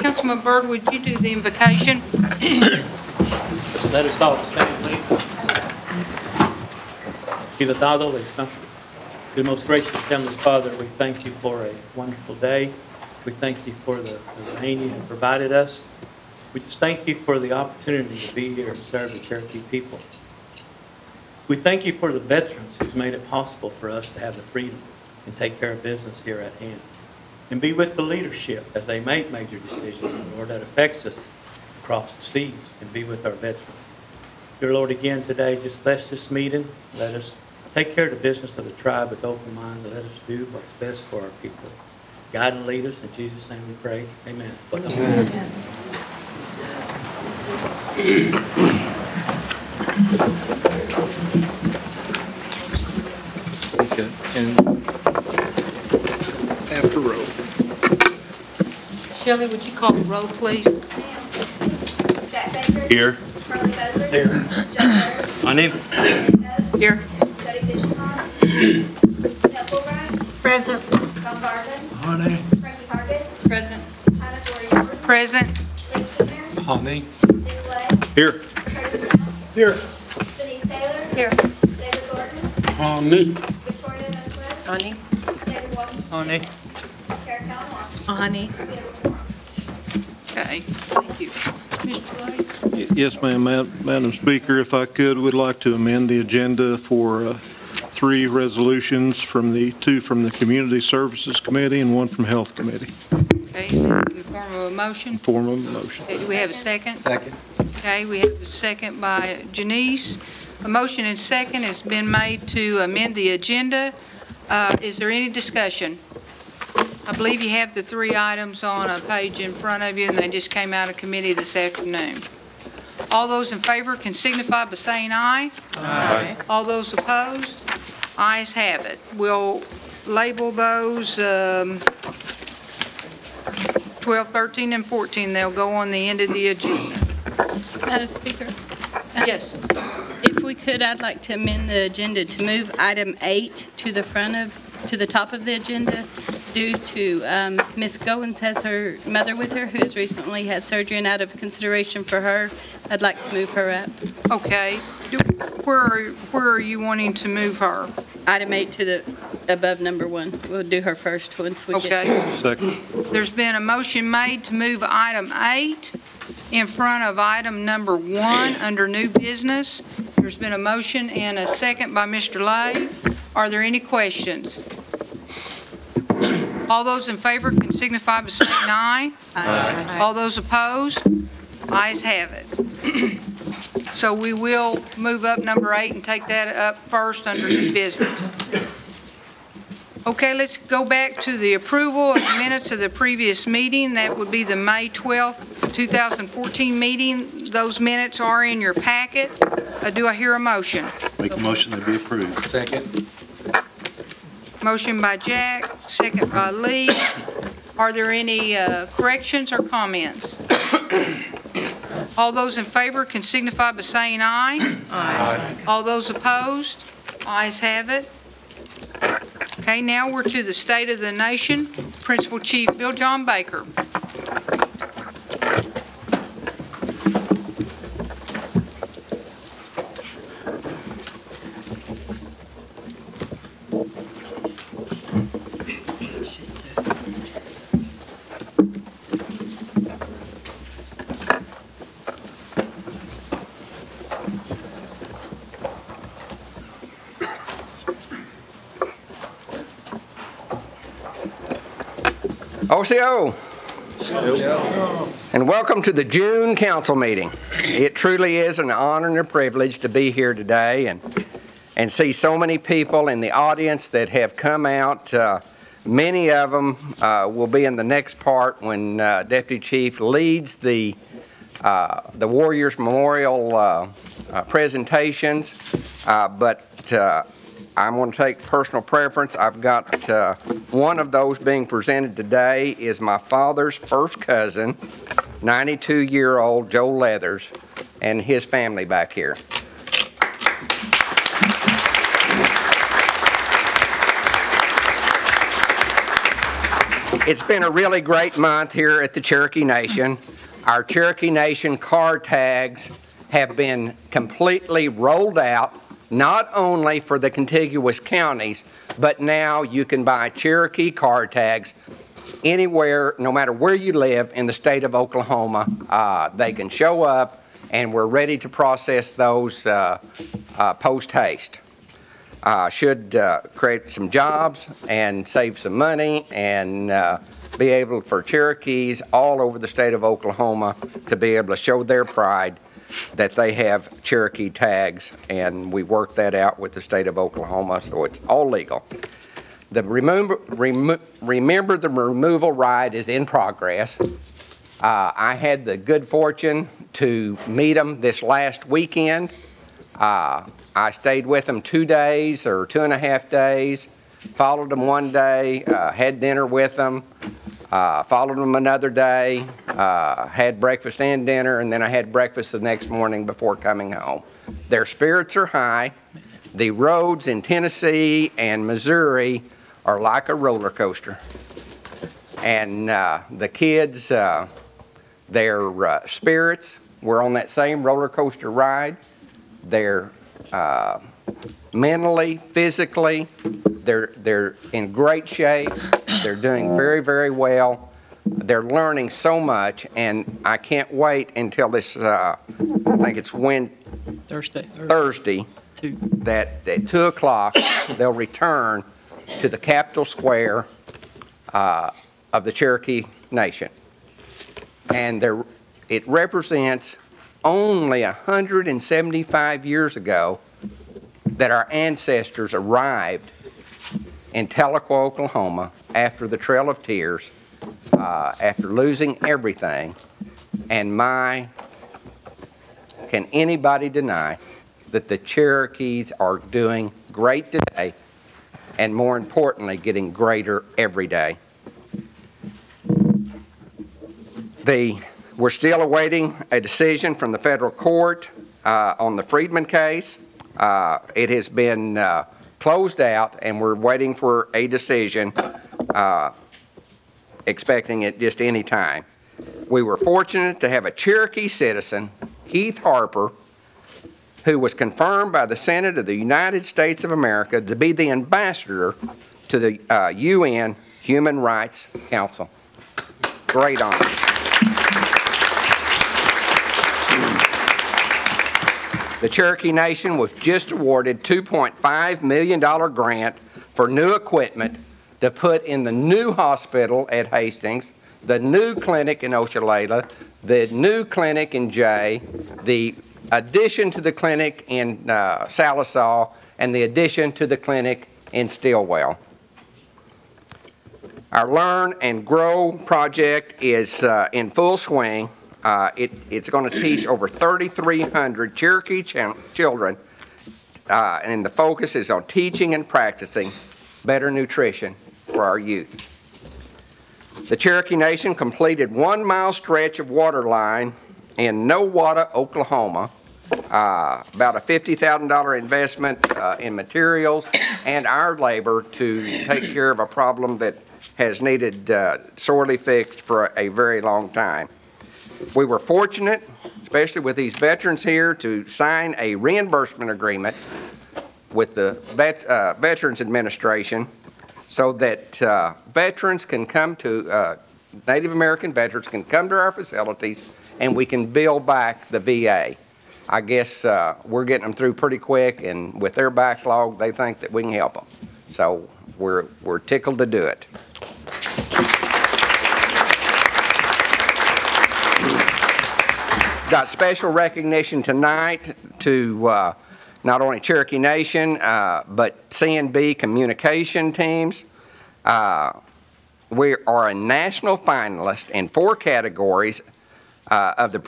Councilman Byrd, would you do the invocation? Let us all stand, please. Be the dado listo. Dear most gracious Heavenly Father, we thank you for a wonderful day. We thank you for the rain you have provided us. We just thank you for the opportunity to be here and serve the Cherokee people. We thank you for the veterans who's made it possible for us to have the freedom and take care of business here at hand. And be with the leadership as they make major decisions, Lord, that affects us across the seas, and be with our veterans. Dear Lord, again today, just bless this meeting. Let us take care of the business of the tribe with open minds, and let us do what's best for our people. Guide and lead us. In Jesus' name we pray. Amen. Amen. Okay. And after roll. Shelley, would you call the roll, please? Jack Baker. Here. Carly Bowser. Here. Joe My name. Here. Jody Fisher-Hahn. Nell Fulbright. Present. Tom Garvin. Honey. Frankie Hargis. Present. Anna Dory Jordan. Present. Lee Schumer. Honey. Nick Lay. Here. Curtis Snell. Here. Denise Taylor. Here. David Thornton. Honey. Victoria Westwood. Honey. David Wilkinson. Honey. Karen Callan. Honey. Okay, thank you. Mr. Blake? Yes, ma'am. Madam Speaker, if I could, would like to amend the agenda for 3 resolutions two from the Community Services Committee and 1 from Health Committee. Okay, in the form of a motion. Form of a motion. Okay, do we have a second? Second. Okay, we have a second by Janice. A motion and second has been made to amend the agenda. Is there any discussion? I believe you have the 3 items on a page in front of you, and they just came out of committee this afternoon. All those in favor can signify by saying aye. Aye. All those opposed? Ayes have it. We'll label those 12, 13, and 14. They'll go on the end of the agenda. Madam Speaker? Yes. If we could, I'd like to amend the agenda to move item 8 to the top of the agenda due to Ms. Goins has her mother with her who's recently had surgery, and out of consideration for her, I'd like to move her up. Okay. Where are you wanting to move her? Item 8 to the above number 1. We'll do her first once we get. Okay. Second. There's been a motion made to move item 8 in front of item number 1 under new business. There's been a motion and a second by Mr. Lay. Are there any questions? All those in favor can signify by saying aye. Aye. All those opposed? Ayes have it. So we will move up number 8 and take that up first under new business. Okay, let's go back to the approval of the minutes of the previous meeting. That would be the May 12th, 2014 meeting. Those minutes are in your packet. Do I hear a motion? Make a motion to be approved. Second. Motion by Jack, second by Lee. Are there any corrections or comments? All those in favor can signify by saying aye. Aye. All those opposed? Ayes have it. Okay, now we're to the State of the Nation. Principal Chief Bill John Baker. OCO. And welcome to the June council meeting. It truly is an honor and a privilege to be here today and see so many people in the audience that have come out. Many of them will be in the next part when Deputy Chief leads the Warriors Memorial presentations, but I'm going to take personal preference. I've got one of those being presented today is my father's first cousin, 92-year-old Joe Leathers, and his family back here. It's been a really great month here at the Cherokee Nation. Our Cherokee Nation car tags have been completely rolled out, not only for the contiguous counties, but now you can buy Cherokee car tags anywhere, no matter where you live in the state of Oklahoma. They can show up, and we're ready to process those post-haste. Should create some jobs and save some money and be able for Cherokees all over the state of Oklahoma to be able to show their pride that they have Cherokee tags, and we worked that out with the state of Oklahoma, so it's all legal. The Remember the Removal ride is in progress. I had the good fortune to meet them this last weekend. I stayed with them 2 days or 2.5 days, followed them one day, had dinner with them, followed them another day, had breakfast and dinner, and then I had breakfast the next morning before coming home. Their spirits are high. The roads in Tennessee and Missouri are like a roller coaster. And the kids, their spirits were on that same roller coaster ride. They're mentally, physically, they're in great shape. They're doing very, very well. They're learning so much, and I can't wait until this, I think it's Thursday, that at 2 o'clock they'll return to the Capitol Square of the Cherokee Nation. And it represents only 175 years ago that our ancestors arrived in Tahlequah, Oklahoma, after the Trail of Tears, after losing everything. And can anybody deny that the Cherokees are doing great today, and more importantly, getting greater every day? We're still awaiting a decision from the federal court on the Freedman case. It has been closed out, and we're waiting for a decision, expecting it just any time. We were fortunate to have a Cherokee citizen, Keith Harper, who was confirmed by the Senate of the United States of America to be the ambassador to the UN Human Rights Council. Great honor. The Cherokee Nation was just awarded $2.5 million grant for new equipment to put in the new hospital at Hastings, the new clinic in Oshalala, the new clinic in Jay, the addition to the clinic in Salisaw, and the addition to the clinic in Stillwell. Our Learn and Grow project is in full swing. It's going to teach over 3,300 Cherokee children, and the focus is on teaching and practicing better nutrition for our youth. The Cherokee Nation completed 1 mile stretch of water line in Nowata, Oklahoma, about a $50,000 investment in materials and our labor to take care of a problem that has needed sorely fixed for a very long time. We were fortunate, especially with these veterans here, to sign a reimbursement agreement with the Veterans Administration so that veterans can come to, Native American veterans can come to our facilities and we can bill back the VA. I guess we're getting them through pretty quick, and with their backlog, they think that we can help them. So we're tickled to do it. Got special recognition tonight to not only Cherokee Nation, but CNB communication teams. We are a national finalist in 4 categories of the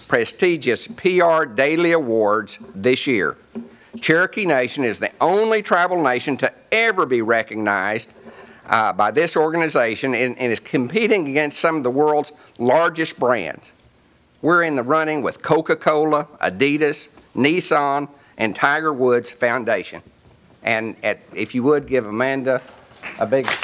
prestigious PR Daily Awards this year. Cherokee Nation is the only tribal nation to ever be recognized by this organization and is competing against some of the world's largest brands. We're in the running with Coca-Cola, Adidas, Nissan, and Tiger Woods Foundation. And if you would, give Amanda a big round.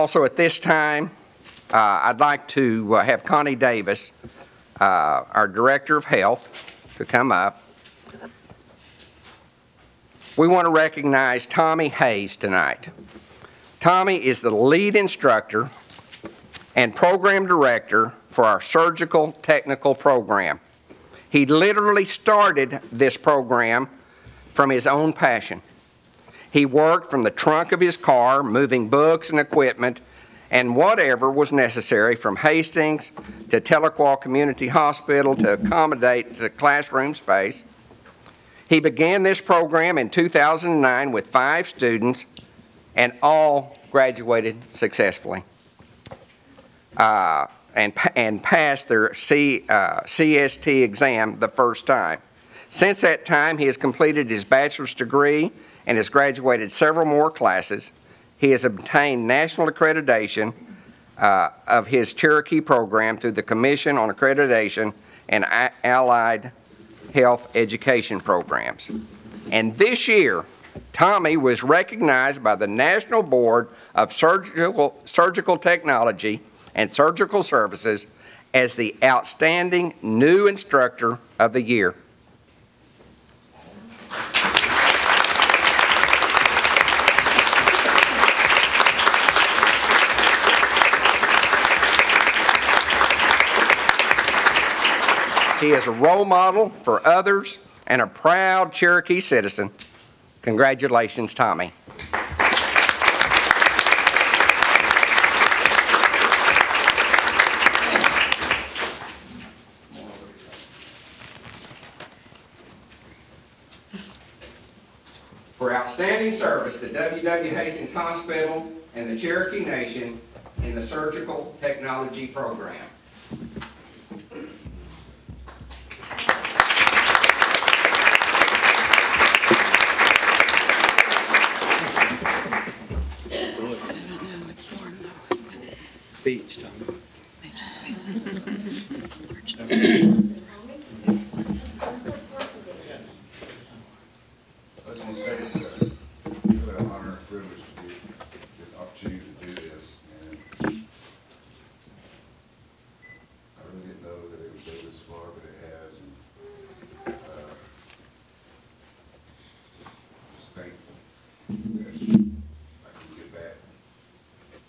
Also at this time, I'd like to have Connie Davis, our Director of Health, to come up. We want to recognize Tommy Hayes tonight. Tommy is the lead instructor and program director for our surgical technical program. He literally started this program from his own passion. He worked from the trunk of his car, moving books and equipment and whatever was necessary from Hastings to Tahlequah Community Hospital to accommodate the classroom space. He began this program in 2009 with 5 students, and all graduated successfully and passed their CST exam the first time. Since that time, he has completed his bachelor's degree and has graduated several more classes. He has obtained national accreditation of his Cherokee program through the Commission on Accreditation and Allied Health Education Programs. And this year, Tommy was recognized by the National Board of Surgical Technology and Surgical Services as the Outstanding New Instructor of the Year. He is a role model for others and a proud Cherokee citizen. Congratulations, Tommy. For outstanding service to W.W. Hastings Hospital and the Cherokee Nation in the Surgical Technology Program. Speech, Tom. Let's just say it's really an honor and privilege to get the opportunity to do this. And I really didn't know that it would go this far, but it has. And just thankful that I can get back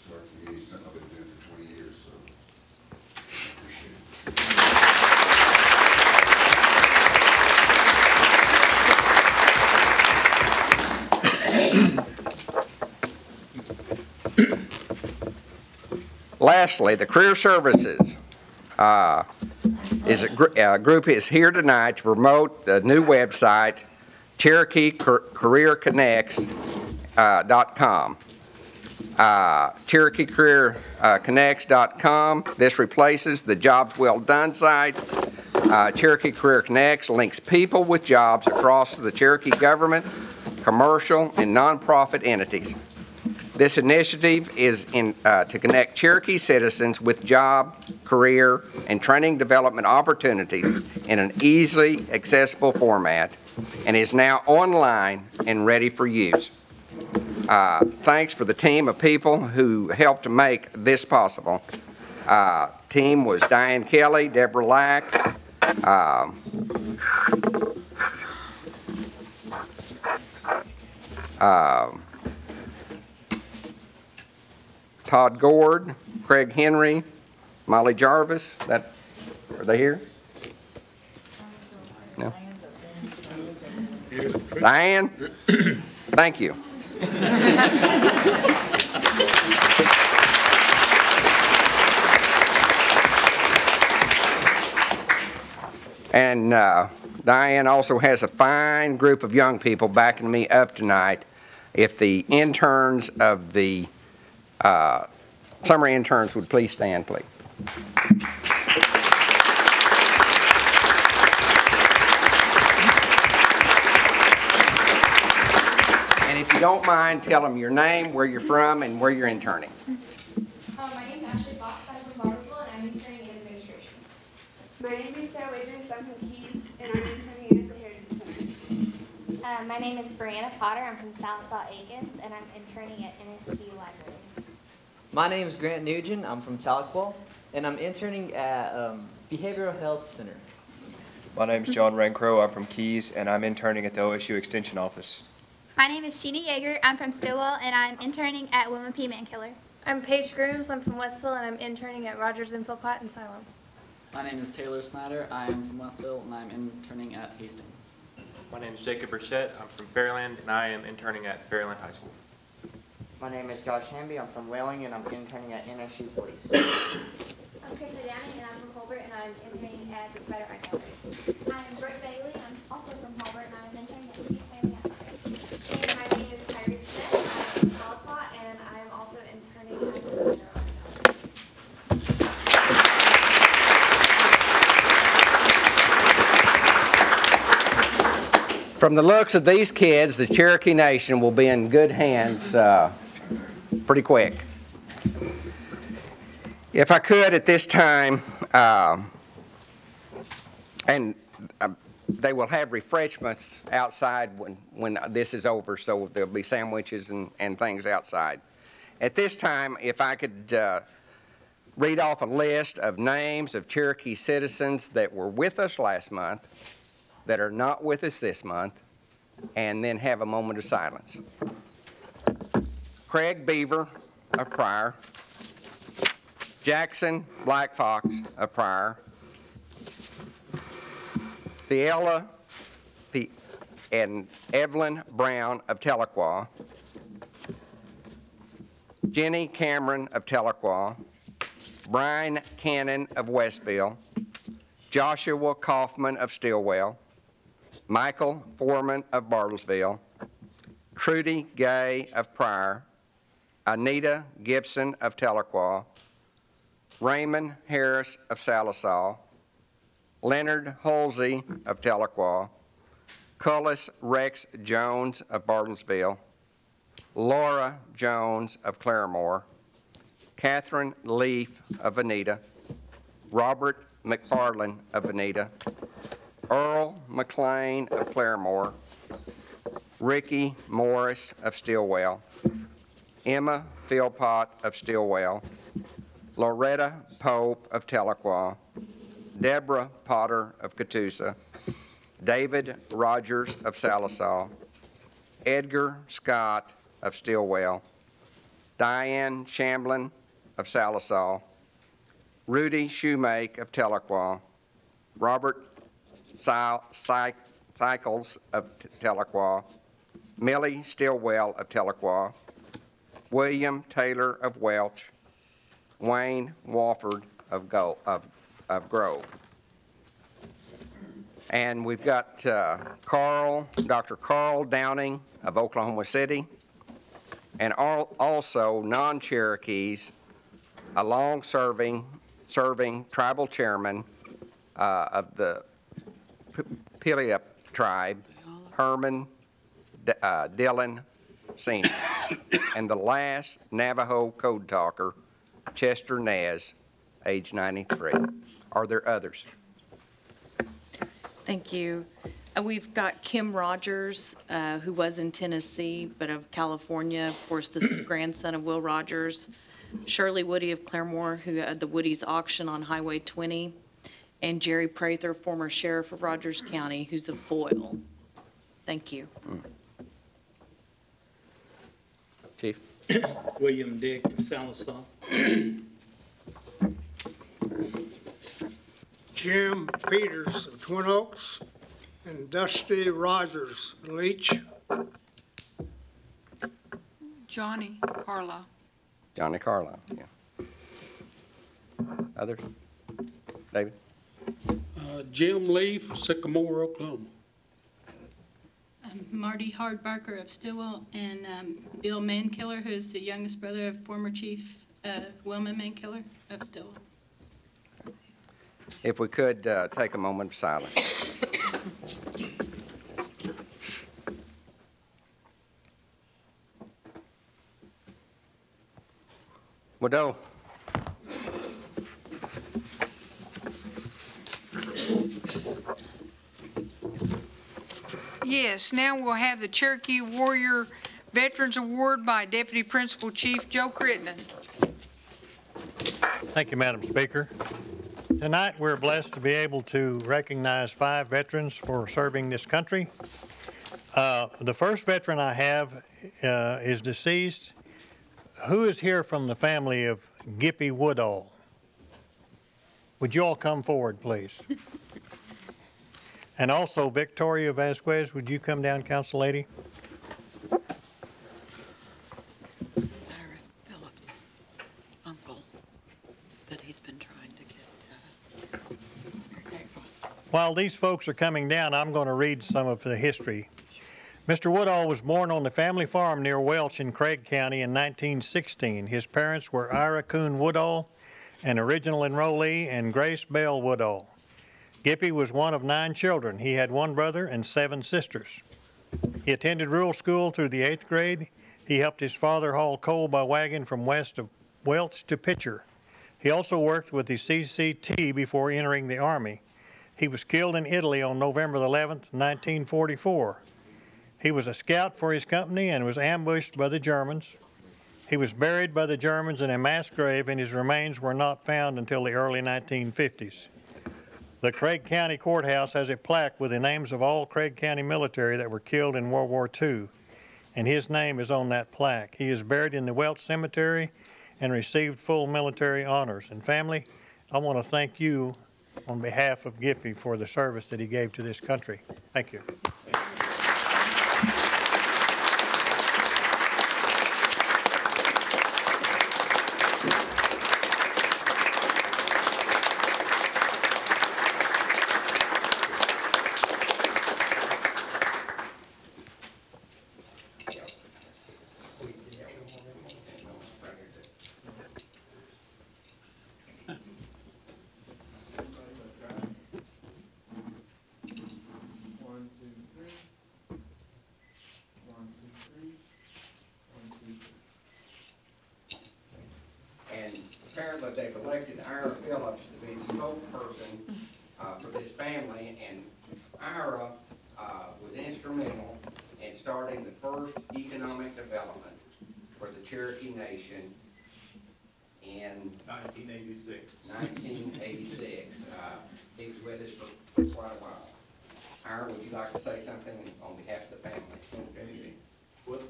to our community, something I've been doing for 20 years. So I appreciate it. Lastly, the Career Services group is here tonight to promote the new website, CherokeeCareerConnects.com. CherokeeCareerConnects.com. This replaces the Jobs Well Done site. Cherokee Career Connects links people with jobs across the Cherokee government, commercial, and nonprofit entities. This initiative is to connect Cherokee citizens with job, career, and training development opportunities in an easily accessible format and is now online and ready for use. Thanks for the team of people who helped to make this possible. Team was Diane Kelly, Deborah Lack, Todd Gord, Craig Henry, Molly Jarvis. Are they here? No? Diane? Thank you. And Diane also has a fine group of young people backing me up tonight. If the interns of the summer interns would please stand, please. And if you don't mind, tell them your name, where you're from, and where you're interning. My name is Ashley Fox. I'm from Bartlesville, and I'm interning in administration. My name is Sarah Wagers. I'm from Keys, and I'm interning in the Heritage Center. My name is Brianna Potter. I'm from South Aikens, and I'm interning at NSU Libraries. My name is Grant Nugent. I'm from Tahlequah, and I'm interning at Behavioral Health Center. My name is John Rencrow. I'm from Keys, and I'm interning at the OSU Extension Office. My name is Sheenie Yeager. I'm from Stillwell, and I'm interning at Wilma P. Mankiller. I'm Paige Grooms. I'm from Westville, and I'm interning at Rogers and Philpott in Siloam. My name is Taylor Snyder. I am from Westville, and I'm interning at Hastings. My name is Jacob Burchett. I'm from Fairland, and I am interning at Fairland High School. My name is Josh Hamby. I'm from Whaling, and I'm interning at NSU Police. I'm Krista Downing, and I'm from Holbert, and I'm interning at the Spider Art Gallery. I'm Brooke Bailey. I'm also from Holbert, and I'm interning at the Peace Family Art Gallery. And my name is Kyrie Smith. I'm from Tahlequah, and I am also interning at the Spider Art Gallery. From the looks of these kids, the Cherokee Nation will be in good hands pretty quick. If I could at this time, and they will have refreshments outside when this is over, so there'll be sandwiches and things outside. At this time, if I could read off a list of names of Cherokee citizens that were with us last month, that are not with us this month, and then have a moment of silence. Craig Beaver of Pryor, Jackson Black Fox of Pryor, Theella and Evelyn Brown of Tahlequah, Jenny Cameron of Tahlequah, Brian Cannon of Westville, Joshua Kaufman of Stillwell, Michael Foreman of Bartlesville, Trudy Gay of Pryor, Anita Gibson of Tahlequah, Raymond Harris of Salisaw, Leonard Holsey of Tahlequah, Cullis Rex Jones of Bartlesville, Laura Jones of Claremore, Catherine Leaf of Anita, Robert McFarland of Anita, Earl McLean of Claremore, Ricky Morris of Stillwell, Emma Philpott of Stillwell, Loretta Pope of Tahlequah, Deborah Potter of Catoosa, David Rogers of Salisaw, Edgar Scott of Stillwell, Diane Shamblin of Salisaw, Rudy Shoemake of Tahlequah, Robert Cycles of Tahlequah, Millie Stillwell of Tahlequah, William Taylor of Welch, Wayne Wofford of Grove. And we've got Dr. Carl Downing of Oklahoma City, and also non-Cherokees, a long-serving tribal chairman of the Puyallup tribe, Herman Dillon Sr., and the last Navajo code talker, Chester Nez, age 93. Are there others? Thank you. We've got Kim Rogers, who was in Tennessee, but of California, of course, the grandson of Will Rogers. Shirley Woody of Claremore, who had the Woody's auction on Highway 20. And Jerry Prather, former sheriff of Rogers County, who's a foil. Thank you. Chief. William Dick of Salisaw. Jim Peters of Twin Oaks, and Dusty Rogers, Leach. Johnny Carla. Johnny Carla, yeah. Others? David? Jim Leaf, Sycamore, Oklahoma. Marty Hardbarker of Stillwell, and Bill Mankiller, who is the youngest brother of former Chief Wilma Mankiller of Stillwell. If we could take a moment of silence. Wadeau. Yes, now we'll have the Cherokee Warrior Veterans Award by Deputy Principal Chief Joe Crittenden. Thank you, Madam Speaker. Tonight, we're blessed to be able to recognize 5 veterans for serving this country. The first veteran I have is deceased. Who is here from the family of Gippy Woodall? Would you all come forward, please? And also Victoria Vasquez, would you come down, Council Lady? Sarah Phillips' uncle that he's been trying to get. While these folks are coming down, I'm going to read some of the history. Mr. Woodall was born on the family farm near Welch in Craig County in 1916. His parents were Ira Coon Woodall, an original enrollee, and Grace Bell Woodall. Gippy was one of 9 children. He had 1 brother and 7 sisters. He attended rural school through the 8th grade. He helped his father haul coal by wagon from west of Welch to Pitcher. He also worked with the CCT before entering the Army. He was killed in Italy on November 11, 1944. He was a scout for his company and was ambushed by the Germans. He was buried by the Germans in a mass grave, and his remains were not found until the early 1950s. The Craig County Courthouse has a plaque with the names of all Craig County military that were killed in World War II, and his name is on that plaque. He is buried in the Welch Cemetery and received full military honors. And family, I want to thank you on behalf of Gippy for the service that he gave to this country. Thank you. And apparently they've elected Ira Phillips to be the spokesperson for this family, and Ira was instrumental in starting the first economic development for the Cherokee Nation in 1986. 1986. He was with us for quite a while. Ira, would you like to say something on behalf of the family? Okay. Well,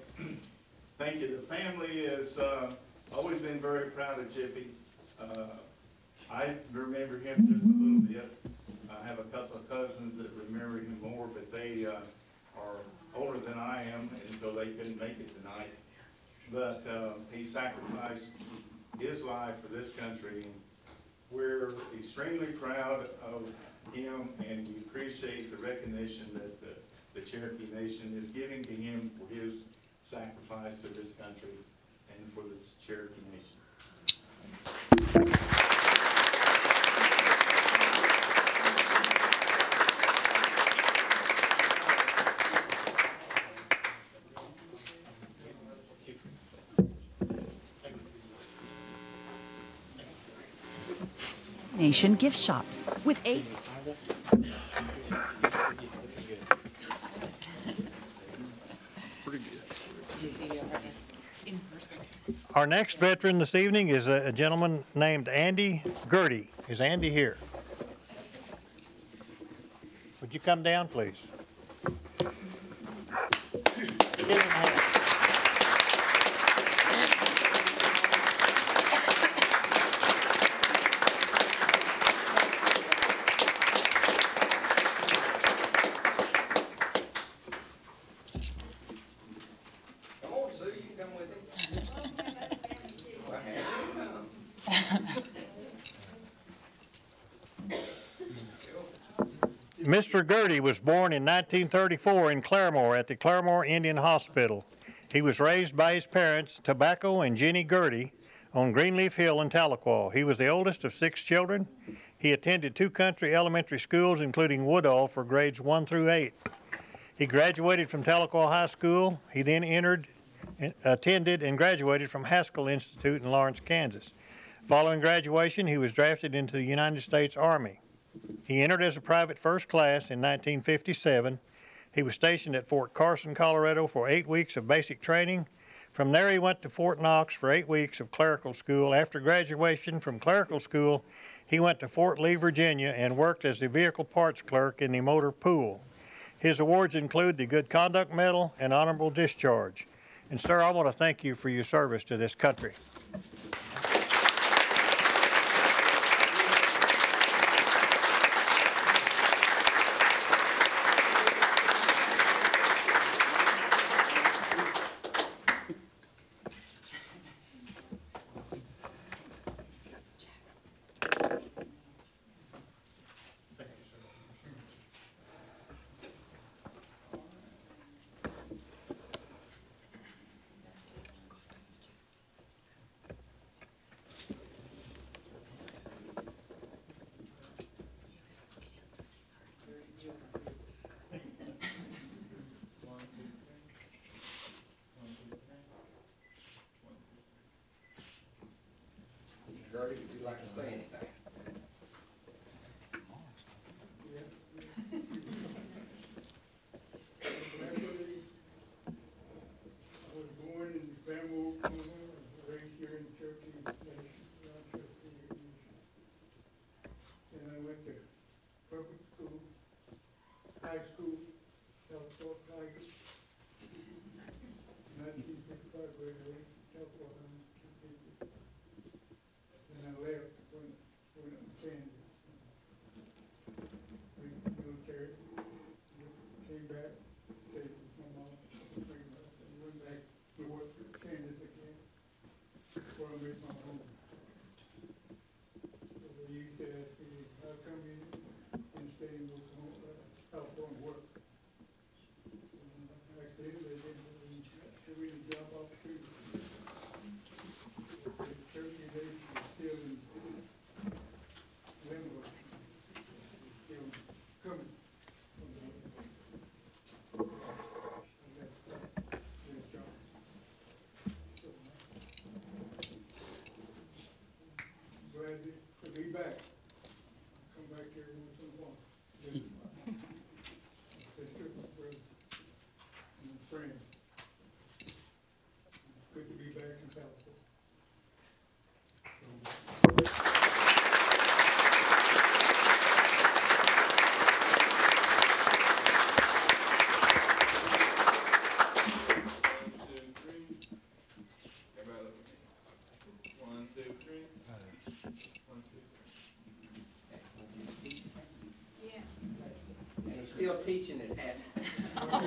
thank you. The family has always been very proud of Gippy. I remember him just a little bit. I have a couple of cousins that remember him more, but they are older than I am, and so they couldn't make it tonight. But he sacrificed his life for this country. We're extremely proud of him, and we appreciate the recognition that the Cherokee Nation is giving to him for his sacrifice to this country and for the Cherokee Nation. Nation gift shops with 8. Our next veteran this evening is a gentleman named Andy Gertie. Is Andy here? Would you come down, please? Give him a hand. Mr. Gertie was born in 1934 in Claremore at the Claremore Indian Hospital. He was raised by his parents, Tobacco and Jenny Gertie, on Greenleaf Hill in Tahlequah. He was the oldest of 6 children. He attended 2 country elementary schools, including Woodall, for grades 1 through 8. He graduated from Tahlequah High School. He then attended and graduated from Haskell Institute in Lawrence, Kansas. Following graduation, he was drafted into the United States Army. He entered as a private first class in 1957. He was stationed at Fort Carson, Colorado for 8 weeks of basic training From there, he went to Fort Knox for 8 weeks of clerical school. After graduation from clerical school, he went to Fort Lee, Virginia, and worked as the vehicle parts clerk in the motor pool. His awards include the Good Conduct Medal and Honorable Discharge. And sir, I want to thank you for your service to this country. Gertie, would you like to say anything? I was born in Bamboo, Oklahoma, raised here in Cherokee Nation. And I went to public school, high school, South Fork Tigers. 1955 graduated, South Fork Tigers. And I left when I went to Kansas. Military, came back, stayed with my mom, and went back to work for Kansas again, before I made my home. So they used to ask me, how come you didn't stay in California work? And back then, they didn't give me the job opportunity. The Cherokee Nation is still in limbo. Still coming. Glad to be back. Come back here once in a while. They took my brother and a friend. Good to be back in California. And he's still teaching it, has I don't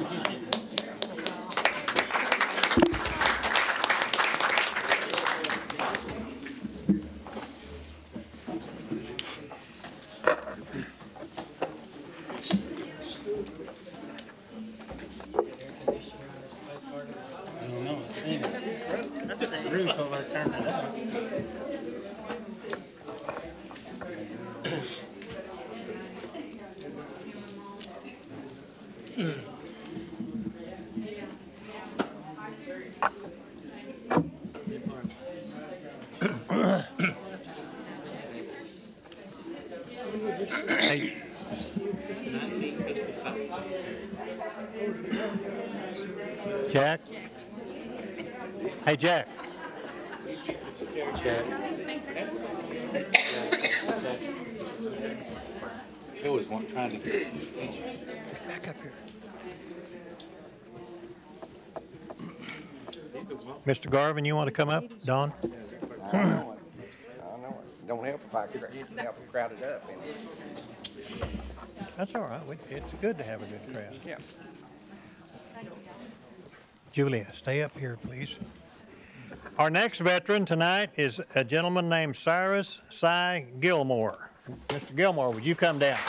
know. The roof over there turned it up. Hey, 1955. Jack? Hey, Jack. Phil was trying to get Back up here. Mr. Garvin, you want to come up? Don? I know it. Don't help if I help crowd it up. That's all right. It's good to have a good crowd. Yeah. Julia, stay up here, please. Our next veteran tonight is a gentleman named Cyrus Cy Gilmore. Mr. Gilmore, would you come down?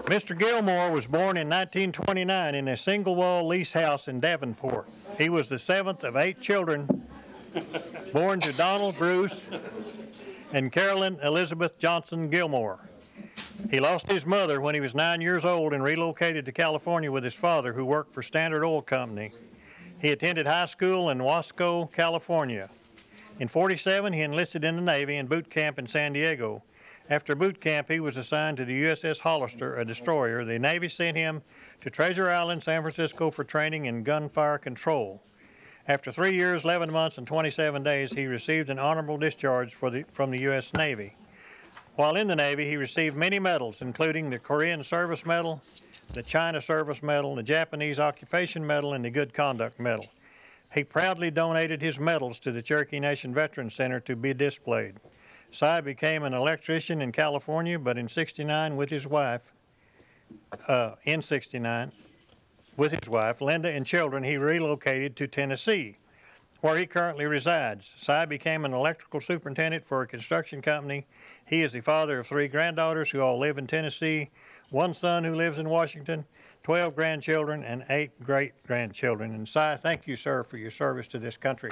Mr. Gilmore was born in 1929 in a single-wall lease house in Davenport. He was the seventh of 8 children born to Donald Bruce and Carolyn Elizabeth Johnson Gilmore. He lost his mother when he was 9 years old and relocated to California with his father, who worked for Standard Oil Company. He attended high school in Wasco, California. In 47, he enlisted in the Navy in boot camp in San Diego. After boot camp, he was assigned to the USS Hollister, a destroyer. The Navy sent him to Treasure Island, San Francisco for training in gunfire control. After 3 years, 11 months, and 27 days, he received an honorable discharge from the U.S. Navy. While in the Navy, he received many medals, including the Korean Service Medal, the China Service Medal, the Japanese Occupation Medal, and the Good Conduct Medal. He proudly donated his medals to the Cherokee Nation Veterans Center to be displayed. Cy became an electrician in California, but in 69 with his wife, Linda, and children, he relocated to Tennessee, where he currently resides. Cy became an electrical superintendent for a construction company. He is the father of 3 granddaughters who all live in Tennessee, 1 son who lives in Washington, 12 grandchildren, and 8 great-grandchildren. And Cy, thank you, sir, for your service to this country.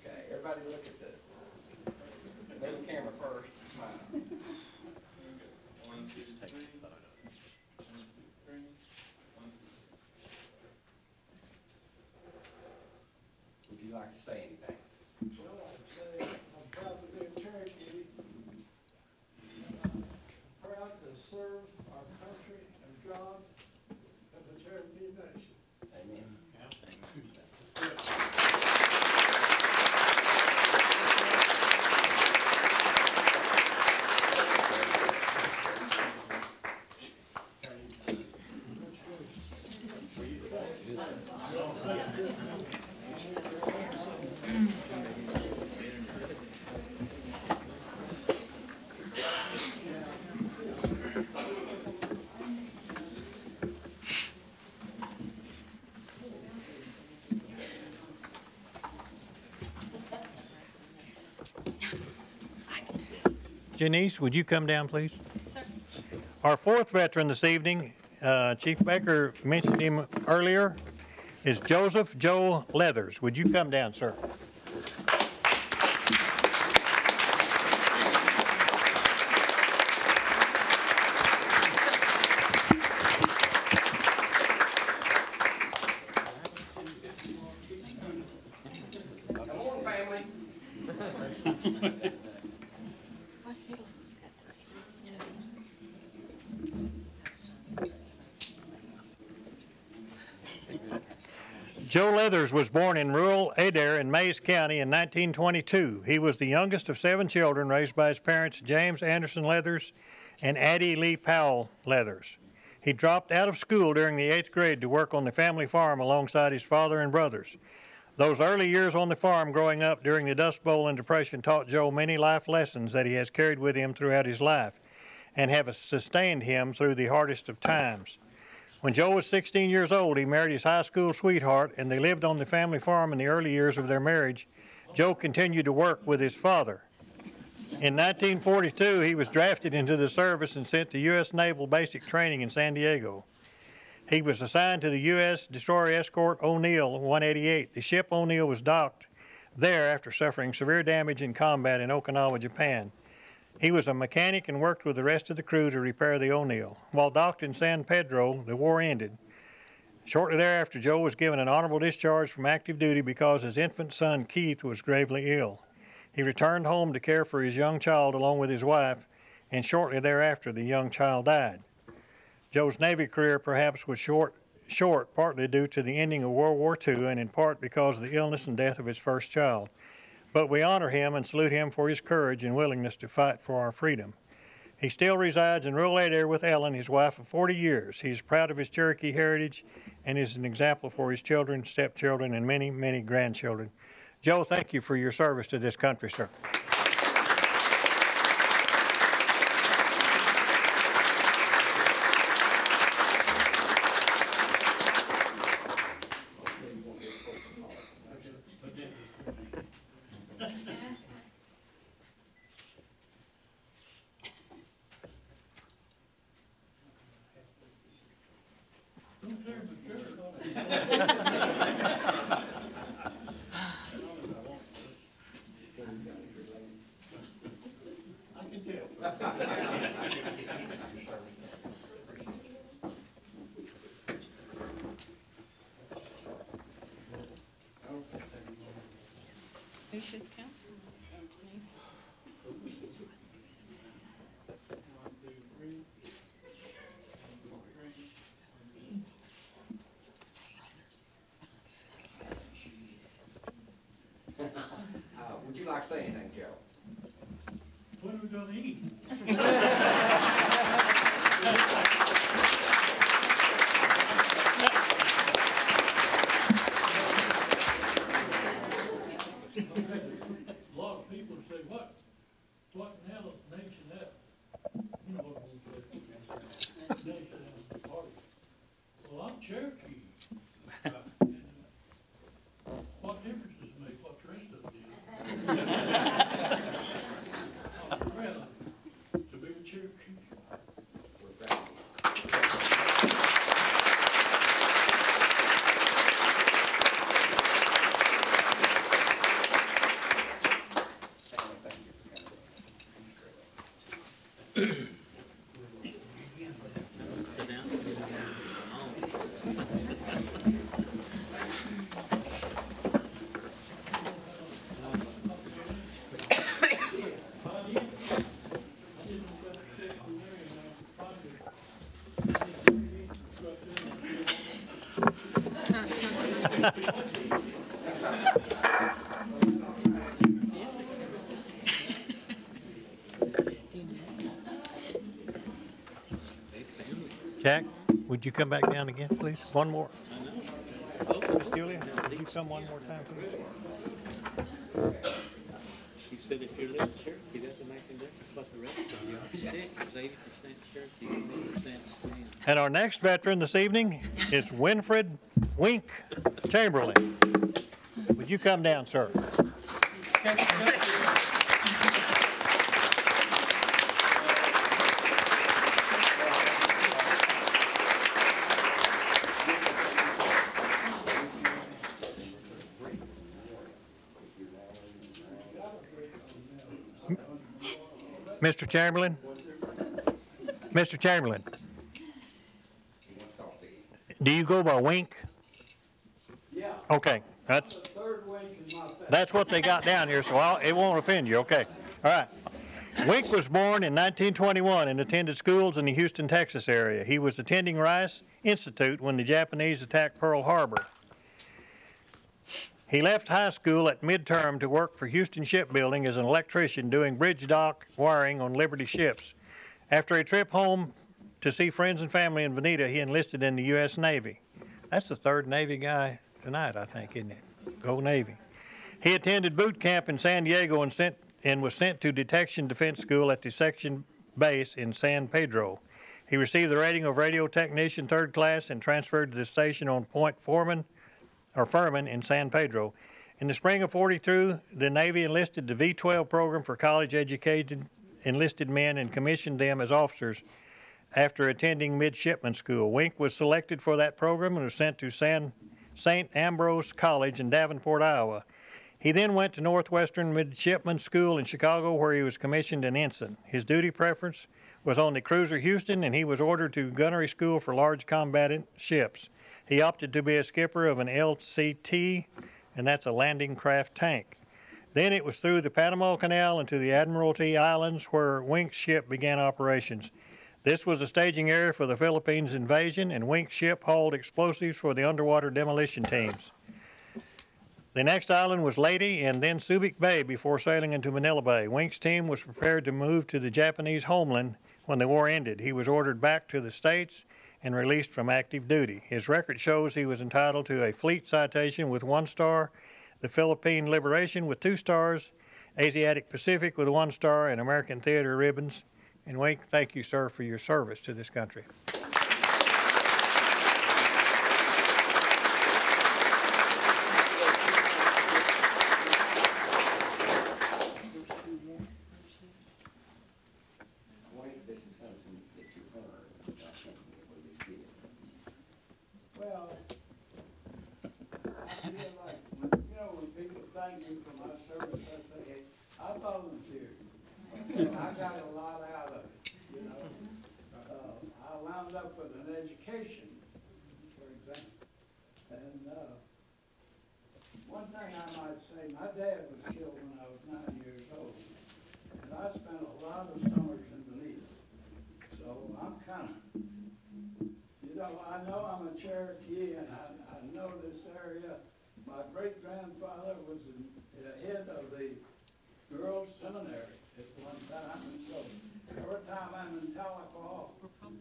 Okay, everybody look at the middle camera first. Just take a photo. Would you like to say anything? Well, I'd say I'm proud to be a Cherokee. I'm proud to serve our country and God and the Cherokee Nation. Amen. Janice, would you come down, please? Sir. Our 4th veteran this evening, Chief Baker mentioned him earlier, is Joseph Joe Leathers. Would you come down, sir? Come on, family. Joe Leathers was born in rural Adair in Mayes County in 1922. He was the youngest of 7 children raised by his parents, James Anderson Leathers and Addie Lee Powell Leathers. He dropped out of school during the 8th grade to work on the family farm alongside his father and brothers. Those early years on the farm growing up during the Dust Bowl and Depression taught Joe many life lessons that he has carried with him throughout his life and have sustained him through the hardest of times. When Joe was 16 years old, he married his high school sweetheart, and they lived on the family farm in the early years of their marriage. Joe continued to work with his father. In 1942, he was drafted into the service and sent to U.S. Naval Basic Training in San Diego. He was assigned to the U.S. Destroyer Escort O'Neill 188. The ship O'Neill was docked there after suffering severe damage in combat in Okinawa, Japan. He was a mechanic and worked with the rest of the crew to repair the O'Neill. While docked in San Pedro, the war ended. Shortly thereafter, Joe was given an honorable discharge from active duty because his infant son, Keith, was gravely ill. He returned home to care for his young child along with his wife, and shortly thereafter, the young child died. Joe's Navy career perhaps was short, partly due to the ending of World War II and in part because of the illness and death of his first child. But we honor him and salute him for his courage and willingness to fight for our freedom. He still resides in rural Adair with Ellen, his wife of 40 years. He is proud of his Cherokee heritage and is an example for his children, stepchildren, and many, many grandchildren. Joe, thank you for your service to this country, sir. Who's his counsel? Would you like to say anything, Joe? When are we gonna eat? A lot of people say, what now nation that? You know what we say, nation and party. Well, I'm Cherokee. What difference does it make what the rest of it is? I'm proud to be a Cherokee. Jack, would you come back down again, please? One more. Miss Julia, would you come one more time, please? He said if you're little Cherokee, doesn't make any difference what the rest of you are. Stick is 80% Cherokee, 20% stand. And our next veteran this evening is Winfred Wink Chamberlain. Would you come down, sir? Mr. Chamberlain? Mr. Chamberlain? Do you go by Wink? Yeah. Okay, That's the third wink in my family. that's what they got down here, so it won't offend you, okay? All right. Wink was born in 1921 and attended schools in the Houston, Texas area. He was attending Rice Institute when the Japanese attacked Pearl Harbor. He left high school at midterm to work for Houston Shipbuilding as an electrician doing bridge dock wiring on Liberty ships. After a trip home to see friends and family in Veneta, he enlisted in the U.S. Navy. That's the third Navy guy tonight, I think, isn't it? Go Navy. He attended boot camp in San Diego and was sent to Detection Defense School at the section base in San Pedro. He received the rating of radio technician third class and transferred to the station on Point Furman in San Pedro. In the spring of '42, the Navy enlisted the V-12 program for college-educated enlisted men and commissioned them as officers after attending midshipman school. Wink was selected for that program and was sent to St. Ambrose College in Davenport, Iowa. He then went to Northwestern Midshipman School in Chicago, where he was commissioned an ensign. His duty preference was on the cruiser Houston, and he was ordered to gunnery school for large combatant ships. He opted to be a skipper of an LCT, and that's a landing craft tank. Then it was through the Panama Canal and to the Admiralty Islands where Wink's ship began operations. This was a staging area for the Philippines invasion, and Wink's ship hauled explosives for the underwater demolition teams. The next island was Leyte and then Subic Bay before sailing into Manila Bay. Wink's team was prepared to move to the Japanese homeland when the war ended. He was ordered back to the States and released from active duty. His record shows he was entitled to a fleet citation with 1 star, the Philippine Liberation with 2 stars, Asiatic Pacific with 1 star, and American Theater ribbons. And Wink, thank you, sir, for your service to this country. Well, I feel like, when people thank me for my service, I say, hey, I volunteered. I got a lot out of it, I wound up with an education, for example. And one thing I might say, my dad was killed I spent a lot of summers in Bonita. So I'm kind of, you know, I know I'm a Cherokee and I know this area. My great-grandfather was the head of the girls' seminary at one time, and so every time I'm in Tahlequah,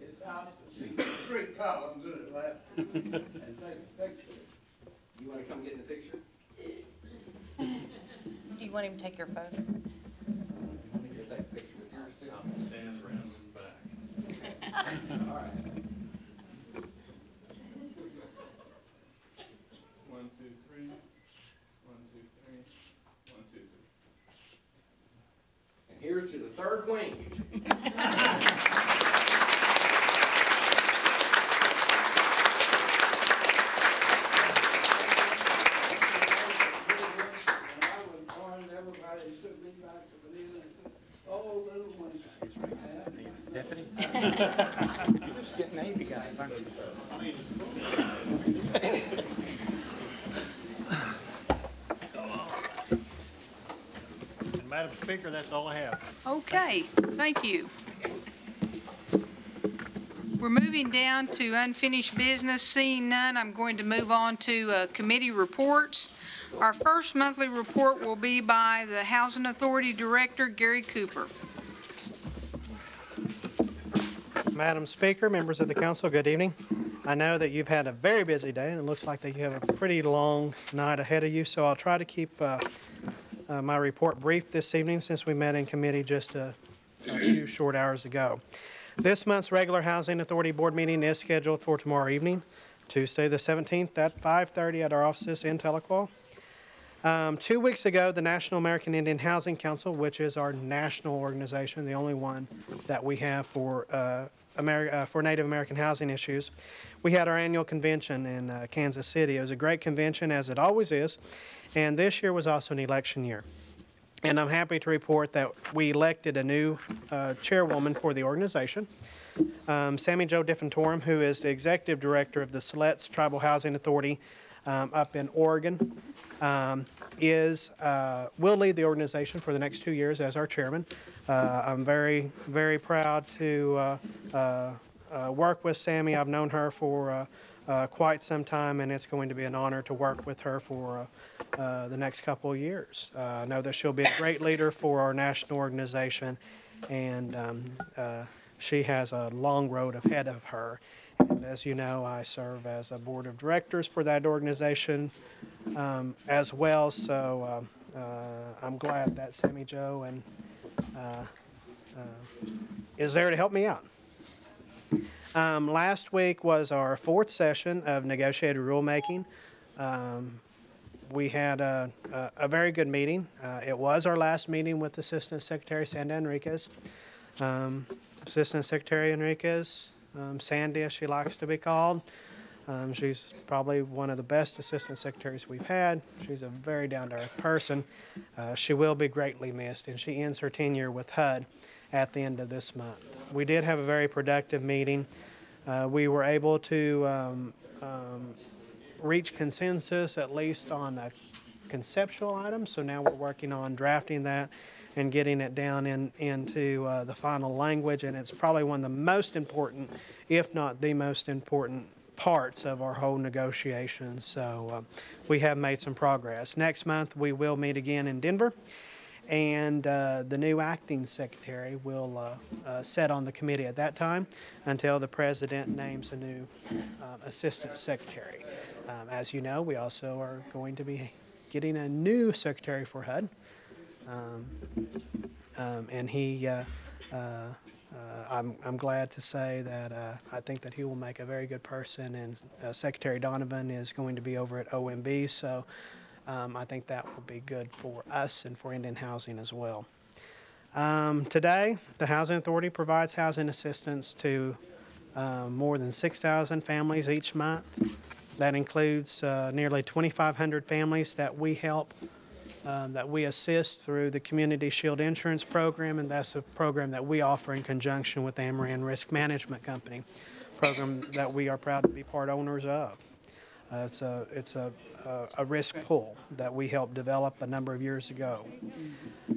it's out to see the 3 columns in it left and take a picture. You want to come get in the picture? Do you want him to take your photo? Take a picture with yours too. Stand around and back. All right. 1, 2, 3. 1, 2, 3. 1, 2, 3. And here's to the third wing. Everybody took me back to Bonita and said, oh, little one. Deputy? You're just getting Navy guys, aren't you? And Madam Speaker, that's all I have. Okay, thank you. We're moving down to unfinished business. Seeing none, I'm going to move on to committee reports. Our first monthly report will be by the Housing Authority Director, Gary Cooper. Madam Speaker, members of the council, good evening. I know that you've had a very busy day, and it looks like that you have a pretty long night ahead of you, so I'll try to keep my report brief this evening since we met in committee just a few short hours ago. This month's regular Housing Authority Board meeting is scheduled for tomorrow evening, Tuesday the 17th at 5:30 at our offices in Tahlequah. 2 weeks ago, the National American Indian Housing Council, which is our national organization, the only one that we have for Native American housing issues, we had our annual convention in Kansas City. It was a great convention, as it always is, and this year was also an election year. And I'm happy to report that we elected a new chairwoman for the organization. Sammy Jo Diffentorum, who is the executive director of the Siletz Tribal Housing Authority up in Oregon, will lead the organization for the next 2 years as our chairman. I'm very, very proud to work with Sammy. I've known her for quite some time, and it's going to be an honor to work with her for the next couple of years. I know that she'll be a great leader for our national organization, and she has a long road ahead of her. And as you know, I serve as a board of directors for that organization as well, so I'm glad that Sammy Jo is there to help me out. Last week was our 4th session of negotiated rulemaking. We had a very good meeting. It was our last meeting with Assistant Secretary Sandy Enriquez. Assistant Secretary Enriquez, Sandy as she likes to be called. She's probably one of the best assistant secretaries we've had. She's a very down-to-earth person. She will be greatly missed, and she ends her tenure with HUD at the end of this month. We did have a very productive meeting. We were able to reach consensus at least on a conceptual item, so now we're working on drafting that and getting it down into the final language, and it's probably one of the most important, if not the most important, parts of our whole negotiations. So we have made some progress. Next month we will meet again in Denver, and the new acting secretary will sit on the committee at that time until the president names a new assistant secretary. As you know, we also are going to be getting a new secretary for HUD, and he I'm glad to say that I think that he will make a very good person, and Secretary Donovan is going to be over at OMB, so I think that will be good for us and for Indian housing as well. Today, the Housing Authority provides housing assistance to more than 6,000 families each month. That includes nearly 2,500 families that we help, that we assist through the Community Shield Insurance Program, and that's a program that we offer in conjunction with Amaran Risk Management Company, program that we are proud to be part owners of. It's a risk pool that we helped develop a number of years ago.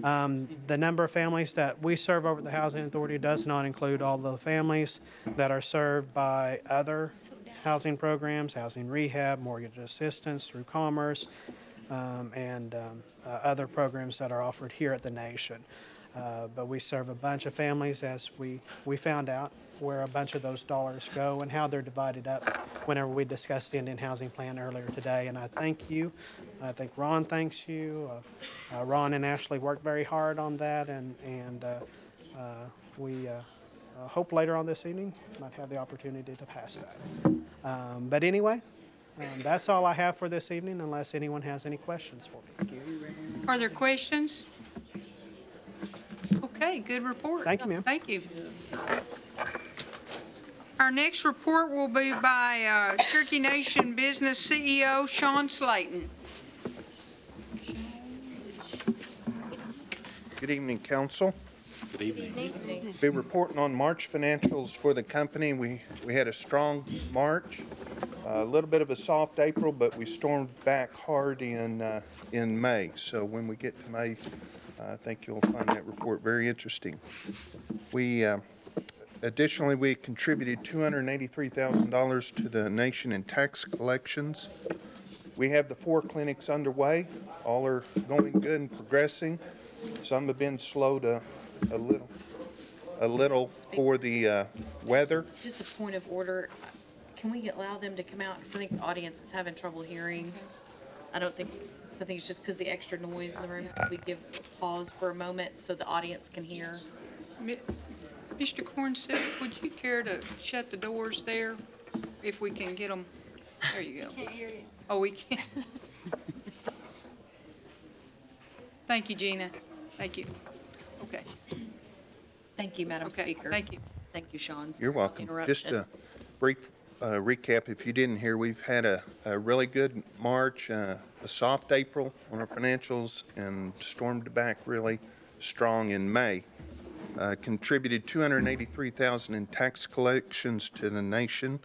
The number of families that we serve over at the Housing Authority does not include all the families that are served by other housing programs, housing rehab, mortgage assistance through Commerce, and other programs that are offered here at the nation. But we serve a bunch of families, as we found out where a bunch of those dollars go and how they're divided up whenever we discussed the Indian Housing Plan earlier today. And I thank you. I think Ron thanks you. Ron and Ashley worked very hard on that, and we hope later on this evening might have the opportunity to pass that. But anyway, that's all I have for this evening, unless anyone has any questions for me. Are there questions? Okay, good report. Thank you, ma'am. Thank you. Our next report will be by Cherokee Nation Business CEO Sean Slayton. Good evening, Council. Good evening. Be reporting on March financials for the company. We had a strong March, a little bit of a soft April, but we stormed back hard in May. So when we get to May, I think you'll find that report very interesting. Additionally, we contributed $283,000 to the nation in tax collections. We have the 4 clinics underway. All are going good and progressing. Some have been slowed a little for the weather. Just a point of order. Can we allow them to come out? Because I think the audience is having trouble hearing. I think it's just because the extra noise in the room. We give a pause for a moment so the audience can hear. Mr. Cornsett, would you care to shut the doors there if we can get them? There you go. Can't hear you. Oh, we can. Thank you, Gina. Thank you. Okay. Thank you, Madam Speaker. Thank you. Thank you, Sean. You're welcome. Just Interruption. a brief recap, if you didn't hear, we've had a really good March, a soft April on our financials, and stormed back really strong in May. Contributed $283,000 in tax collections to the nation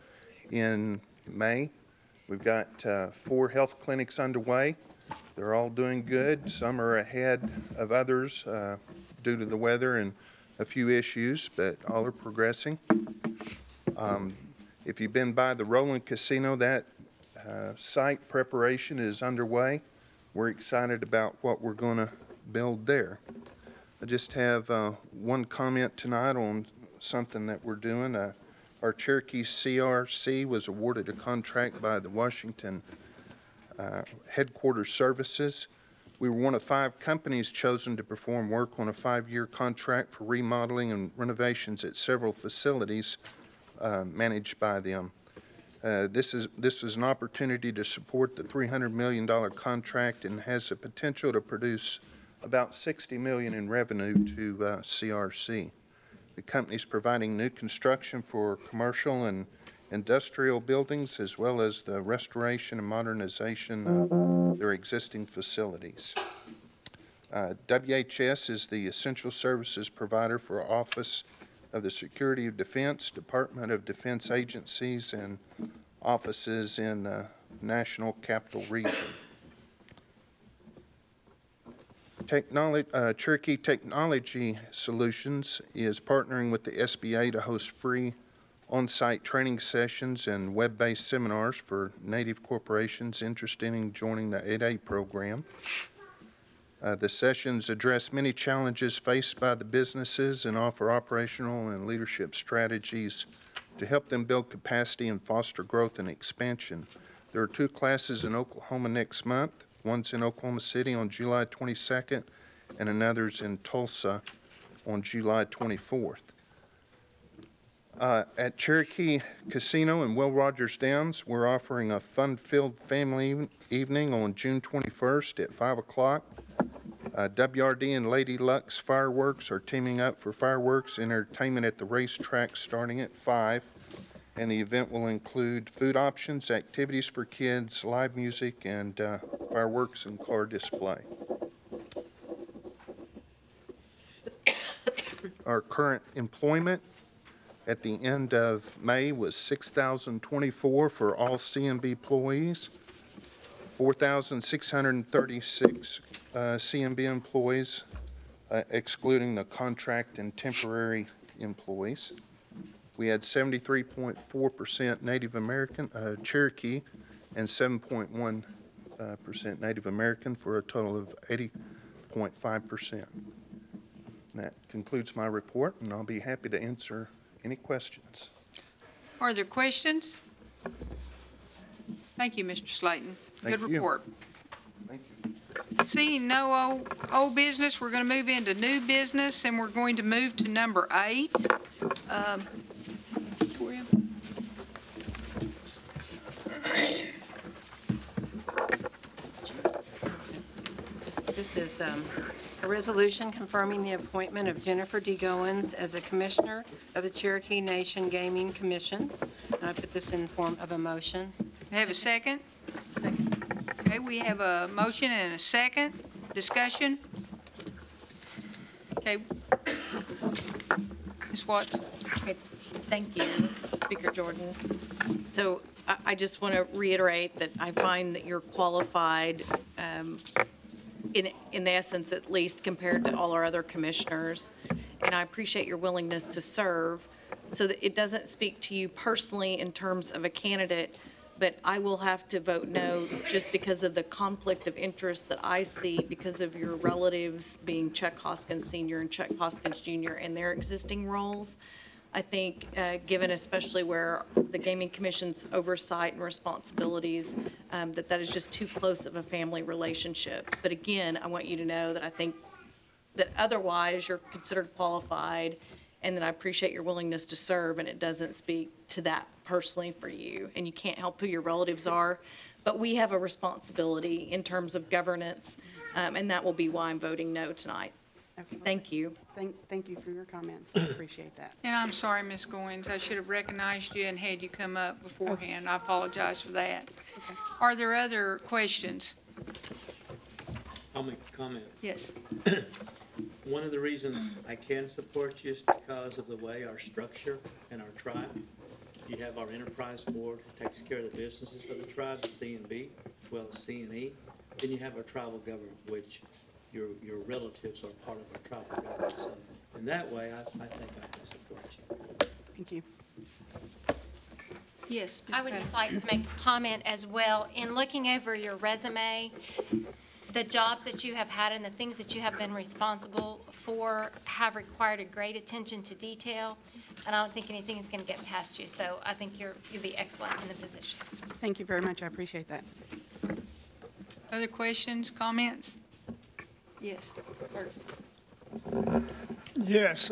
in May. We've got 4 health clinics underway. They're all doing good. Some are ahead of others due to the weather and a few issues, but all are progressing. If you've been by the Roland Casino, that site preparation is underway. We're excited about what we're going to build there. I just have one comment tonight on something that we're doing. Our Cherokee CRC was awarded a contract by the Washington Headquarters Services. We were one of 5 companies chosen to perform work on a 5-year contract for remodeling and renovations at several facilities managed by them. This is an opportunity to support the $300 million contract and has the potential to produce about $60 million in revenue to CRC. The company is providing new construction for commercial and industrial buildings, as well as the restoration and modernization of their existing facilities. WHS is the essential services provider for Office of the Security of Defense, Department of Defense agencies, and offices in the National Capital Region. Cherokee Technology Solutions is partnering with the SBA to host free on-site training sessions and web-based seminars for Native corporations interested in joining the 8A program. The sessions address many challenges faced by the businesses and offer operational and leadership strategies to help them build capacity and foster growth and expansion. There are 2 classes in Oklahoma next month. One's in Oklahoma City on July 22nd, and another's in Tulsa on July 24th. At Cherokee Casino in Will Rogers Downs, we're offering a fun-filled family evening on June 21st at 5 o'clock. WRD and Lady Luck's Fireworks are teaming up for fireworks entertainment at the racetrack starting at 5. And the event will include food options, activities for kids, live music, and fireworks and car display. Our current employment, at the end of May was 6,024 for all CMB employees, 4,636 CMB employees, excluding the contract and temporary employees. We had 73.4% Native American, Cherokee, and 7.1% Native American for a total of 80.5%. That concludes my report, and I'll be happy to answer any questions. Are there questions? Thank you, Mr. Slayton. Good report. Thank you. Seeing no old business, we're going to move into new business, and we're going to move to number 8. Victoria? This is a resolution confirming the appointment of Jennifer D. Goins as a Commissioner of the Cherokee Nation Gaming Commission. And I put this in form of a motion. Have a second? Second. Okay, we have a motion and a second. Discussion? Okay. Ms. Watts? Okay, thank you, Speaker Jordan. So I just want to reiterate that I find that you're qualified, in the essence at least, compared to all our other commissioners. And I appreciate your willingness to serve, so that it doesn't speak to you personally in terms of a candidate, but I will have to vote no just because of the conflict of interest that I see because of your relatives being Chuck Hoskins Sr. and Chuck Hoskins Jr. and their existing roles. I think, given especially where the Gaming Commission's oversight and responsibilities, that is just too close of a family relationship. But again, I want you to know that I think that otherwise you're considered qualified, and that I appreciate your willingness to serve, and it doesn't speak to that personally for you, and you can't help who your relatives are. But we have a responsibility in terms of governance, and that will be why I'm voting no tonight. Okay. Thank you. Thank you for your comments. I appreciate that. And I'm sorry, Ms. Goins, I should have recognized you and had you come up beforehand. I apologize for that. Okay. Are there other questions? I'll make a comment. Yes. One of the reasons I can support you is because of the way our structure and our tribe. You have our enterprise board who takes care of the businesses of the tribe, C&B, as well as C&E. Then you have our tribal government, which your relatives are part of our tribal government. So in that way, I think I can support you. Thank you. Yes. I would just like to make a comment as well. In looking over your resume, the jobs that you have had and the things that you have been responsible for have required a great attention to detail, and I don't think anything is going to get past you. So I think you'll be excellent in the position. Thank you very much. I appreciate that. Other questions, comments? Yes. Yes.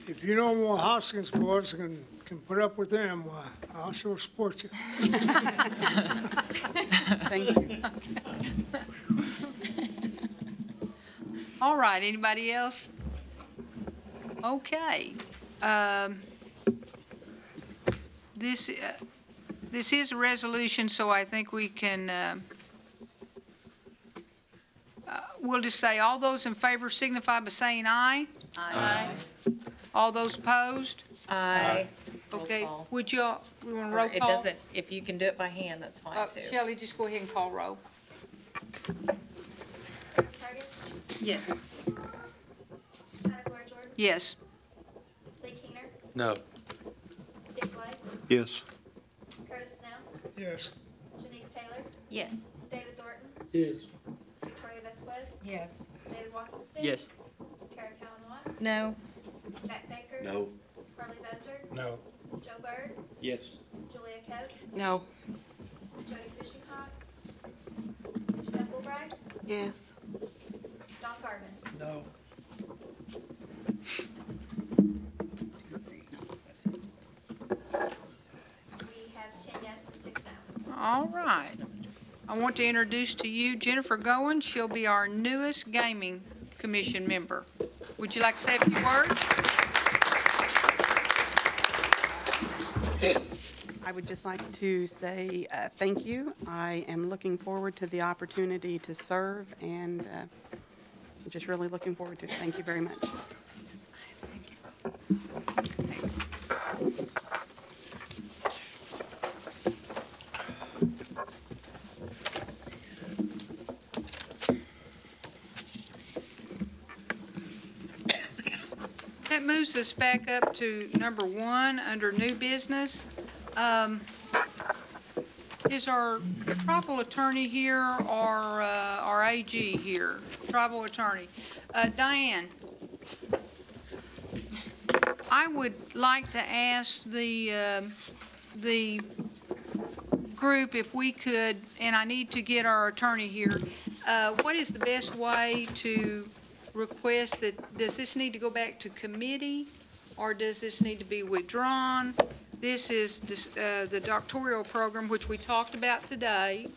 If you don't want Hoskins boys can put up with them, why, I'll sure support you. Thank you. All right, anybody else? Okay. This is a resolution, so I think we can, we'll just say all those in favor signify by saying aye. Aye. All those opposed? Aye. Okay, Roll call. would you, we want to Or roll it call? doesn't, if you can do it by hand, that's fine too. Shelley, just go ahead and call roll. Target, Yes. Madam Jordan, Yes. Lee Keener, No. Dick White, Yes. Curtis Snow, Yes. Janice Taylor, Yes. David Thornton, Yes. Victoria Vesquez, Yes. David Wackenstein. Yes. Karen Callan Watts, No. Jack Baker. No. Harley Buzzer, No. Joe Byrd, Yes. Julia Coates, No. Jody Fishinghawk, Jeff Fulbright, Yes. Don Garvin. No. We have 10 yes and 6 no. All right. I want to introduce to you Jennifer Goins. She'll be our newest Gaming Commission member. Would you like to say a few words? I would just like to say thank you. I am looking forward to the opportunity to serve, and just really looking forward to it. Thank you very much. Thank you. That moves us back up to number 1 under new business. Is our tribal attorney here or our AG here? Tribal attorney. Diane, I would like to ask the group if we could, and I need to get our attorney here, what is the best way to request that, does this need to go back to committee or does this need to be withdrawn? This is the doctoral program, which we talked about today,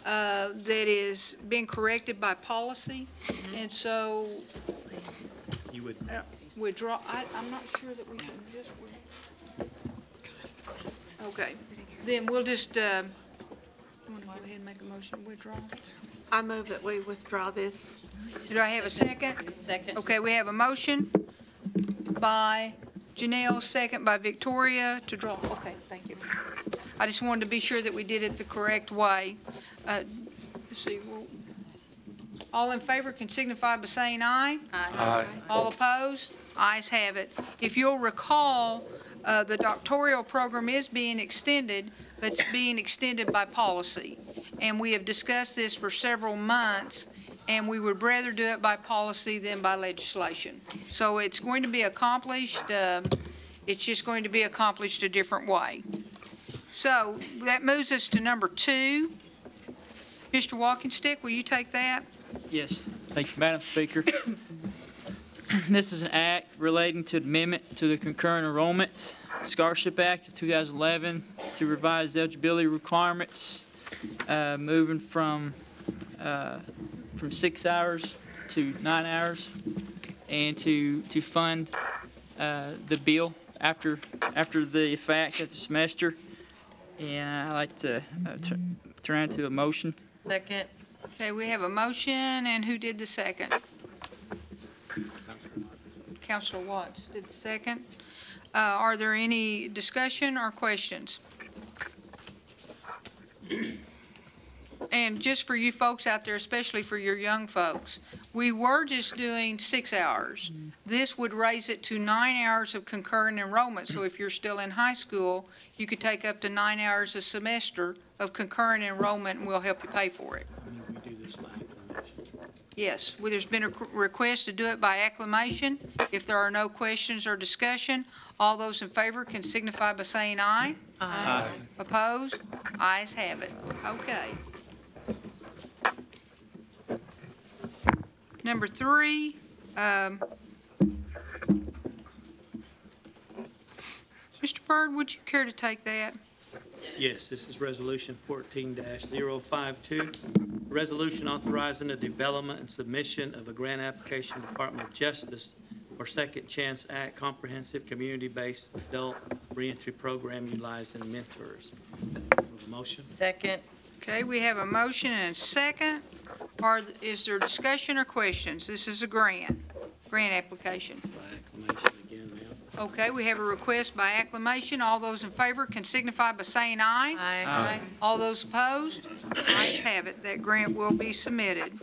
that is being corrected by policy. And so You would. withdraw, I'm not sure that we can just, okay. Then we'll just, want to go ahead and make a motion to withdraw? I move that we withdraw this. Do I have a second? Second. Okay, we have a motion by Janelle, second by Victoria to draw. Okay, thank you. I just wanted to be sure that we did it the correct way. Let's see. All in favor can signify by saying aye. Aye. All opposed? Ayes have it. If you'll recall, the doctoral program is being extended, but it's being extended by policy. And we have discussed this for several months, and we would rather do it by policy than by legislation. So it's going to be accomplished, it's just going to be accomplished a different way. So that moves us to number 2. Mr. Walkenstick, will you take that? Yes, thank you, Madam Speaker. This is an act relating to amendment to the Concurrent Enrollment Scholarship Act of 2011 to revise the eligibility requirements, moving from 6 hours to 9 hours, and to fund the bill after the fact of the semester. And I'd like to turn to a motion. Second. Okay, we have a motion, and who did the second? Councilor Watts did the second. Are there any discussion or questions? And just for you folks out there, especially for your young folks, we were just doing 6 hours. This would raise it to 9 hours of concurrent enrollment. So if you're still in high school, you could take up to 9 hours a semester of concurrent enrollment, and we'll help you pay for it. We do this by acclamation. Yes, well, there's been a request to do it by acclamation. If there are no questions or discussion, all those in favor can signify by saying aye. Aye. Opposed? Ayes have it. Okay. Number 3, Mr. Byrd, would you care to take that? Yes, this is Resolution 14-052. Resolution authorizing the development and submission of a grant application to Department of Justice for Second Chance Act Comprehensive Community-Based Adult Reentry Program utilizing mentors. Motion? Second. Okay, we have a motion and a second. Is there discussion or questions? This is a grant application. By acclamation again, ma'am. Okay, we have a request by acclamation. All those in favor can signify by saying aye. Aye. All those opposed? Ayes have it. That grant will be submitted.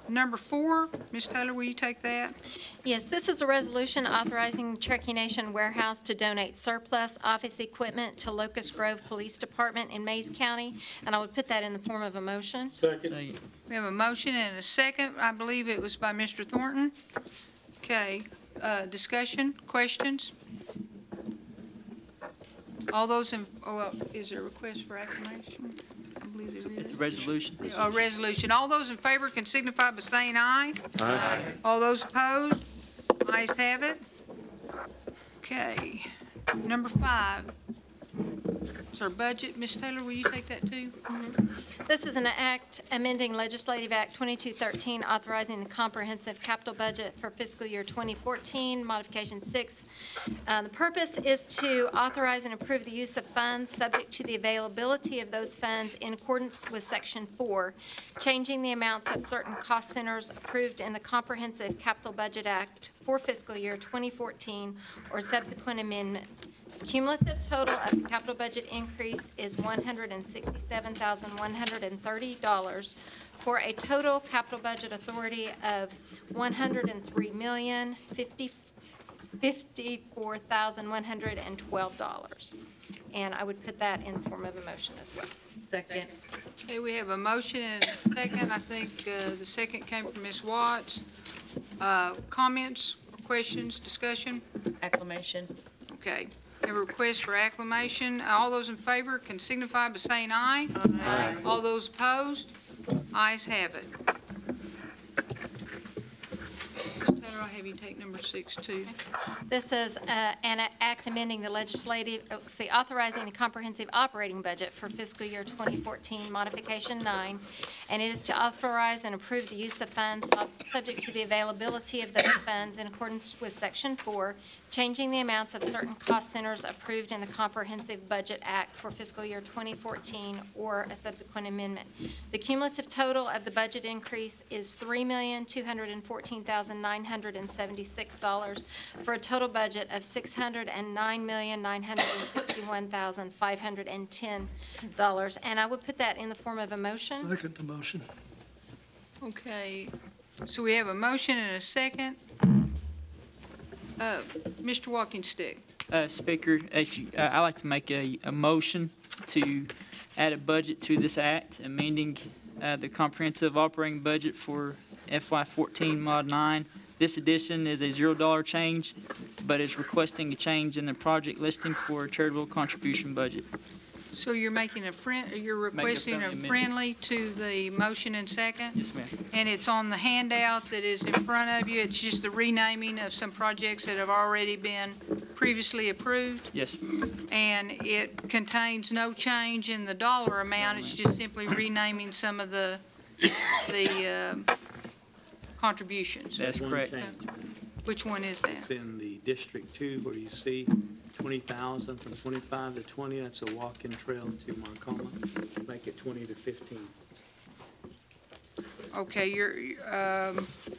Number 4, Ms. Taylor, will you take that? Yes, this is a resolution authorizing Cherokee Nation Warehouse to donate surplus office equipment to Locust Grove Police Department in Mays County, and I would put that in the form of a motion. Second. We have a motion and a second. I believe it was by Mr. Thornton. Okay, discussion, questions? All those in, is there a request for acclamation? I believe there It's is. a resolution. A resolution. All those in favor can signify by saying aye. Aye. All those opposed? Ayes have it. Okay. Number 5. It's our budget. Ms. Taylor, will you take that too? This is an act amending Legislative Act 2213, authorizing the comprehensive capital budget for fiscal year 2014, modification 6. The purpose is to authorize and approve the use of funds subject to the availability of those funds in accordance with Section 4, changing the amounts of certain cost centers approved in the Comprehensive Capital Budget Act for fiscal year 2014 or subsequent amendment. Cumulative total of the capital budget increase is $167,130 for a total capital budget authority of $103,054,112. And I would put that in the form of a motion as well. Second. Okay, we have a motion and a second. I think the second came from Ms. Watts. Comments, questions, discussion? Acclamation. Okay. We have a request for acclamation. All those in favor can signify by saying aye. Aye. All those opposed? Ayes have it. Ms. Taylor, I'll have you take number 6 too. This is an act amending the authorizing the comprehensive operating budget for fiscal year 2014, modification 9, and it is to authorize and approve the use of funds subject to the availability of those funds in accordance with Section 4, changing the amounts of certain cost centers approved in the Comprehensive Budget Act for fiscal year 2014 or a subsequent amendment. The cumulative total of the budget increase is $3,214,976 for a total budget of $609,961,510. And I would put that in the form of a motion. Second the motion. Okay, so we have a motion and a second. Mr. Walkingstick. Speaker, I'd like to make a motion to add a budget to this act, amending the comprehensive operating budget for FY14 Mod 9. This addition is a $0 change, but is requesting a change in the project listing for a charitable contribution budget. So you're making you're requesting a friendly to the motion and second? Yes, ma'am. And it's on the handout that is in front of you. It's just the renaming of some projects that have already been previously approved? Yes. And it contains no change in the dollar amount. It's just simply renaming some of the contributions. That's correct. Which one is that? It's in the District 2 where you see 20,000 from 25 to 20. That's a walking trail to Marcoma. Make it 20 to 15. Okay,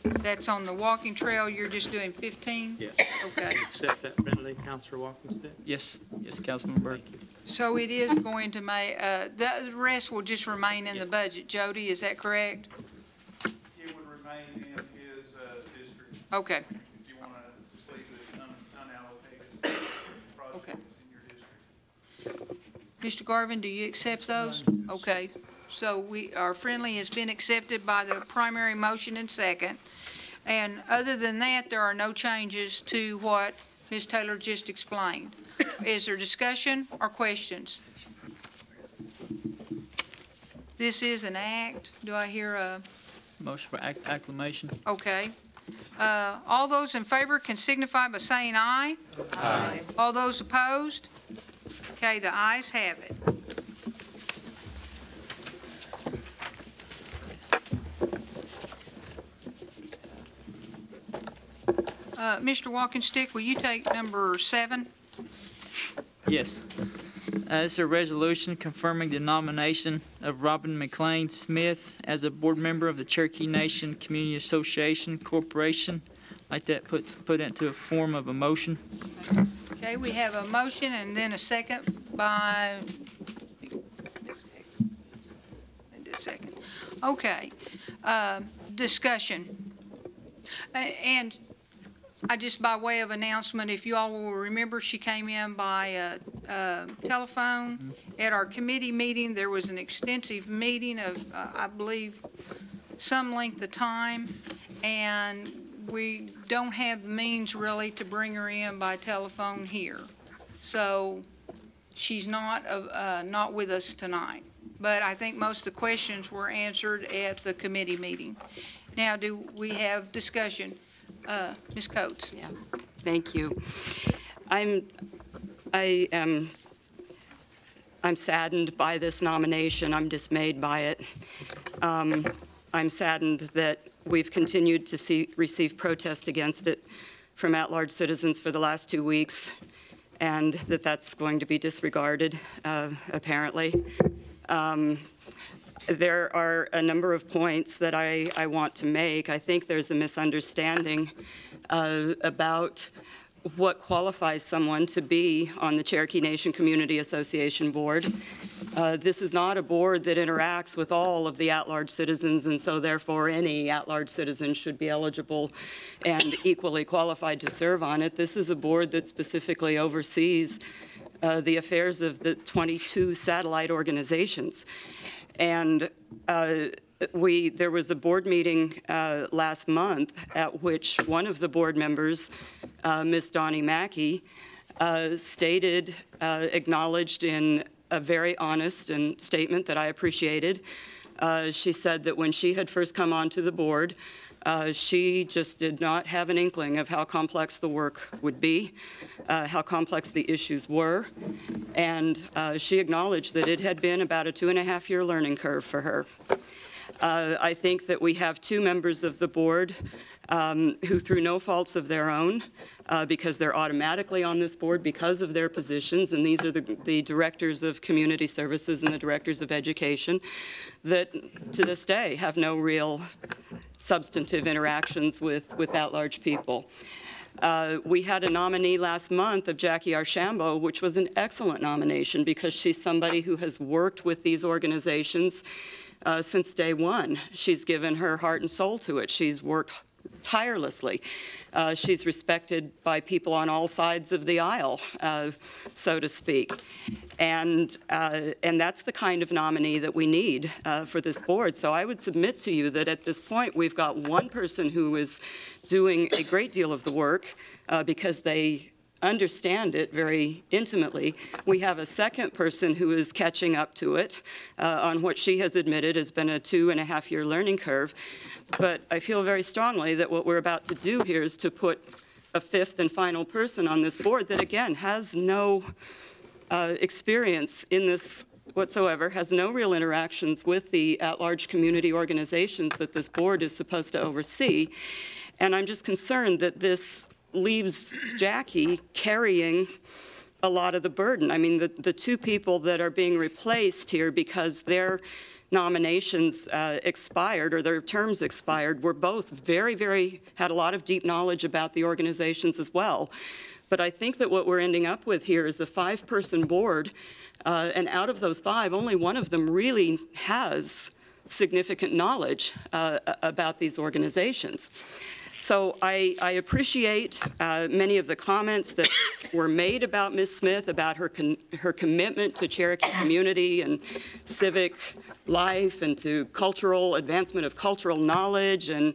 that's on the walking trail. You're just doing 15? Yes. Okay. Accept that friendly, Councilor Walkingstick? Yes, Councilman Burke. Thank you. So it is going to make, the rest will just remain in the budget. Jody, is that correct? It would remain in his district. Okay. If you want to just leave it unallocated projects in your district. Mr. Garvin, do you accept those? Okay. So our friendly has been accepted by the primary motion and second. And other than that, there are no changes to what Ms. Taylor just explained. Is there discussion or questions? This is an act. Do I hear a? Motion for acclamation. Okay. All those in favor can signify by saying aye. Aye. All those opposed? Okay, the ayes have it. Mr. Walkingstick, will you take number 7? Yes. This is a resolution confirming the nomination of Robin McLean Smith as a board member of the Cherokee Nation Community Association Corporation. I'd like that put into a form of a motion. Okay, we have a motion and then a second by, okay, discussion. And I just, by way of announcement, if you all will remember, she came in by telephone. At our committee meeting, there was an extensive meeting of, I believe, some length of time, and we don't have the means really to bring her in by telephone here. So she's not with us tonight. But I think most of the questions were answered at the committee meeting. Now, do we have discussion? Ms. Coates. Yeah, thank you. I am I'm saddened by this nomination. I'm dismayed by it. I'm saddened that we've continued to receive protest against it from at-large citizens for the last 2 weeks, and that's going to be disregarded, apparently. There are a number of points that I want to make. I think there's a misunderstanding about what qualifies someone to be on the Cherokee Nation Community Association Board. This is not a board that interacts with all of the at-large citizens, and so therefore any at-large citizen should be eligible and equally qualified to serve on it. This is a board that specifically oversees the affairs of the 22 satellite organizations. And there was a board meeting last month at which one of the board members, Ms. Donnie Mackey, acknowledged in a very honest statement that I appreciated. She said that when she had first come onto the board, she just did not have an inkling of how complex the work would be, how complex the issues were, and she acknowledged that it had been about a 2.5-year learning curve for her. I think that we have 2 members of the board who, through no faults of their own, because they're automatically on this board because of their positions, and these are the directors of community services and the directors of education, that to this day have no real substantive interactions with at-large people. We had a nominee last month of Jackie Archambault, which was an excellent nomination because she's somebody who has worked with these organizations since day one. She's given her heart and soul to it. She's worked tirelessly. She's respected by people on all sides of the aisle, so to speak. And that's the kind of nominee that we need for this board. So I would submit to you that at this point we've got one person who is doing a great deal of the work because they understand it very intimately. We have a second person who is catching up to it on what she has admitted has been a 2.5-year learning curve. But I feel very strongly that what we're about to do here is to put a 5th and final person on this board that, again, has no experience in this whatsoever, has no real interactions with the at-large community organizations that this board is supposed to oversee. And I'm just concerned that this leaves Jackie carrying a lot of the burden. I mean, the 2 people that are being replaced here because their nominations expired or their terms expired were both had a lot of deep knowledge about the organizations as well. But I think that what we're ending up with here is a 5-person board, and out of those 5, only one of them really has significant knowledge about these organizations. So I appreciate many of the comments that were made about Ms. Smith, about her commitment to Cherokee community and civic life and to advancement of cultural knowledge and,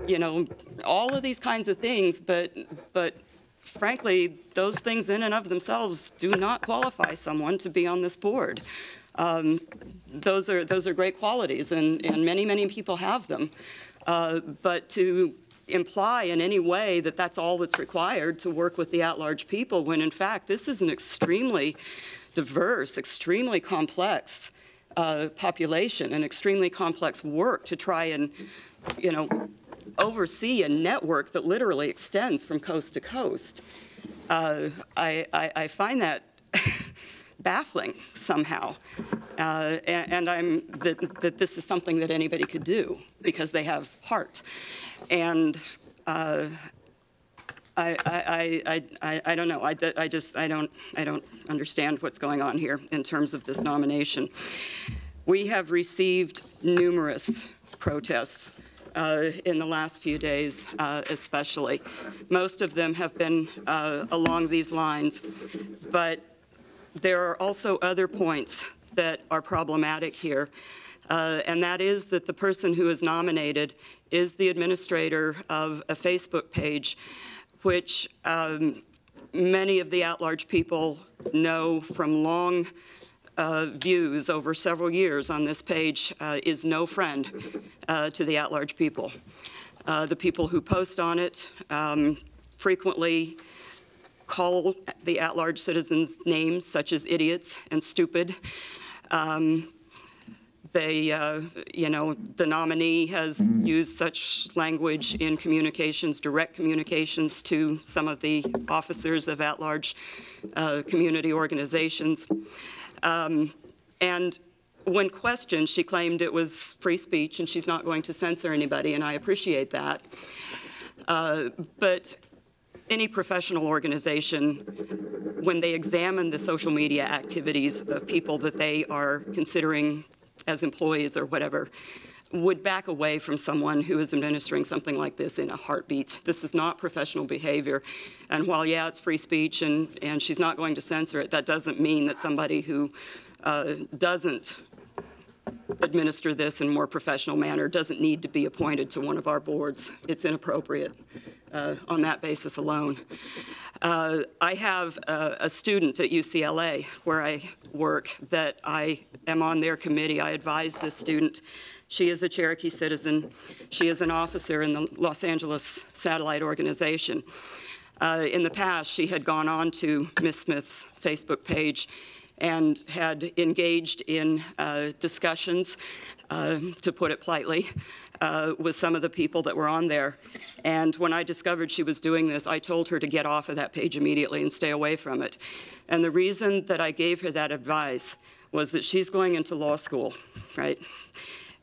you know, all of these kinds of things. But frankly, those things in and of themselves do not qualify someone to be on this board. Those are great qualities, and many people have them. But to imply in any way that that's all that's required to work with the at-large people, when in fact this is an extremely diverse, extremely complex population, and extremely complex work to try and, you know, oversee a network that literally extends from coast to coast. I find that baffling somehow, and that this is something that anybody could do because they have heart. And I don't know. I don't understand what's going on here in terms of this nomination. We have received numerous protests in the last few days, especially. Most of them have been along these lines, but there are also other points that are problematic here, and that is that the person who is nominated is the administrator of a Facebook page, which many of the at-large people know from long views over several years on this page is no friend to the at-large people. The people who post on it frequently call the at-large citizens names such as idiots and stupid. The nominee has used such language in communications, direct communications to some of the officers of at-large community organizations. And when questioned, she claimed it was free speech and she's not going to censor anybody, and I appreciate that. But any professional organization, when they examine the social media activities of people that they are considering as employees or whatever, would back away from someone who is administering something like this in a heartbeat. This is not professional behavior. And while, yeah, it's free speech and she's not going to censor it, that doesn't mean that somebody who doesn't administer this in a more professional manner doesn't need to be appointed to one of our boards. It's inappropriate on that basis alone. I have a student at UCLA where I work that I am on their committee. I advise this student. She is a Cherokee citizen. She is an officer in the Los Angeles Satellite Organization. In the past, she had gone on to Ms. Smith's Facebook page and had engaged in discussions, to put it politely, with some of the people that were on there. And when I discovered she was doing this, I told her to get off of that page immediately and stay away from it. And the reason that I gave her that advice was that she's going into law school, right?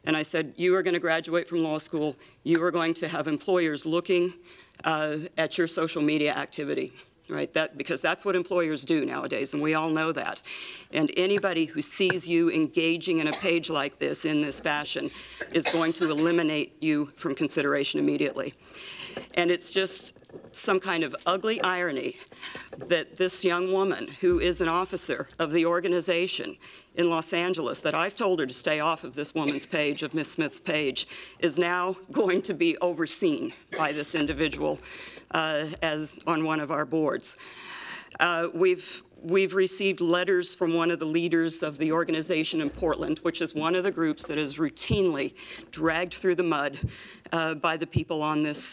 And I said, you are going to graduate from law school. You are going to have employers looking at your social media activity, right? Because that's what employers do nowadays, and we all know that. And anybody who sees you engaging in a page like this in this fashion is going to eliminate you from consideration immediately. And it's just some kind of ugly irony that this young woman, who is an officer of the organization in Los Angeles, that I've told her to stay off of this woman's page, of Ms. Smith's page, is now going to be overseen by this individual as on one of our boards. We've received letters from one of the leaders of the organization in Portland, which is one of the groups that is routinely dragged through the mud by the people on this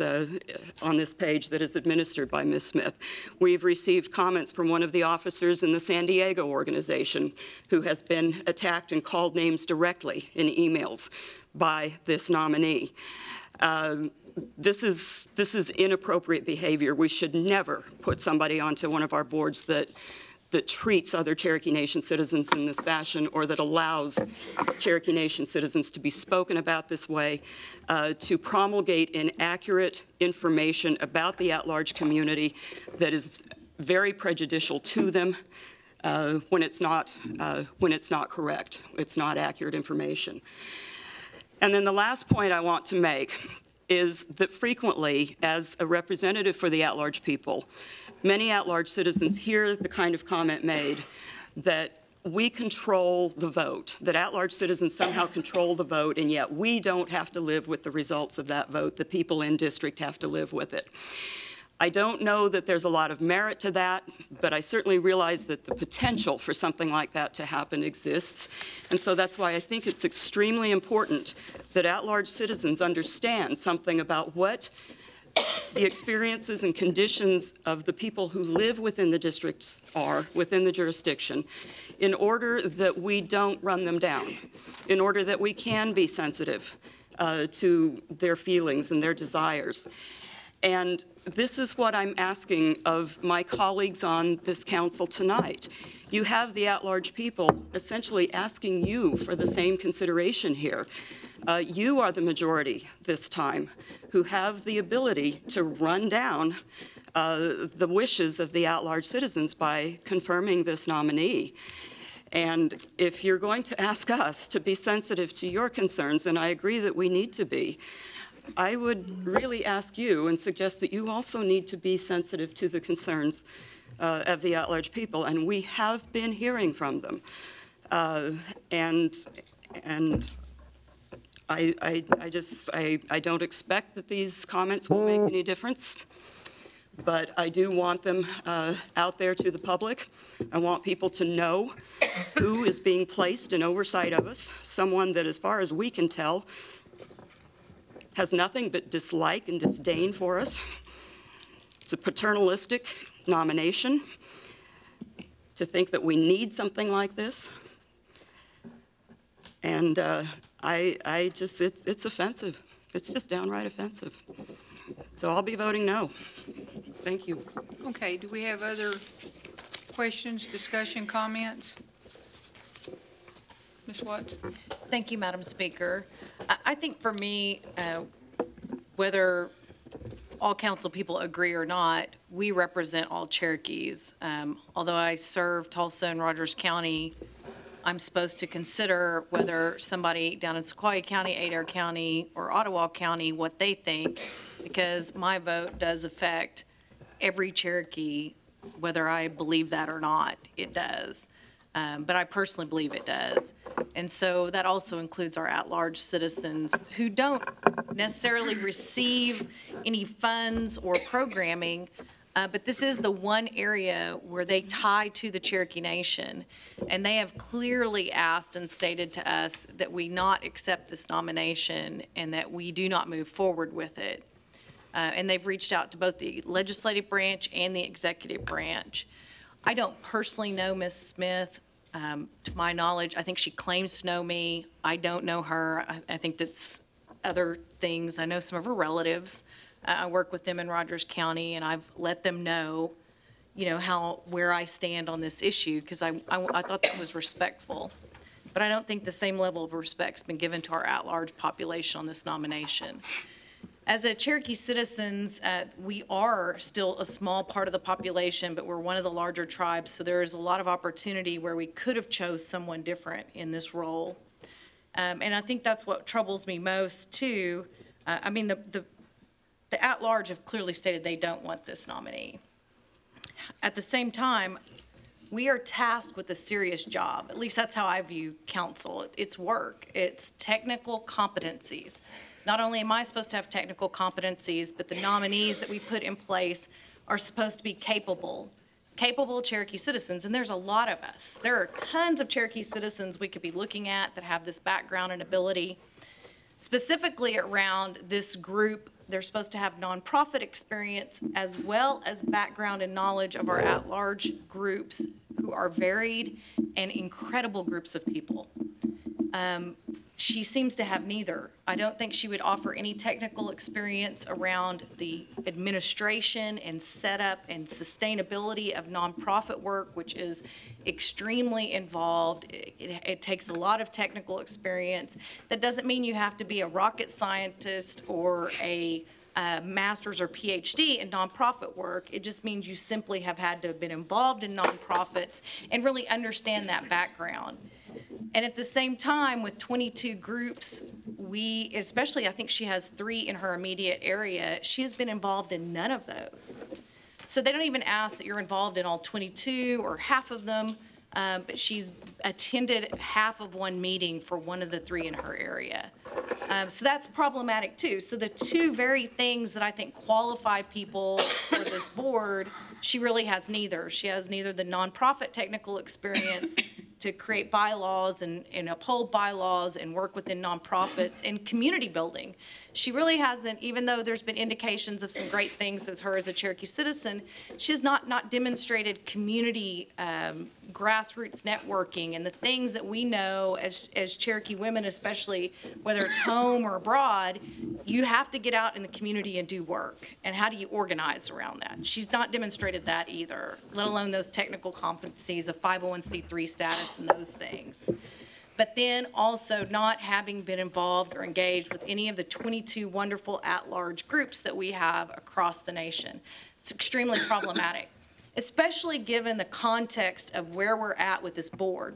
page that is administered by Ms. Smith. We've received comments from one of the officers in the San Diego organization who has been attacked and called names directly in emails by this nominee. This is inappropriate behavior. We should never put somebody onto one of our boards that treats other Cherokee Nation citizens in this fashion, or that allows Cherokee Nation citizens to be spoken about this way, to promulgate inaccurate information about the at-large community that is very prejudicial to them when it's not correct. It's not accurate information. And then the last point I want to make is that frequently, as a representative for the at-large people, many at-large citizens hear the kind of comment made that we control the vote, that at-large citizens somehow control the vote, and yet we don't have to live with the results of that vote. The people in district have to live with it. I don't know that there's a lot of merit to that, but I certainly realize that the potential for something like that to happen exists. And so that's why I think it's extremely important that at-large citizens understand something about what the experiences and conditions of the people who live within the districts are, within the jurisdiction, in order that we don't run them down, in order that we can be sensitive to their feelings and their desires. And this is what I'm asking of my colleagues on this council tonight. You have the at-large people essentially asking you for the same consideration here. You are the majority this time who have the ability to run down the wishes of the at-large citizens by confirming this nominee. And if you're going to ask us to be sensitive to your concerns, and I agree that we need to be, I would really ask you and suggest that you also need to be sensitive to the concerns of the at-large people, and we have been hearing from them. And I don't expect that these comments will make any difference, but I do want them out there to the public. I want people to know who is being placed in oversight of us, someone that, as far as we can tell, has nothing but dislike and disdain for us. It's a paternalistic nomination, to think that we need something like this. And I just, it's offensive. It's just downright offensive. So I'll be voting no. Thank you. Okay, do we have other questions, discussion, comments? Ms. Watts? Thank you, Madam Speaker. I think for me, whether all council people agree or not, we represent all Cherokees. Although I serve Tulsa and Rogers County, I'm supposed to consider whether somebody down in Sequoia County, Adair County, or Ottawa County, what they think, because my vote does affect every Cherokee, whether I believe that or not, it does. But I personally believe it does. And so that also includes our at-large citizens who don't necessarily receive any funds or programming, but this is the one area where they tie to the Cherokee Nation. And they have clearly asked and stated to us that we not accept this nomination and that we do not move forward with it. And they've reached out to both the legislative branch and the executive branch. I don't personally know Ms. Smith. To my knowledge, I think she claims to know me. I don't know her. I think that's other things. I know some of her relatives. I work with them in Rogers County, and I've let them know, where I stand on this issue, because I thought that was respectful. But I don't think the same level of respect's been given to our at-large population on this nomination. As a Cherokee citizens, we are still a small part of the population, but we're one of the larger tribes, so there is a lot of opportunity where we could have chose someone different in this role. And I think that's what troubles me most, too. The at-large have clearly stated they don't want this nominee. At the same time, we are tasked with a serious job. At least that's how I view council. It's work. It's technical competencies. Not only am I supposed to have technical competencies, but the nominees that we put in place are supposed to be capable Cherokee citizens, and there's a lot of us. There are tons of Cherokee citizens we could be looking at that have this background and ability. Specifically around this group, they're supposed to have nonprofit experience as well as background and knowledge of our at-large groups who are varied and incredible groups of people. She seems to have neither. I don't think she would offer any technical experience around the administration and setup and sustainability of nonprofit work, which is extremely involved. It takes a lot of technical experience. That doesn't mean you have to be a rocket scientist or a master's or PhD in nonprofit work. It just means you simply have had to have been involved in nonprofits and really understand that background. And at the same time, with 22 groups, especially I think she has 3 in her immediate area, she has been involved in none of those. So they don't even ask that you're involved in all 22 or half of them, but she's attended half of one meeting for one of the 3 in her area. So that's problematic too. So the 2 very things that I think qualify people for this board, she really has neither. She has neither the nonprofit technical experience to create bylaws and uphold bylaws and work within nonprofits and community building. She really hasn't, even though there's been indications of some great things as her as a Cherokee citizen, she's not demonstrated community grassroots networking and the things that we know as Cherokee women, especially whether it's home or abroad, you have to get out in the community and do work. And how do you organize around that? She's not demonstrated that either, let alone those technical competencies of 501c3 status and those things. But then also not having been involved or engaged with any of the 22 wonderful at-large groups that we have across the nation. It's extremely problematic, especially given the context of where we're at with this board.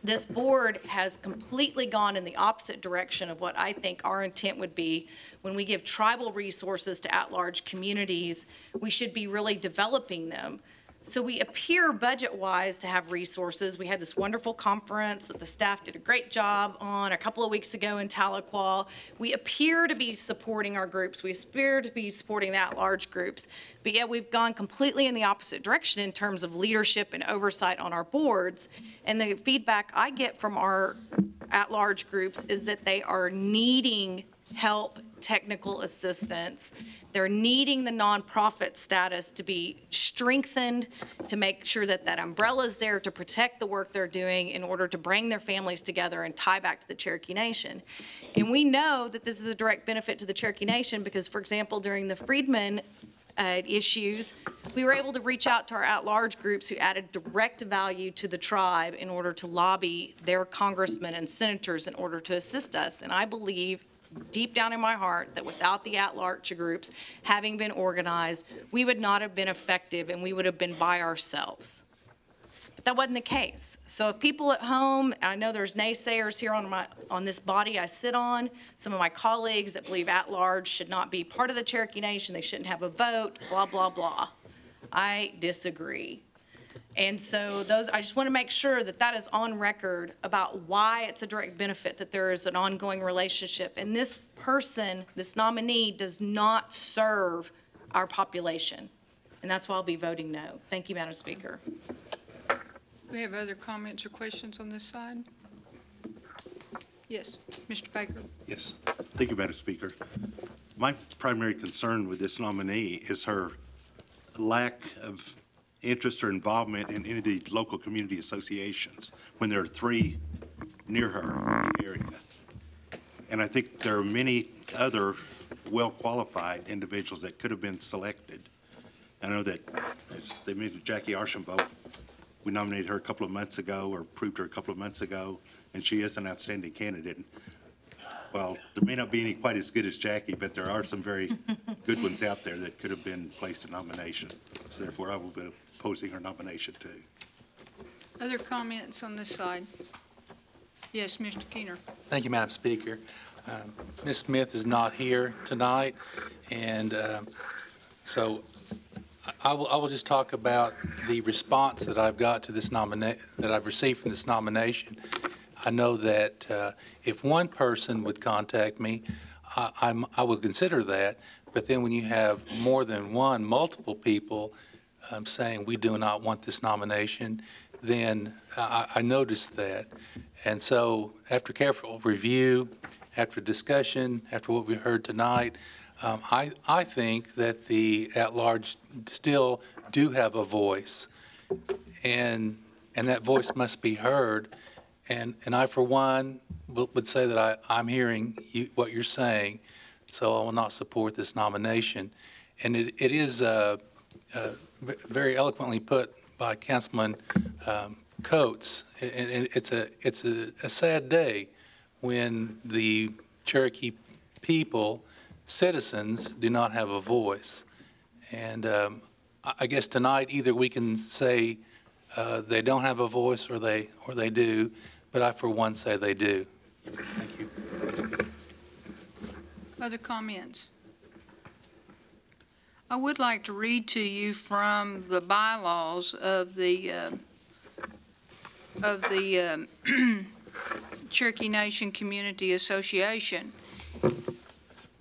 This board has completely gone in the opposite direction of what I think our intent would be. When we give tribal resources to at-large communities, we should be really developing them. So we appear budget-wise to have resources. We had this wonderful conference that the staff did a great job on a couple of weeks ago in Tahlequah. We appear to be supporting our groups. We appear to be supporting the at-large groups. But yet we've gone completely in the opposite direction in terms of leadership and oversight on our boards. And the feedback I get from our at-large groups is that they are needing help technical assistance. They're needing the nonprofit status to be strengthened, to make sure that that umbrella is there to protect the work they're doing in order to bring their families together and tie back to the Cherokee Nation. And we know that this is a direct benefit to the Cherokee Nation because, for example, during the Freedmen issues, we were able to reach out to our at-large groups who added direct value to the tribe in order to lobby their congressmen and senators in order to assist us. And I believe deep down in my heart that without the at-large groups having been organized, we would not have been effective and we would have been by ourselves. But that wasn't the case. So if people at home, I know there's naysayers here on this body I sit on, some of my colleagues that believe at-large should not be part of the Cherokee Nation, they shouldn't have a vote, blah, blah, blah. I disagree. And so I just want to make sure that that is on record about why it's a direct benefit that there is an ongoing relationship. And this person, this nominee, does not serve our population. And that's why I'll be voting no. Thank you, Madam Speaker. Do we have other comments or questions on this side? Yes, Mr. Baker. Yes. Thank you, Madam Speaker. My primary concern with this nominee is her lack of interest or involvement in any of the local community associations when there are 3 near her in the area. And I think there are many other well-qualified individuals that could have been selected. I know that, as they mentioned, Jackie Archambault, we nominated her a couple of months ago, or approved her a couple of months ago, and she is an outstanding candidate. Well, there may not be any quite as good as Jackie, but there are some very good ones out there that could have been placed in nomination. So therefore, I will be opposing her nomination too. Other comments on this side? Yes, Mr. Keener. Thank you, Madam Speaker. Ms. Smith is not here tonight, and so I will just talk about the response that I've got to this that I've received from this nomination. I know that if one person would contact me, I would consider that. But then when you have more than multiple people saying we do not want this nomination, then I noticed that. And so after careful review, after discussion, after what we heard tonight, I think that the at-large still do have a voice, and that voice must be heard. And I, for one, would say that I'm hearing what you're saying, so I will not support this nomination. And it is very eloquently put by Councilman Coates. And it's a sad day when the Cherokee people, citizens, do not have a voice. And I guess tonight either we can say they don't have a voice or they do, but I for one say they do. Thank you. Other comments? I would like to read to you from the bylaws of the Cherokee Nation Community Association.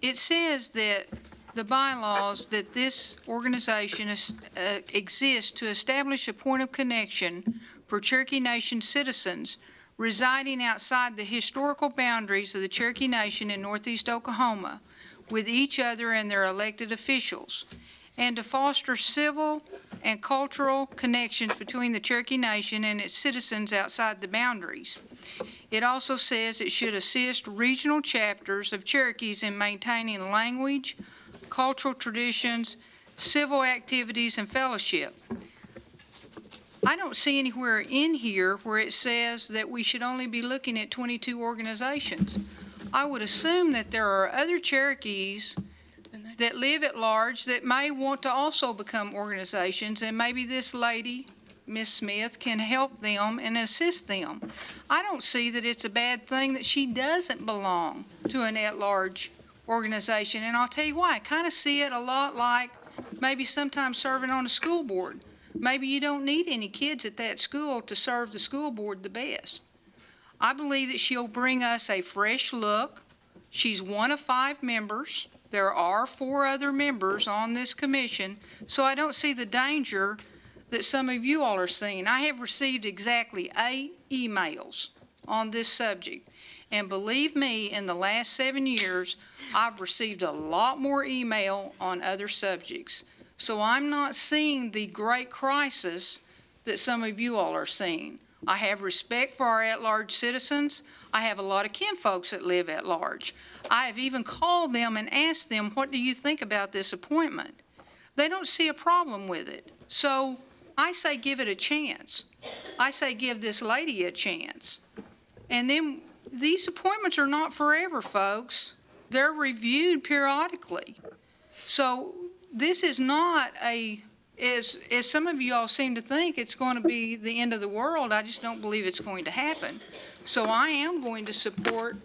It says that the bylaws that this organization exists to establish a point of connection for Cherokee Nation citizens residing outside the historical boundaries of the Cherokee Nation in Northeast Oklahoma with each other and their elected officials, and to foster civil and cultural connections between the Cherokee Nation and its citizens outside the boundaries. It also says it should assist regional chapters of Cherokees in maintaining language, cultural traditions, civil activities, and fellowship. I don't see anywhere in here where it says that we should only be looking at 22 organizations. I would assume that there are other Cherokees that live at large that may want to also become organizations, and maybe this lady, Ms. Smith, can help them and assist them. I don't see that it's a bad thing that she doesn't belong to an at-large organization, and I'll tell you why. I kind of see it a lot like maybe sometimes serving on a school board. Maybe you don't need any kids at that school to serve the school board the best. I believe that she'll bring us a fresh look. She's one of 5 members. There are 4 other members on this commission, so I don't see the danger that some of you all are seeing. I have received exactly 8 emails on this subject, And believe me, in the last 7 years, I've received a lot more email on other subjects. So I'm not seeing the great crisis that some of you all are seeing. I have respect for our at-large citizens. I have a lot of kinfolks that live at large. I have even called them and asked them, what do you think about this appointment? They don't see a problem with it. So I say give it a chance. I say give this lady a chance. And then these appointments are not forever, folks. They're reviewed periodically. So this is not as some of you all seem to think, it's going to be the end of the world. I just don't believe it's going to happen. So I am going to support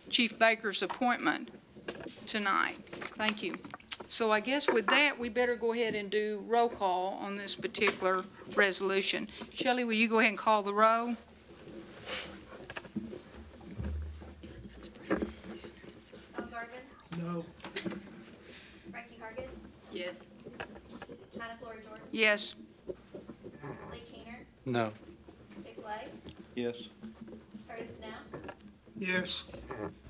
Chief Baker's appointment tonight. Thank you. So I guess with that, we better go ahead and do roll call on this particular resolution. Shelley, will you go ahead and call the roll? No. Frankie Hargis, Yes. China Glory Jordan, Yes. Lee Keener, No. Dick Lay, Yes. Curtis Snow, Yes.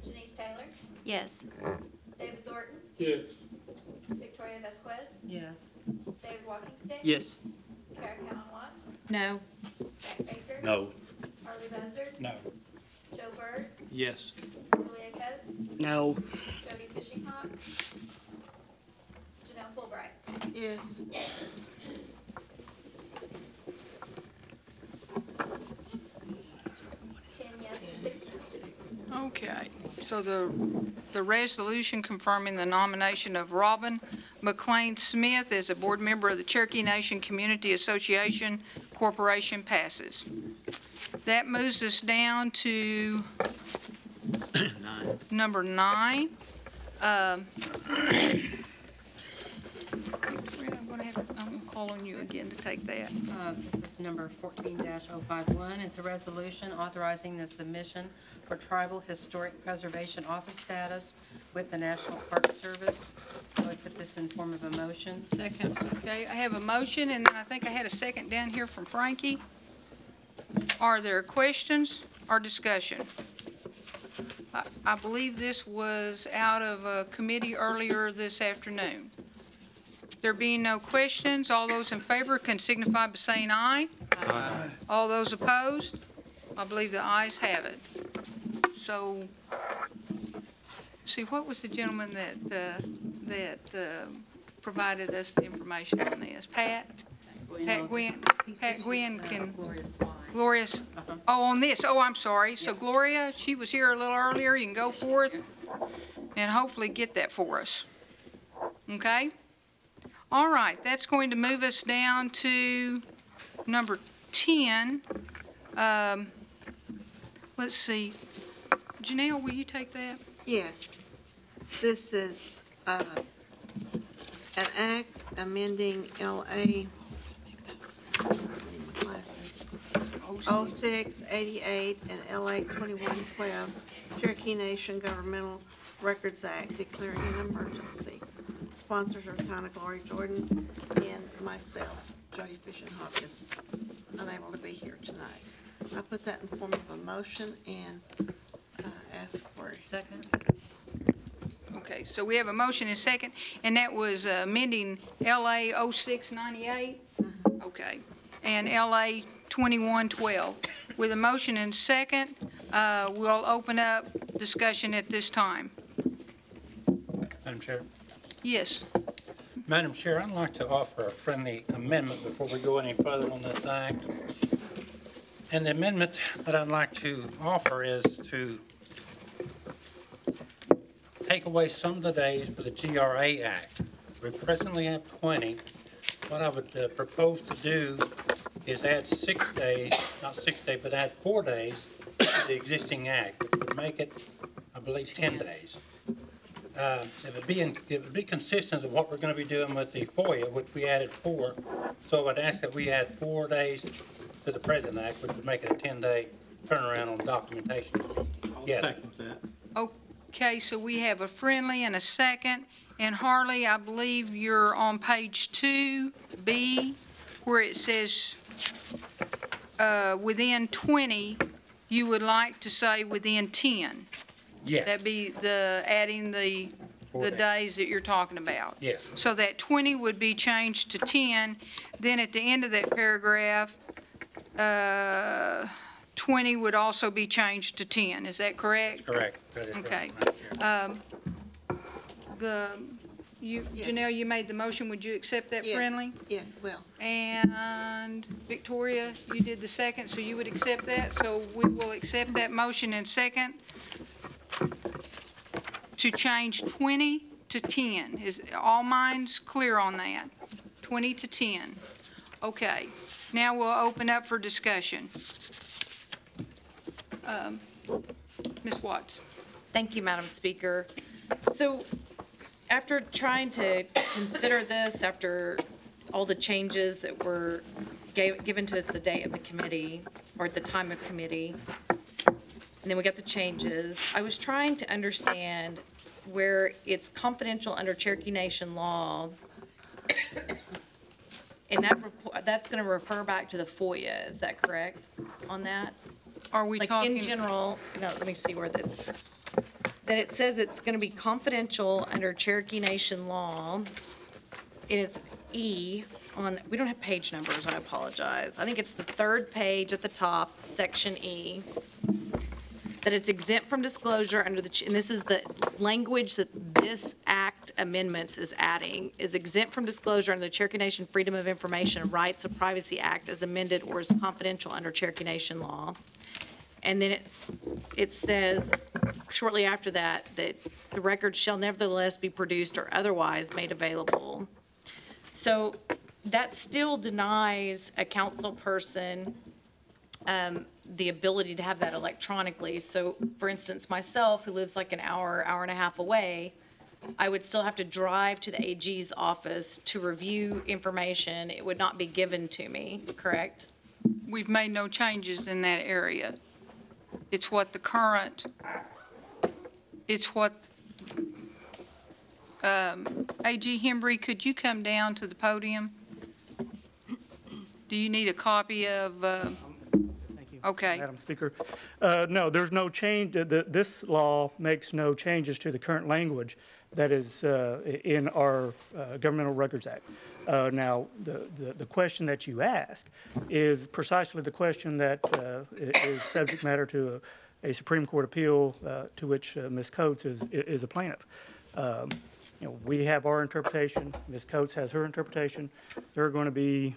Janice Taylor, Yes. David Thornton, Yes. Victoria Vasquez, Yes. David Walkingston. Yes. Kara Cowan Watts, No. Jack Baker. No. Harley Buzzard, No. Joe Byrd, Yes. Julia Coates, No. Jody Fishinghawk, Janelle Fulbright. Yes. Yes, 6 no. Okay. So the resolution confirming the nomination of Robin McLean Smith as a board member of the Cherokee Nation Community Association Corporation passes. That moves us down to number 9. I'm call on you again to take that. This is number 14-051. It's a resolution authorizing the submission for Tribal Historic Preservation Office status with the National Park Service. So I put this in form of a motion. Second. Okay, I have a motion, and then I think I had a second down here from Frankie. Are there questions or discussion? I believe this was out of a committee earlier this afternoon. There being no questions, all those in favor can signify by saying aye. Aye. All those opposed? I believe the ayes have it. So, see, what was the gentleman that provided us the information on this? Pat? Pat Gwynn? Pat Gwynn can... Gloria, oh, on this, oh, I'm sorry. So Gloria, she was here a little earlier. You can go forth and hopefully get that for us. Okay? All right, that's going to move us down to number 10. Let's see. Janelle, will you take that? Yes. This is an act amending LA 0688 and LA 2112 Cherokee Nation Governmental Records Act declaring an emergency. Sponsors are China Glory Jordan and myself. Jody Fishinghawk is unable to be here tonight. I put that in form of a motion and ask for a second. Okay, so we have a motion and second, and that was amending LA 0698? Okay, and LA 2112. With a motion and second, we'll open up discussion at this time. Madam Chair. Yes. Madam Chair, I'd like to offer a friendly amendment before we go any further on this act. And the amendment that I'd like to offer is to take away some of the days for the GRA Act. We presently have 20. What I would propose to do is add 6 days, not 6 days, but add 4 days to the existing act, which would make it, I believe, 10 days. It would be consistent with what we're going to be doing with the FOIA, which we added 4. So I would ask that we add 4 days to the present act, which would make it a 10-day turnaround on documentation. I'll second that. Okay, so we have a friendly and a second. And Harley, I believe you're on page 2B, where it says within 20, you would like to say within 10. Yes. That'd be the, adding the 4 days. days that you're talking about. Yes. So that 20 would be changed to 10. Then at the end of that paragraph, 20 would also be changed to 10. Is that correct? Correct. That is Okay. correct. Janelle, you made the motion. Would you accept that Yes. friendly? Yes, well, And Victoria, you did the second, so you would accept that. So we will accept that motion in second to change 20 to 10. Is all minds clear on that? 20 to 10. Okay. Now we'll open up for discussion. Ms. Watts. Thank you, Madam Speaker. So after trying to consider this, after all the changes that were given to us the day of the committee, or at the time of committee, and then we got the changes, I was trying to understand where it's confidential under Cherokee Nation law, and that's going to refer back to the FOIA, is that correct on that? Are we Like talking? in general, let me see where that's, that it says it's going to be confidential under Cherokee Nation law, and it's E on, we don't have page numbers, I apologize. I think it's the third page at the top, section E, that it's exempt from disclosure under the, and this is the language that this act amendments is adding, is exempt from disclosure under the Cherokee Nation Freedom of Information and Rights of Privacy Act as amended or is confidential under Cherokee Nation law. And then it says shortly after that, that the record shall nevertheless be produced or otherwise made available. So that still denies a council person the ability to have that electronically. So for instance, myself, who lives like an hour, hour and a half away, I would still have to drive to the AG's office to review information. It would not be given to me, correct? We've made no changes in that area. It's what the current, it's what, AG Hembry, could you come down to the podium? Do you need a copy of, Thank you, okay. Madam Speaker. No, there's no change. This law makes no changes to the current language that is in our Governmental Records Act. Now, the question that you ask is precisely the question that is subject matter to a Supreme Court appeal to which Ms. Coates is a plaintiff. We have our interpretation. Ms. Coates has her interpretation. There are going to be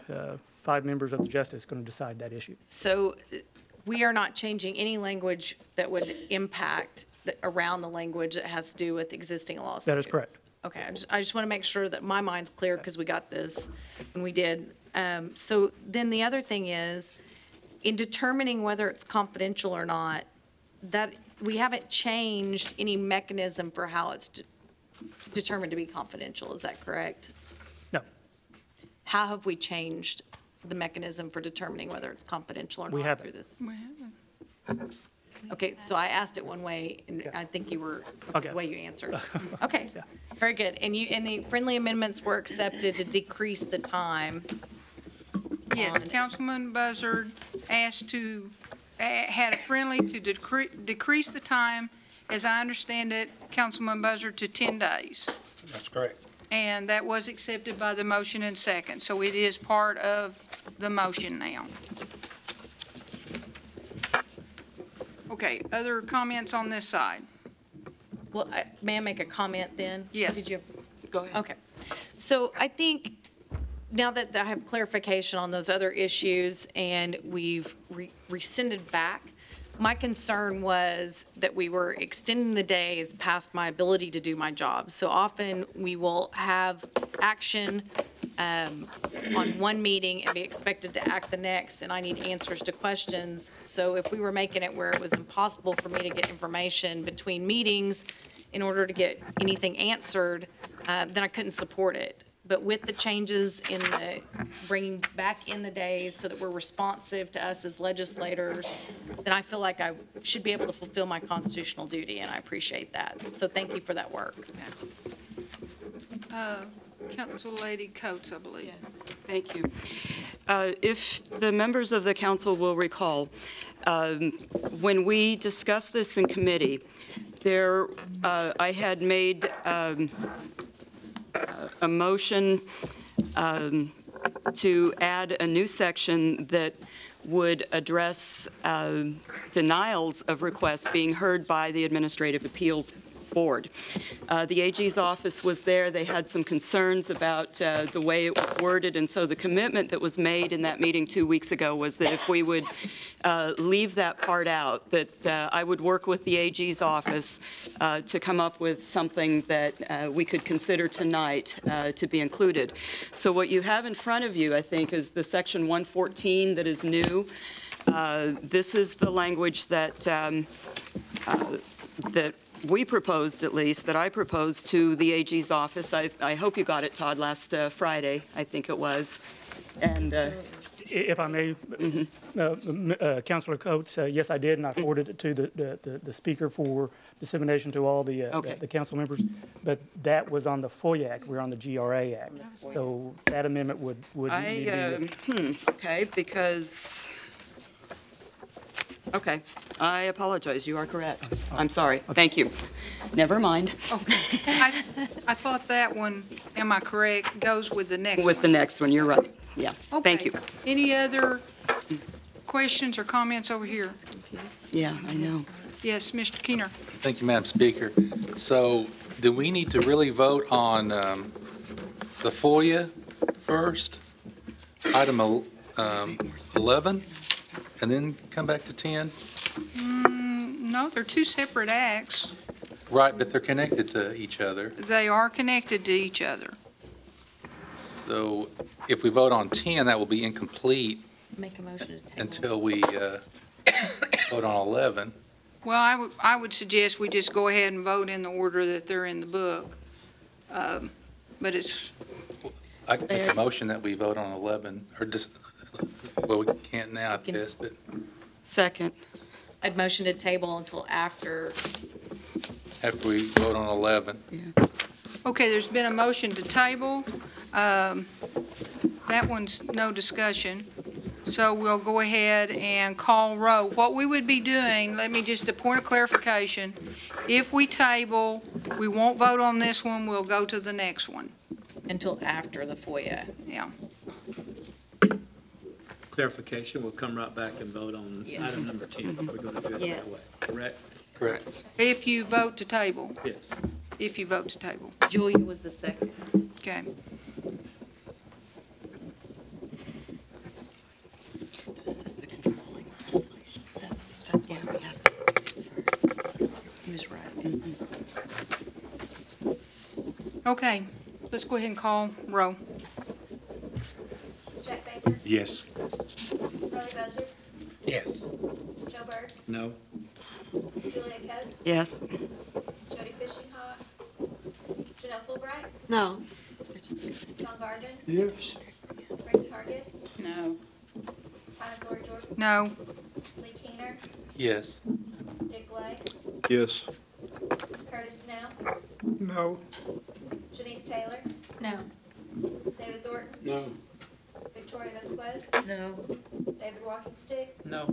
5 members of the justice going to decide that issue. So we are not changing any language that would impact around the language that has to do with existing laws. That is correct. Okay, I just want to make sure that my mind's clear because we got this when we did. So then the other thing is, in determining whether it's confidential or not, that we haven't changed any mechanism for how it's determined to be confidential. Is that correct? No. How have we changed the mechanism for determining whether it's confidential or We not haven't. through this? We haven't. Okay, so I asked it one way, and I think you were, Okay. the way you answered. Okay, very good. And the friendly amendments were accepted to decrease the time. Yes, Councilman Buzzard asked to, had a friendly to decrease the time, as I understand it, Councilman Buzzard, to 10 days. That's correct. And that was accepted by the motion and second, so it is part of the motion now. Okay, other comments on this side? Well, may I make a comment then? Yes. Did you? Go ahead. Okay. So I think now that I have clarification on those other issues and we've rescinded back, my concern was that we were extending the days past my ability to do my job. So often we will have action on one meeting and be expected to act the next, and I need answers to questions. So if we were making it where it was impossible for me to get information between meetings in order to get anything answered, then I couldn't support it. But with the changes in the bringing back in the days so that we're responsive to us as legislators, then I feel like I should be able to fulfill my constitutional duty, and I appreciate that. So thank you for that work. Council Lady Coates, I believe. Thank you. If the members of the council will recall, when we discussed this in committee, I had made a motion to add a new section that would address denials of requests being heard by the Administrative Appeals Board. The AG's office was there. They had some concerns about the way it was worded, and so the commitment that was made in that meeting 2 weeks ago was that if we would leave that part out, that I would work with the AG's office to come up with something that we could consider tonight to be included. So what you have in front of you, I think, is the section 114 that is new. This is the language that that we proposed, at least, that I proposed to the AG's office. I hope you got it, Todd, last Friday, I think it was. And If I may, Councilor Coates, yes, I did, and I forwarded it to the speaker for dissemination to all the council members. But that was on the FOIA Act. We're on the GRA Act. So that amendment would need to be... Okay, because... Okay, I apologize. You are correct. I'm sorry. Thank you. Never mind. I thought that one, am I correct, goes with the next one? With the next one, you're right. Yeah. Thank you. Any other questions or comments over here? Yeah, I know. Yes, Mr. Keener. Thank you, Madam Speaker. So do we need to really vote on the FOIA first, item 11, and then come back to 10? No, they're two separate acts. Right, but they're connected to each other. They are connected to each other. So if we vote on 10, that will be incomplete Make a motion to table. until we vote on 11. Well, I would suggest we just go ahead and vote in the order that they're in the book. But it's... I can make a motion that we vote on 11, or just, well, we can't now, I guess, but... Second. I'd motion to table until after we vote on 11. Yeah. Okay, there's been a motion to table. That one's no discussion. So we'll go ahead and call roll. What we would be doing, let me just, a point of clarification, if we table, we won't vote on this one, we'll go to the next one. Until after the FOIA. Yeah. Clarification, we'll come right back and vote on item number 10. We're going to do it that way, correct? Correct. If you vote to table. Yes. If you vote to table. Julia was the second. Okay. This is the controlling legislation. That's why we have to first. He was right. Okay, let's go ahead and call roll. Jack Baker, Yes. Riley Buzzer, Yes. Joe Byrd, No? Julia Coates, Yes. Jody Fishinghawk, Janelle Fulbright, No. John Garden, Yes. Ricky Hargis, No. Hannah Glory Jordan, No. Lee Keener, Yes. Dick Lay, Yes. Curtis Snell, No. Janice Taylor, No. David Thornton, No. Victoria Vesquez, No. David Walkingstick, No.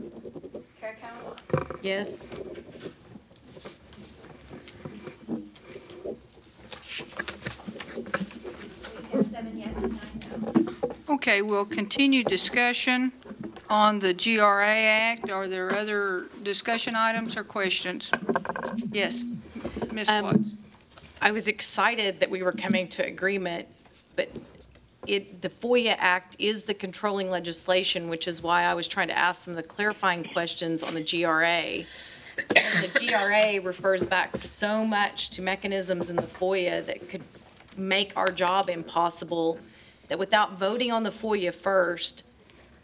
Kara Cowell, Yes. we have 7 yes and 9 no. Okay, we'll continue discussion on the GRA Act. Are there other discussion items or questions? Yes, Ms. Watts. I was excited that we were coming to agreement, but the FOIA Act is the controlling legislation, which is why I was trying to ask some of the clarifying questions on the GRA. The GRA refers back so much to mechanisms in the FOIA that could make our job impossible, that without voting on the FOIA first,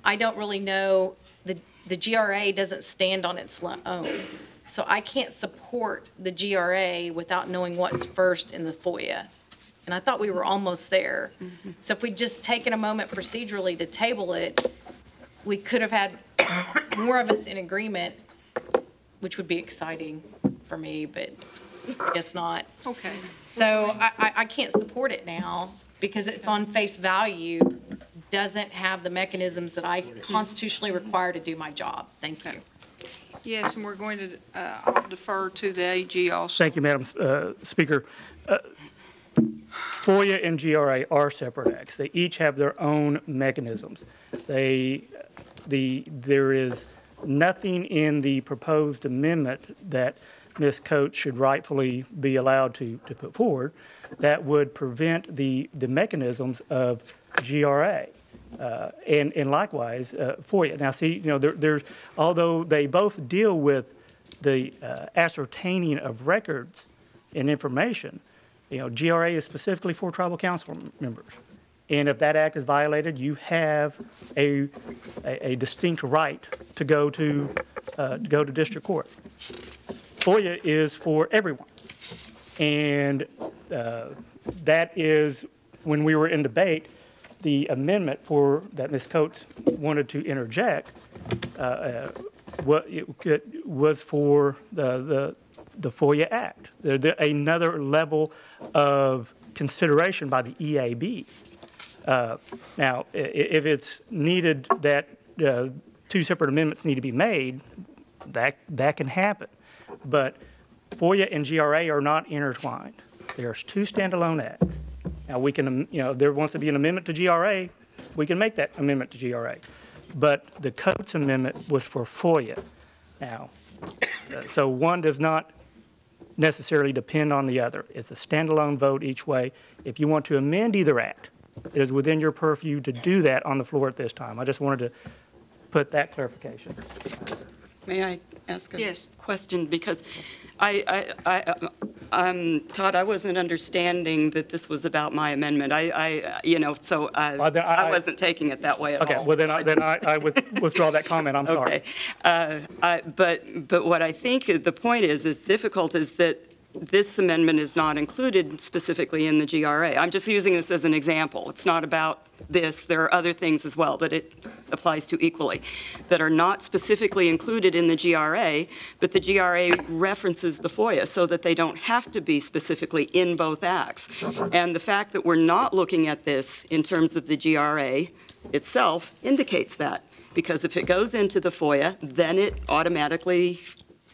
I don't really know, the GRA doesn't stand on its own. So I can't support the GRA without knowing what's first in the FOIA. And I thought we were almost there. So if we'd just taken a moment procedurally to table it, we could have had more of us in agreement, which would be exciting for me, but I guess not. Okay. So I can't support it now because it's on face value, doesn't have the mechanisms that I constitutionally require to do my job. Thank you. Yes, and we're going to I'll defer to the AG also. Thank you, Madam Speaker. FOIA and GRA are separate acts. They each have their own mechanisms. There is nothing in the proposed amendment that Ms. Coates should rightfully be allowed to put forward that would prevent the mechanisms of GRA. And likewise, FOIA. Now, see, there's although they both deal with the ascertaining of records and information, GRA is specifically for tribal council members. And if that act is violated, you have a distinct right to go to district court. FOIA is for everyone. And that is, when we were in debate, the amendment that Ms. Coates wanted to interject was for the FOIA Act. Another level of consideration by the EAB. Now, if it's needed that two separate amendments need to be made, that can happen. But FOIA and GRA are not intertwined. There's two standalone acts. Now, we can, if there wants to be an amendment to GRA, we can make that amendment to GRA. But the Coates Amendment was for FOIA. Now, so one does not necessarily depend on the other. It's a standalone vote each way. If you want to amend either act, it is within your purview to do that on the floor at this time. I just wanted to put that clarification. May I ask a Yes. question? Because Todd, I wasn't understanding that this was about my amendment. I wasn't taking it that way at all. Okay, well, then I would withdraw that comment. I'm sorry. Okay. But what I think the point is difficult is that this amendment is not included specifically in the GRA. I'm just using this as an example. It's not about this. There are other things as well that it applies to equally that are not specifically included in the GRA, but the GRA references the FOIA so that they don't have to be specifically in both acts. And the fact that we're not looking at this in terms of the GRA itself indicates that, because if it goes into the FOIA, then it automatically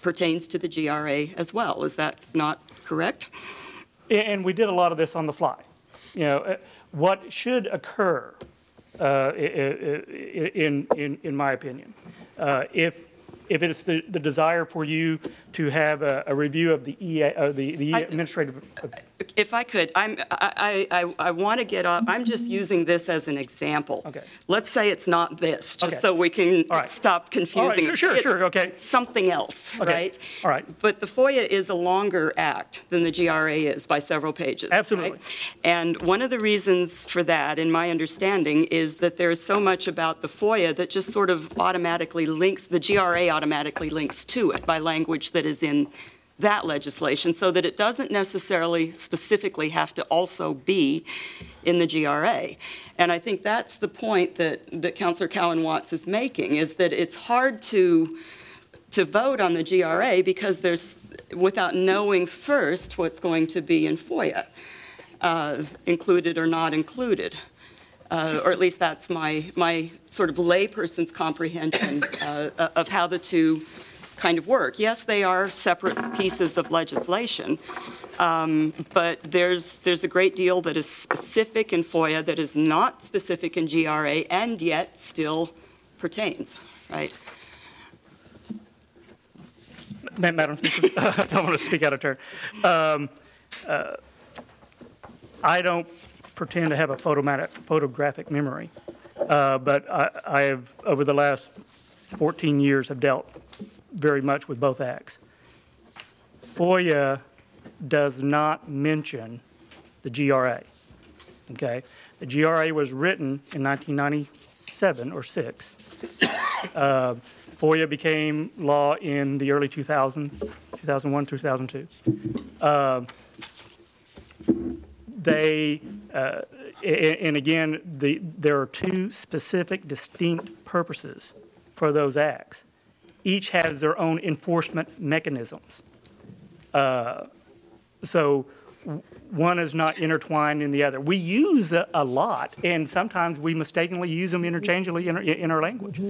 pertains to the GRA as well. Is that not correct? And we did a lot of this on the fly. What should occur, in my opinion, if it is the desire for you to have a review of the the administrative. If I could, I want to get up. I'm just using this as an example. Okay. Let's say it's not this, just so we can stop confusing. Right. Sure. Okay. It's something else, okay. right? All right. But the FOIA is a longer act than the GRA is by several pages. Absolutely. Right? And one of the reasons for that, in my understanding, is that there is so much about the FOIA that just sort of automatically links, the GRA automatically links to it by language that is in that legislation, so that it doesn't necessarily specifically have to also be in the GRA. And I think that's the point that Councillor Cowan-Watts is making, is that it's hard to vote on the GRA because there's, without knowing first what's going to be in FOIA, included or not included. Or at least that's my sort of layperson's comprehension of how the two kind of work. Yes, they are separate pieces of legislation, but there's a great deal that is specific in FOIA that is not specific in GRA and yet still pertains, right? Madam Speaker, I don't want to speak out of turn. I don't pretend to have a photographic memory, but I have, over the last 14 years, have dealt very much with both acts. FOIA does not mention the GRA, okay? The GRA was written in 1997 or 6. FOIA became law in the early 2000s, 2001, 2002. And again, there are two specific, distinct purposes for those acts. Each has their own enforcement mechanisms. So one is not intertwined in the other. We use a lot, and sometimes we mistakenly use them interchangeably in our language.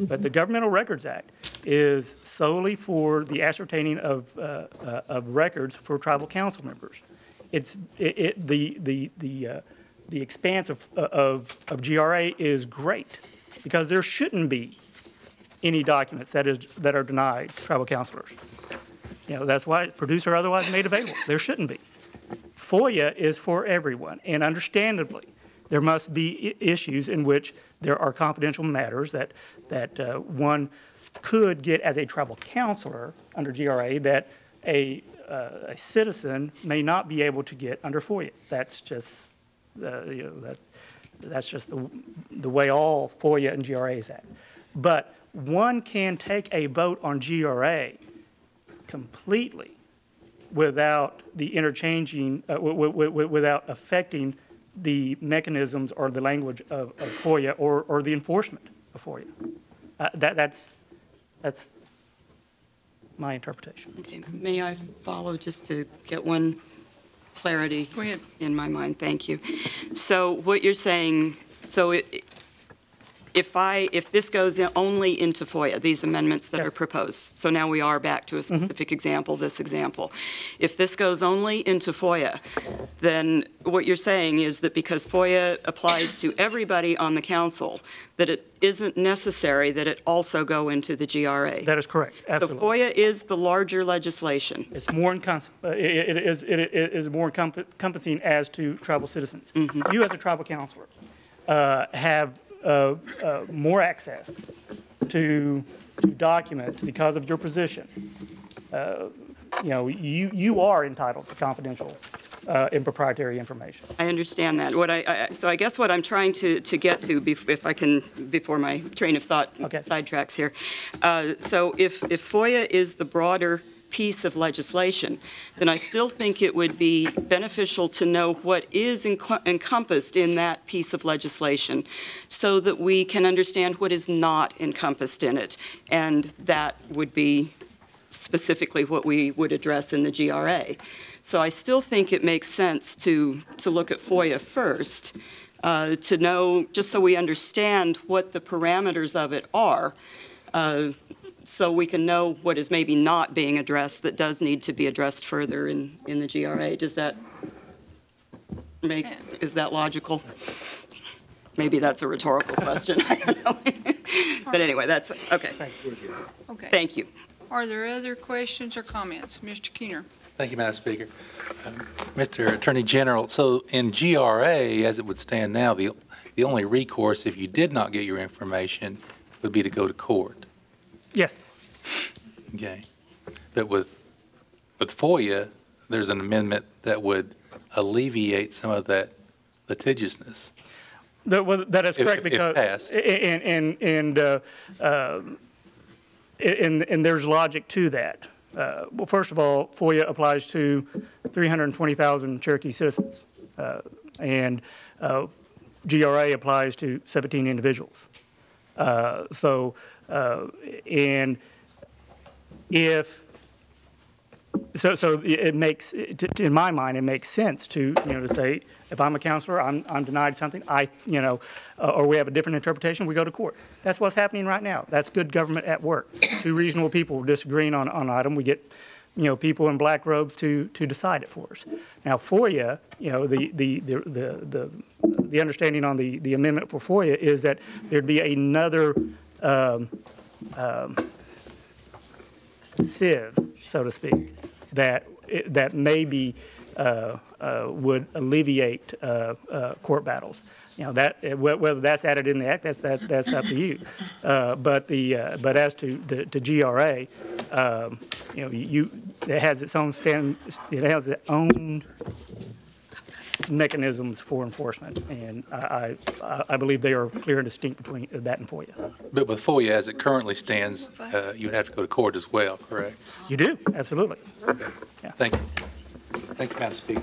But the Governmental Records Act is solely for the ascertaining of records for tribal council members. The expanse of GRA is great because there shouldn't be any documents that are denied tribal counselors. That's why it's produced or otherwise made available. There shouldn't be. FOIA is for everyone, and understandably, there must be issues in which there are confidential matters that one could get as a tribal counselor under GRA that a citizen may not be able to get under FOIA. That's just that's just the way all FOIA and GRA is at. But one can take a vote on GRA completely without the interchanging, without affecting the mechanisms or the language of FOIA or the enforcement of FOIA. That's my interpretation. Okay. May I follow just to get one clarity in my mind? Thank you. So what you're saying, if this goes only into FOIA, these amendments that are proposed, so now we are back to a specific example, this example. If this goes only into FOIA, then what you're saying is that because FOIA applies to everybody on the council, that it isn't necessary that it also go into the GRA. That is correct. Absolutely. So FOIA is the larger legislation. It's more it is more encompassing as to tribal citizens. You as a tribal counselor have more access to documents because of your position. You are entitled to confidential and proprietary information. I understand that. So I guess what I'm trying to get to, if I can, before my train of thought sidetracks here. So if FOIA is the broader piece of legislation, then I still think it would be beneficial to know what is encompassed in that piece of legislation so that we can understand what is not encompassed in it. And that would be specifically what we would address in the GRA. So I still think it makes sense to look at FOIA first, to know, just so we understand what the parameters of it are, so we can know what is maybe not being addressed that does need to be addressed further in the GRA. Does that is that logical? Maybe that's a rhetorical question. I don't know. But anyway, that's okay. Okay. Thank you. Are there other questions or comments? Mr. Keener. Thank you, Madam Speaker. Mr. Attorney General, so in GRA, as it would stand now, the only recourse if you did not get your information would be to go to court. Yes. Okay. But with FOIA, there's an amendment that would alleviate some of that litigiousness. That is correct, if passed. And there's logic to that. Well, first of all, FOIA applies to 320,000 Cherokee citizens, and GRA applies to 17 individuals. And if so it makes, in my mind, it makes sense to say, if I'm a counselor, I'm denied something, or we have a different interpretation, we go to court. That's what's happening right now. That's good government at work. Two reasonable people disagreeing on an item, we get people in black robes to decide it for us. Now FOIA, the understanding on the amendment for FOIA is that there'd be another sieve, so to speak, that maybe would alleviate court battles. Whether that's added in the act, that's up to you. But as to the GRA, it has its own mechanisms for enforcement, and I believe they are clear and distinct between that and FOIA. But with FOIA, as it currently stands, you would have to go to court as well, correct? You do, absolutely. Okay. Yeah. Thank you. Thank you, Madam Speaker.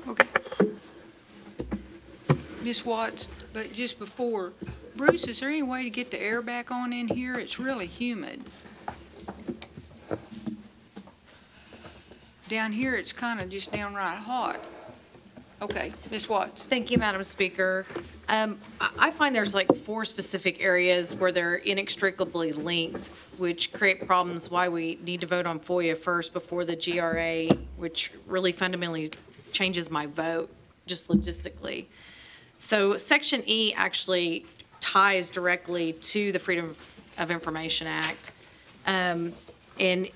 Okay. Ms. Watts, but just before, Bruce, is there any way to get the air back on in here? It's really humid. Down here, it's kind of just downright hot. Okay, Ms. Watts. Thank you, Madam Speaker. I find there's like 4 specific areas where they're inextricably linked, which create problems why we need to vote on FOIA first before the GRA, which really fundamentally changes my vote, just logistically. So Section E actually ties directly to the Freedom of Information Act. And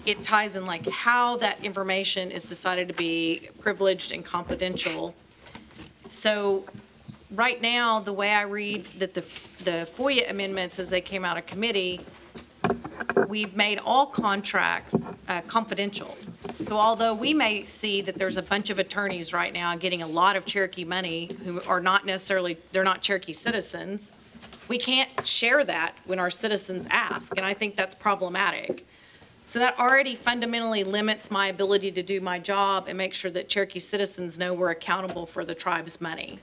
it ties in like how that information is decided to be privileged and confidential. So right now, the way I read that the FOIA amendments as they came out of committee, we've made all contracts confidential. So although we may see that there's a bunch of attorneys right now getting a lot of Cherokee money who are not necessarily, they're not Cherokee citizens, we can't share that when our citizens ask, and I think that's problematic. So that already fundamentally limits my ability to do my job and make sure that Cherokee citizens know we're accountable for the tribe's money.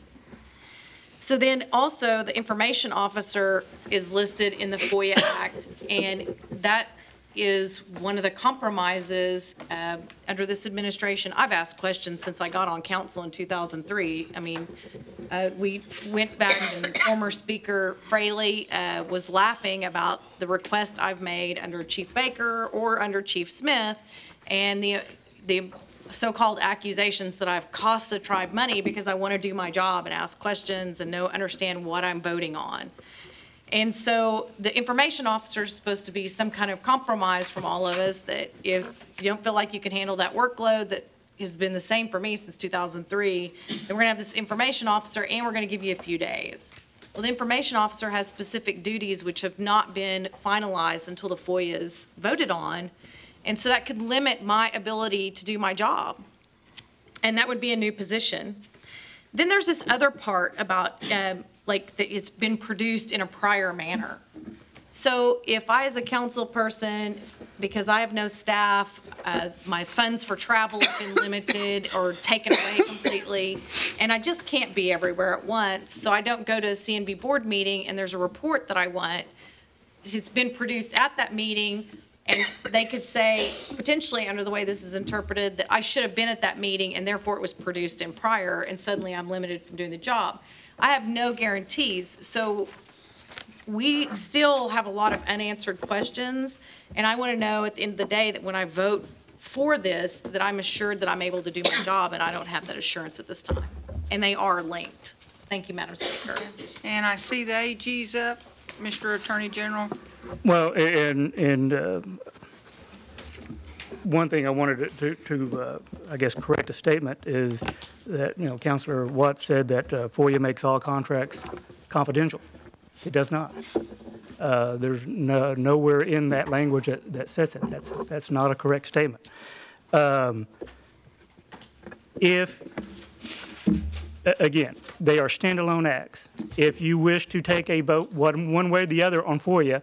So then also the information officer is listed in the FOIA Act, and that is one of the compromises under this administration. I've asked questions since I got on council in 2003. I mean, we went back and former Speaker Fraley was laughing about the request I've made under Chief Baker or under Chief Smith, and the so-called accusations that I've cost the tribe money because I want to do my job and ask questions and understand what I'm voting on. And so the information officer is supposed to be some kind of compromise from all of us, that if you don't feel like you can handle that workload that has been the same for me since 2003, then we're going to have this information officer and we're going to give you a few days. Well, the information officer has specific duties which have not been finalized until the FOIA is voted on. And so that could limit my ability to do my job. And that would be a new position. Then there's this other part about like that it's been produced in a prior manner. So if I, as a council person, because I have no staff, my funds for travel have been limited or taken away completely, and I just can't be everywhere at once, so I don't go to a CNB board meeting and there's a report that I want, it's been produced at that meeting, and they could say, potentially under the way this is interpreted, that I should have been at that meeting and therefore it was produced in prior, and suddenly I'm limited from doing the job. I have no guarantees, so we still have a lot of unanswered questions, and I want to know at the end of the day that when I vote for this, that I'm assured that I'm able to do my job, and I don't have that assurance at this time. And they are linked. Thank you, Madam Speaker. And I see the AG's up, Mr. Attorney General. Well, and one thing I wanted to I guess, correct a statement is that, you know, Councilor Watts said that FOIA makes all contracts confidential. It does not. There's nowhere in that language that says it. That's not a correct statement. If, again, they are standalone acts. If you wish to take a vote one way or the other on FOIA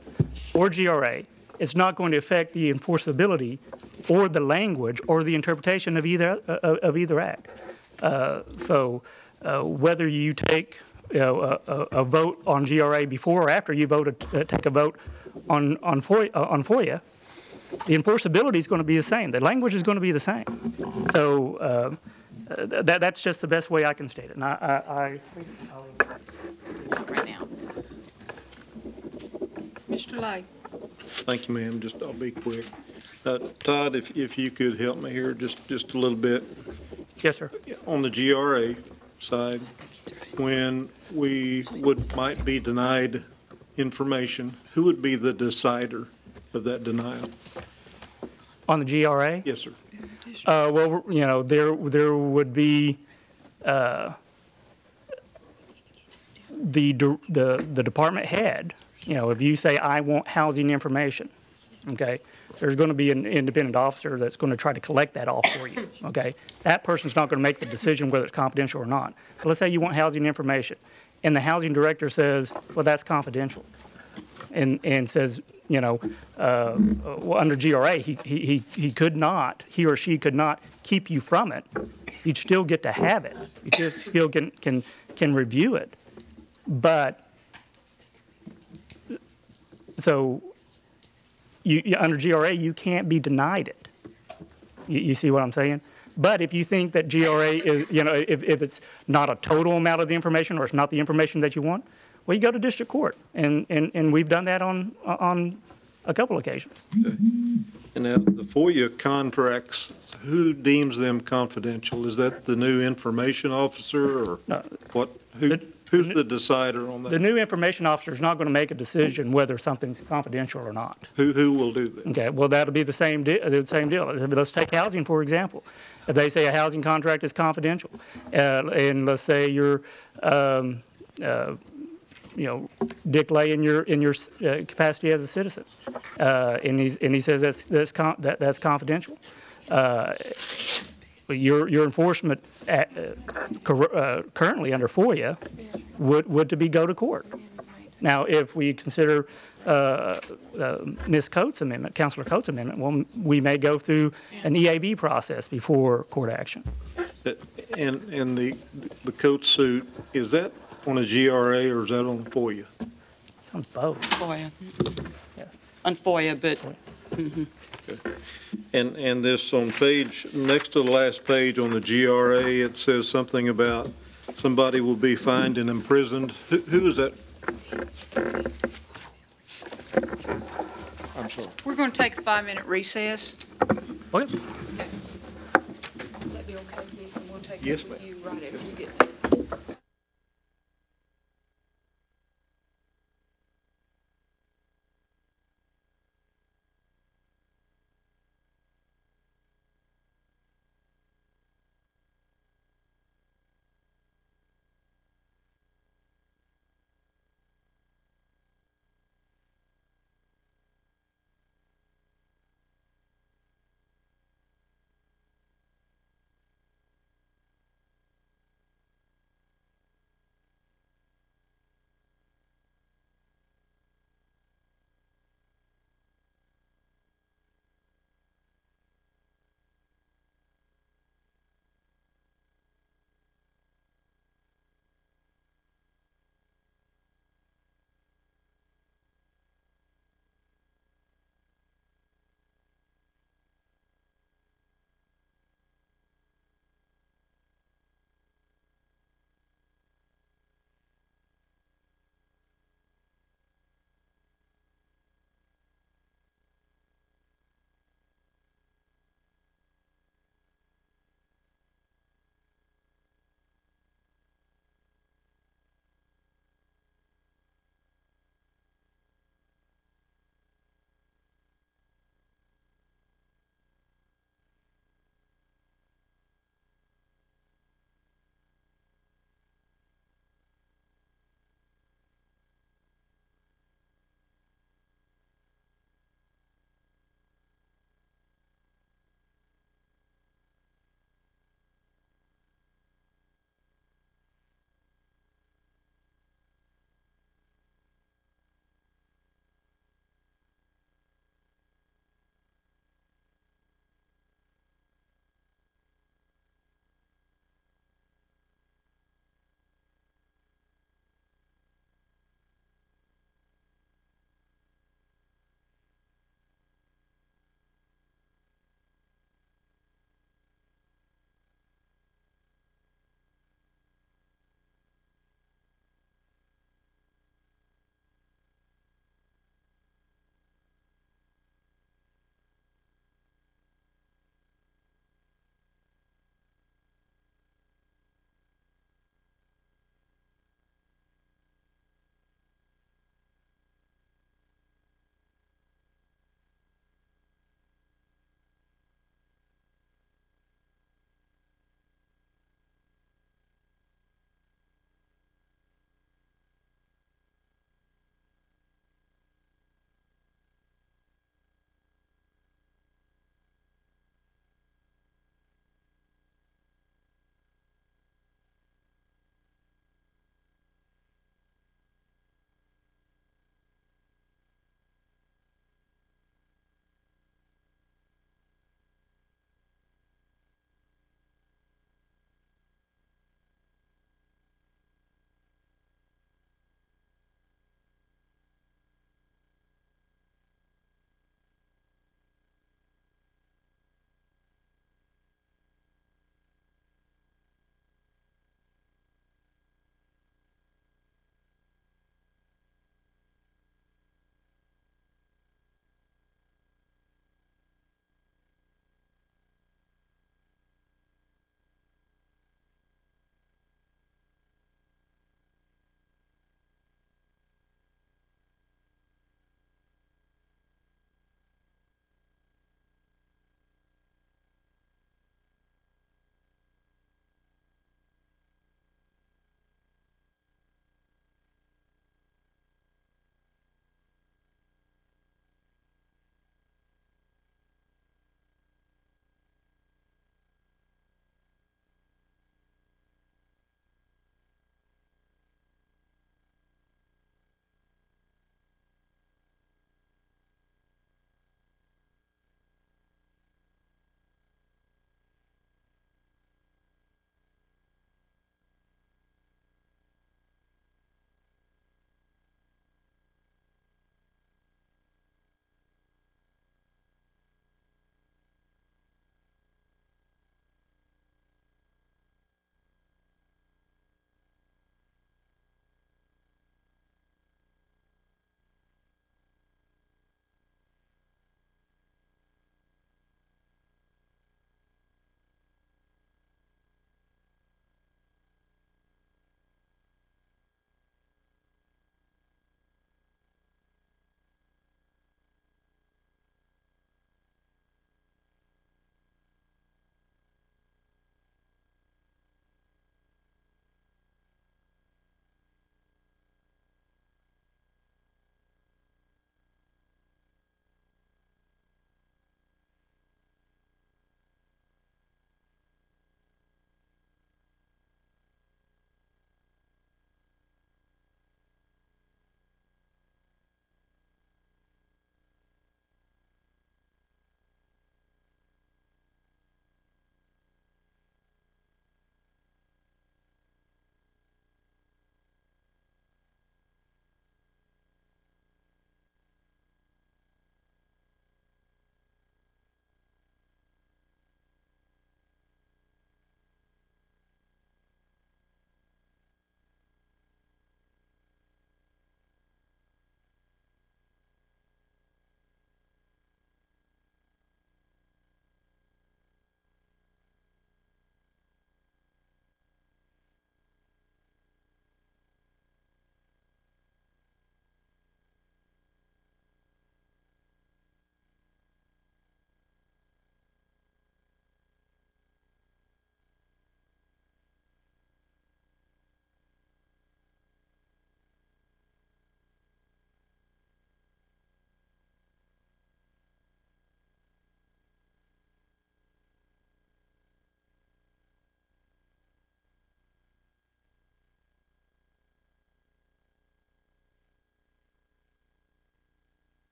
or GRA, it's not going to affect the enforceability or the language or the interpretation of either act. So whether you take a vote on GRA before or after you take a vote on FOIA, the enforceability is going to be the same. The language is going to be the same. So that's just the best way I can state it. And I'll right now. Mr. Lay. Thank you, ma'am. I'll be quick. Todd, if you could help me here just a little bit. Yes, sir. On the GRA side, when we might be denied information, who would be the decider of that denial? On the GRA? Yes, sir. Well, you know, there would be the department head. You know, if you say, I want housing information, okay, there's going to be an independent officer that's going to try to collect that all for you, okay? That person's not going to make the decision whether it's confidential or not. But let's say you want housing information, and the housing director says, well, that's confidential, and says, you know, well, under GRA, he could not, he or she could not keep you from it. You'd still get to have it. You just still can review it. But, so, under GRA, you can't be denied it. You see what I'm saying? But if you think that GRA is, if it's not a total amount of the information or it's not the information that you want, well, you go to district court. And we've done that on a couple occasions. And now the FOIA contracts, who deems them confidential? Is that the new information officer or what? Who's the decider on that? The new information officer is not going to make a decision whether something's confidential or not. Who will do that? Okay, well, that'll be the same deal. Let's take housing, for example. If they say a housing contract is confidential, and let's say you're, Dick Lay in your capacity as a citizen, and he says that's confidential. Your enforcement currently under FOIA would to be go to court. Now, if we consider Ms. Coates' amendment, Councilor Coates' amendment, well, we may go through an EAB process before court action. And the Coates suit, is that on a GRA or is that on FOIA? It's on both. FOIA. Yeah. On FOIA, but. Mm-hmm. Okay. And this on page, next to the last page on the GRA, it says something about somebody will be fined and imprisoned. Who is that? I'm sorry. We're going to take a 5-minute recess. Okay. That'd be okay, Dick, and we'll take Yes, it with ma'am. you right after we get back.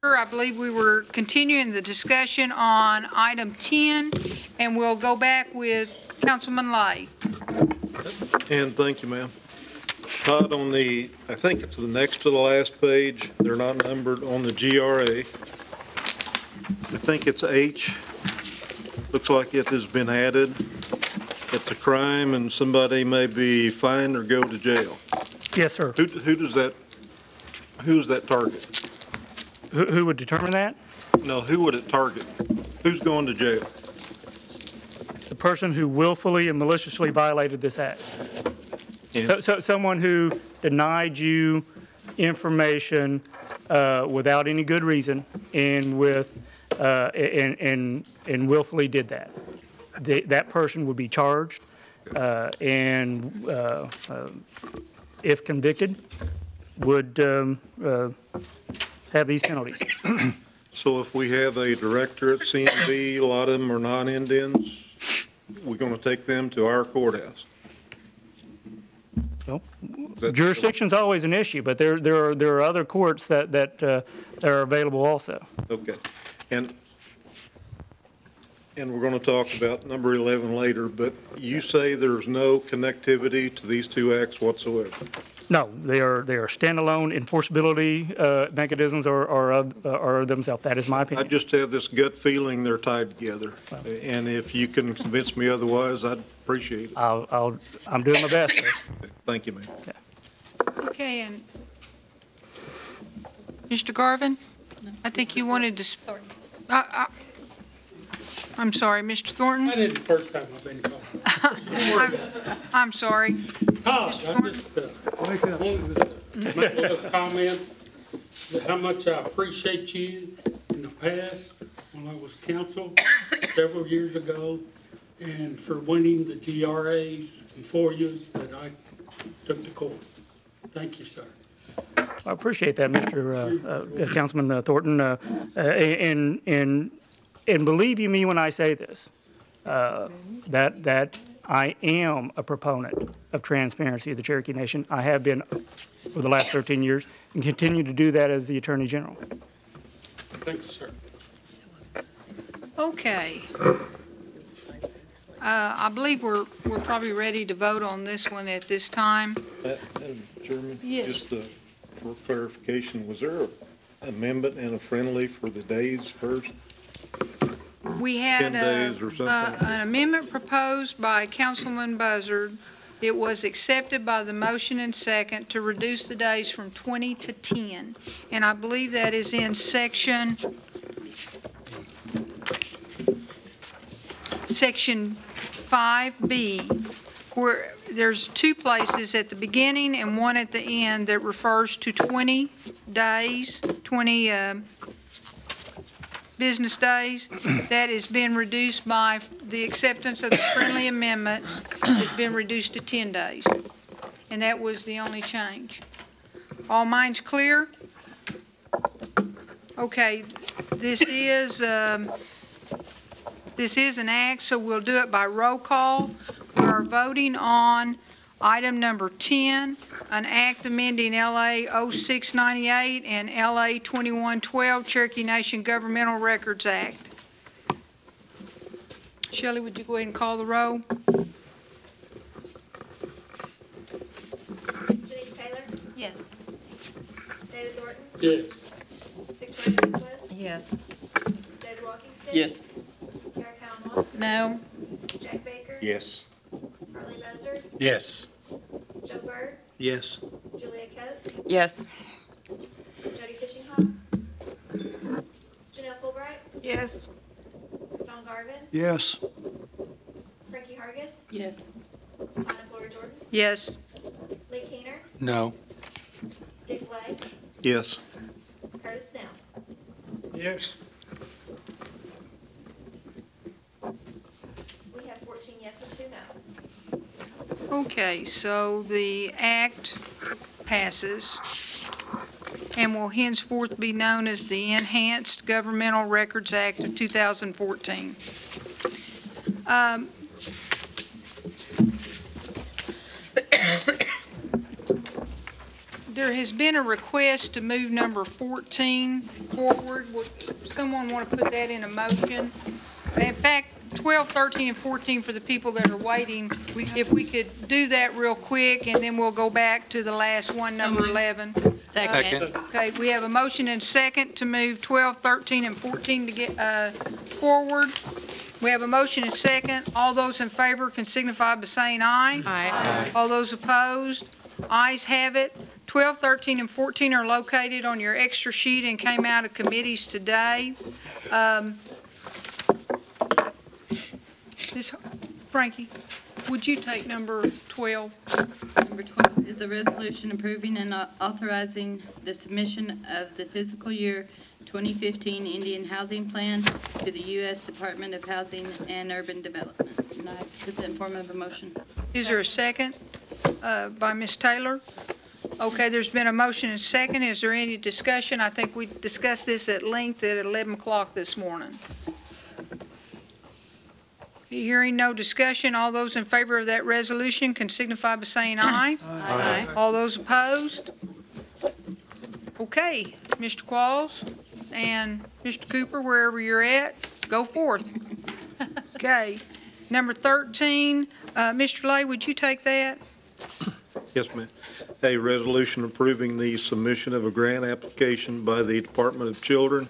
I believe we were continuing the discussion on item 10, and we'll go back with Councilman Lay. And thank you, ma'am. Todd, on the, I think it's the next to the last page, they're not numbered, on the GRA. I think it's H. Looks like it has been added. It's a crime and somebody may be fined or go to jail. Yes, sir. Who's that target? Who would determine that? No, who would it target? Who's going to jail? The person who willfully and maliciously violated this act. Yeah. So someone who denied you information without any good reason and and willfully did that. That person would be charged and if convicted would have these penalties. So if we have a director at CNB, a lot of them are non-Indians, we're going to take them to our courthouse. Well, jurisdiction's always an issue, but there are other courts that are available also. Okay. And we're going to talk about number 11 later, but you say there's no connectivity to these two acts whatsoever? No, they are standalone enforceability mechanisms are themselves. That is my I opinion. just have this gut feeling they're tied together. And if you can convince me otherwise, I'd appreciate it. I'm doing my best, sir. Thank you, ma'am. Okay, and Mr. Garvin, I think you wanted to. I'm sorry, Mr. Thornton. I did the first time I've been called. I'm sorry. Todd, I just wanted to make a little comment that how much I appreciate you in the past when I was counsel several years ago and for winning the GRAs and FOIAs that I took to court. Thank you, sir. I appreciate that, Mr. Councilman Thornton. And believe you me when I say this, that I am a proponent of transparency of the Cherokee Nation. I have been for the last 13 years and continue to do that as the Attorney General. Thank you, sir. Okay. I believe we're probably ready to vote on this one at this time. Madam Chairman? Yes. Just for clarification, was there an amendment and a friendly for the days first? We had 10 days or something? an amendment proposed by Councilman Buzzard. It was accepted by the motion and second to reduce the days from 20 to 10. And I believe that is in section 5B, where there's two places at the beginning and one at the end that refers to 20 days, 20 business days. That has been reduced by the acceptance of the friendly amendment, has been reduced to 10 days. And that was the only change. All minds clear? Okay, this is an act, so we'll do it by roll call. We are voting on item number 10, an act amending LA 0698 and LA 2112, Cherokee Nation Governmental Records Act. Shelley, would you go ahead and call the roll? Denise Taylor? Yes. David Thornton? Yes. Victoria West? Yes. David Walkingston? Yes. Kara Cowell? No. Jack Baker? Yes. Harley Buzzard? Yes. Joe Byrd? Yes. Julia Cote? Yes. Jody Fishingham? Janelle Fulbright? Yes. John Garvin? Yes. Frankie Hargis? Yes. Anna Gloria Jordan? Yes. Lee Keener? No. Dick Lay? Yes. Curtis Snell? Yes. We have 14 yes and 2 no. Okay, so the act passes and will henceforth be known as the Enhanced Governmental Records Act of 2014. There has been a request to move number 14 forward. Would someone want to put that in a motion? In fact, 12, 13, and 14 for the people that are waiting, if we could do that real quick, and then we'll go back to the last one, number 11. Second. Okay, we have a motion and second to move 12, 13, and 14 to get forward. We have a motion and second. All those in favor can signify by saying aye. Aye. All those opposed? Ayes have it. 12, 13, and 14 are located on your extra sheet and came out of committees today. Ms. Frankie, would you take number 12? Number 12 is a resolution approving and authorizing the submission of the fiscal year 2015 Indian Housing Plan to the U.S. Department of Housing and Urban Development. And I put that in form of a motion. Is there a second by Ms. Taylor? Okay, there's been a motion and second. Is there any discussion? I think we discussed this at length at 11 o'clock this morning. Hearing no discussion, all those in favor of that resolution can signify by saying aye. Aye. All those opposed? Okay, Mr. Qualls and Mr. Cooper, wherever you're at, go forth. Okay, number 13, Mr. Lay, would you take that? Yes, ma'am. A resolution approving the submission of a grant application by the Department of Children,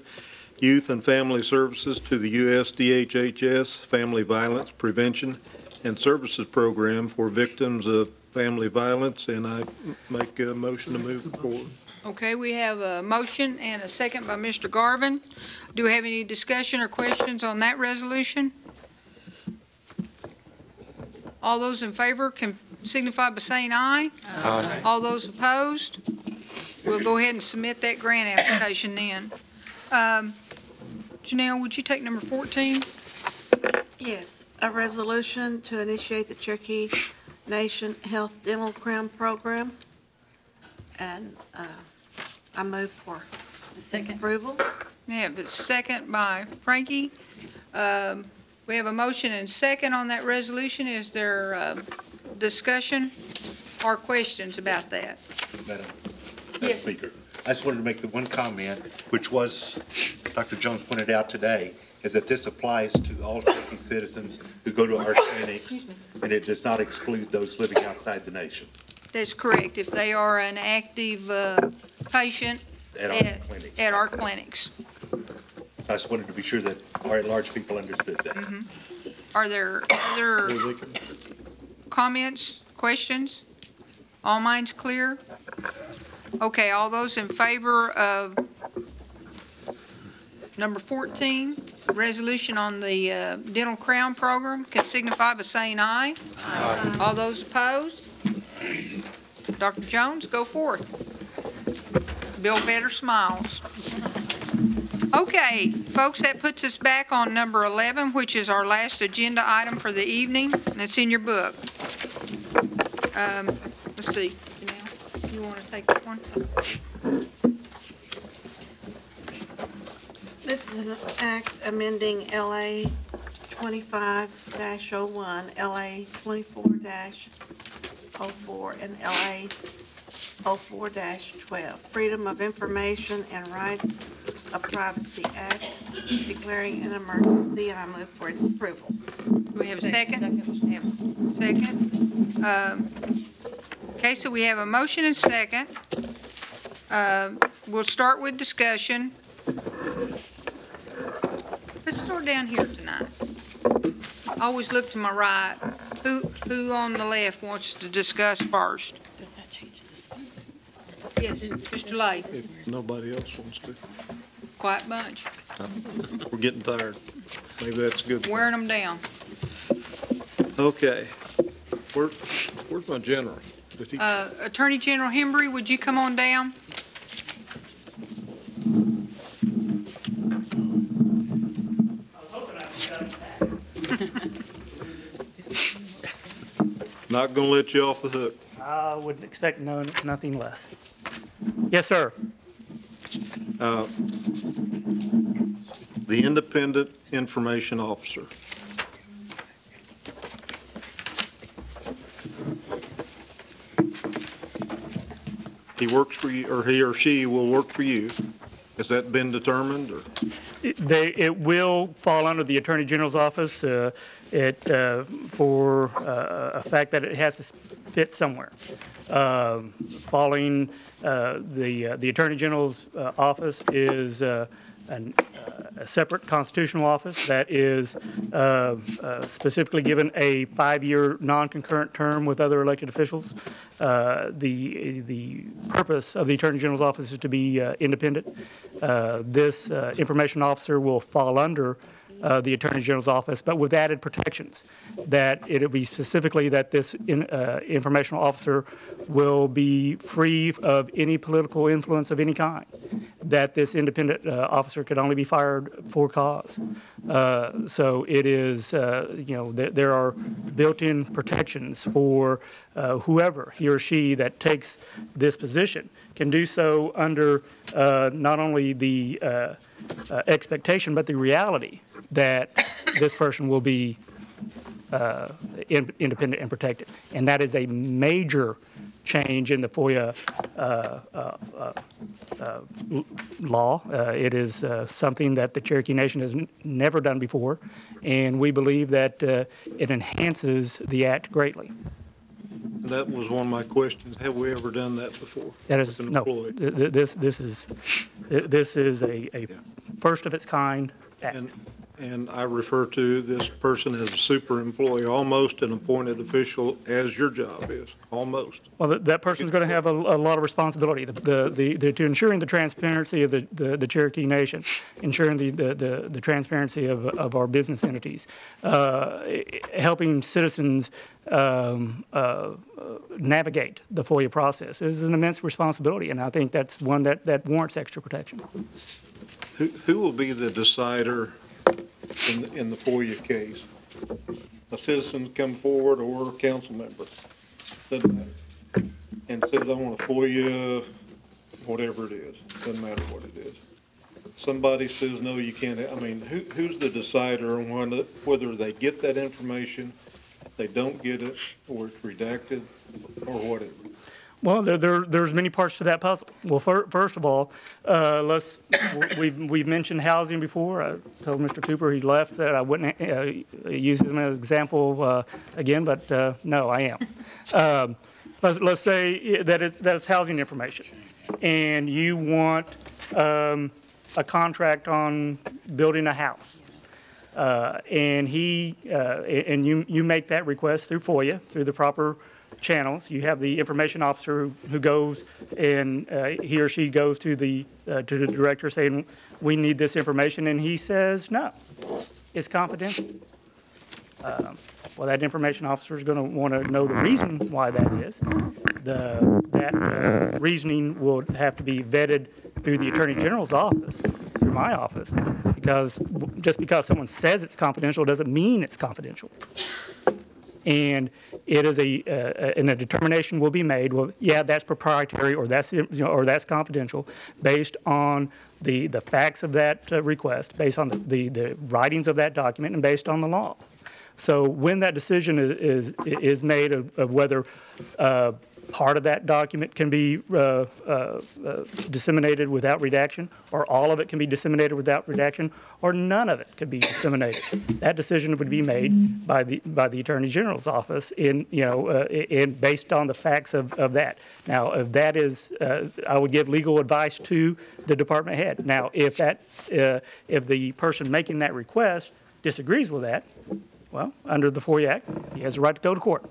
Youth and Family Services to the USDHHS Family Violence Prevention and Services Program for victims of family violence, and I make a motion to move forward. Okay, we have a motion and a second by Mr. Garvin. Do we have any discussion or questions on that resolution? All those in favor can signify by saying aye. Aye. All those opposed? We'll go ahead and submit that grant application then. Janelle, would you take number 14? Yes, a resolution to initiate the Cherokee Nation Health Dental Crown Program. And I move for approval. We have a second by Frankie. We have a motion and second on that resolution. Is there discussion or questions about that? Madam Yes. Speaker, I just wanted to make the one comment, which was, Dr. Jones pointed out today, is that this applies to all Cherokee citizens who go to our clinics, and it does not exclude those living outside the nation. That's correct. If they are an active patient at our clinics. So I just wanted to be sure that our at-large people understood that. Are there other comments, questions? All minds clear? Okay, all those in favor of number 14, resolution on the dental crown program, can signify by saying aye. Aye. All those opposed? Dr. Jones, go forth. Bill Better smiles. Okay, folks, that puts us back on number 11, which is our last agenda item for the evening, and it's in your book. Let's see, Janelle, you want to take that one? This is an act amending LA 25-01, LA 24-04, and LA 04-12, Freedom of Information and Rights of Privacy Act, declaring an emergency, and I move for its approval. Do we have a second? Second. Okay, so we have a motion and second. We'll start with discussion. Let's start down here tonight. I always look to my right. Who on the left wants to discuss first? Does that change this one? Yes, Mr. Lay. If nobody else wants to. Quiet bunch. We're getting tired. Maybe that's good. Wearing them down. Okay. Where's my general? Did he- Attorney General Hembry, would you come on down? Not gonna let you off the hook. I would expect nothing less. Yes, sir. The independent information officer. he works for you, or he or she will work for you. Has that been determined, or? It will fall under the Attorney General's office, for a fact that it has to fit somewhere. Following the Attorney General's office is a separate constitutional office that is specifically given a 5-year non-concurrent term with other elected officials. The purpose of the Attorney General's office is to be independent. This information officer will fall under the Attorney General's office, but with added protections, that it'll be specifically that this informational officer will be free of any political influence of any kind, that this independent officer could only be fired for cause. So it is, there are built-in protections for whoever he or she that takes this position can do so under not only the expectation, but the reality that this person will be independent and protected. And that is a major change in the FOIA law. It is something that the Cherokee Nation has never done before, and we believe that it enhances the act greatly. That was one of my questions. Have we ever done that before? That is, no, this is a first of its kind act. And I refer to this person as a super employee, almost an appointed official, as your job is, almost. Well, that person's going to have a lot of responsibility to ensuring the transparency of the Cherokee Nation, ensuring the transparency of our business entities, helping citizens navigate the FOIA process. This is an immense responsibility, and I think that's one that warrants extra protection. Who will be the decider in the FOIA case? A citizen come forward or a council member? Doesn't matter. And says, I want to FOIA whatever it is. Doesn't matter what it is. Somebody says, no, you can't. I mean, who's the decider on whether they get that information, they don't get it, or it's redacted, or whatever? Well, there's many parts to that puzzle. Well, first of all, we've mentioned housing before. I told Mr. Cooper he left that I wouldn't use him as an example again, but no, I am. Let's say that it's housing information, and you want a contract on building a house, and you make that request through FOIA through the proper channels. You have the information officer who goes and he or she goes to the director saying, we need this information, and he says, no, it's confidential. Well, that information officer is going to want to know the reason why that is. That reasoning will have to be vetted through the Attorney General's office, through my office, because just because someone says it's confidential doesn't mean it's confidential. And it is and a determination will be made. Well, yeah, that's proprietary, or that's or that's confidential, based on the facts of that request, based on the writings of that document, and based on the law. So when that decision is made of whether part of that document can be disseminated without redaction, or all of it can be disseminated without redaction, or none of it could be disseminated, that decision would be made by the Attorney General's office based on the facts of that. Now, if that is, I would give legal advice to the department head. Now, if the person making that request disagrees with that, well, under the FOIA Act, he has the right to go to court.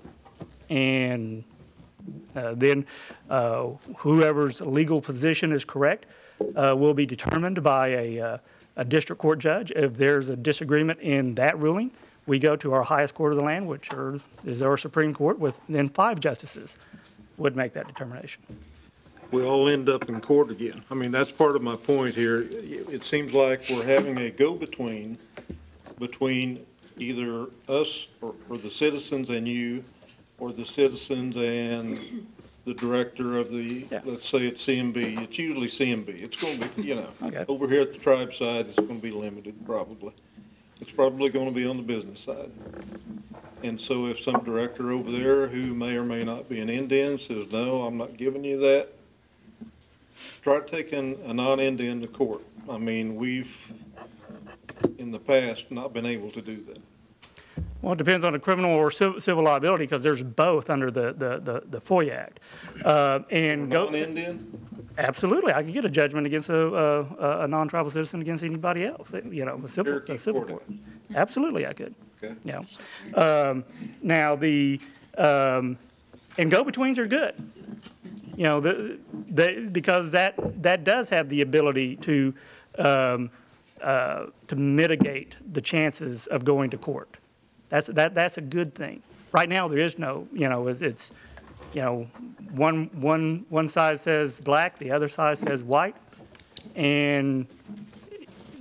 And then whoever's legal position is correct will be determined by a district court judge. If there's a disagreement in that ruling, we go to our highest court of the land, which is our Supreme Court, with then 5 justices would make that determination. We all end up in court again. I mean, that's part of my point here. It seems like we're having a go-between between either us or the citizens and you, or the citizens and the director of the, let's say it's CMB. It's usually CMB. It's going to be, okay. Over here at the tribe side, it's going to be limited, probably. It's probably going to be on the business side. And so if some director over there who may or may not be an Indian says, no, I'm not giving you that, try taking a non-Indian to court. I mean, we've, in the past, not been able to do that. Well, it depends on the criminal or civil liability, because there's both under the FOIA Act. And non-Indian? Absolutely, I could get a judgment against a non-tribal citizen against anybody else, you know, a civil court. Absolutely, I could. Okay. Yeah. Now, and go-betweens are good. You know, because that does have the ability to mitigate the chances of going to court. That's a good thing. Right now, there is no, you know, it's you know, one side says black, the other side says white, and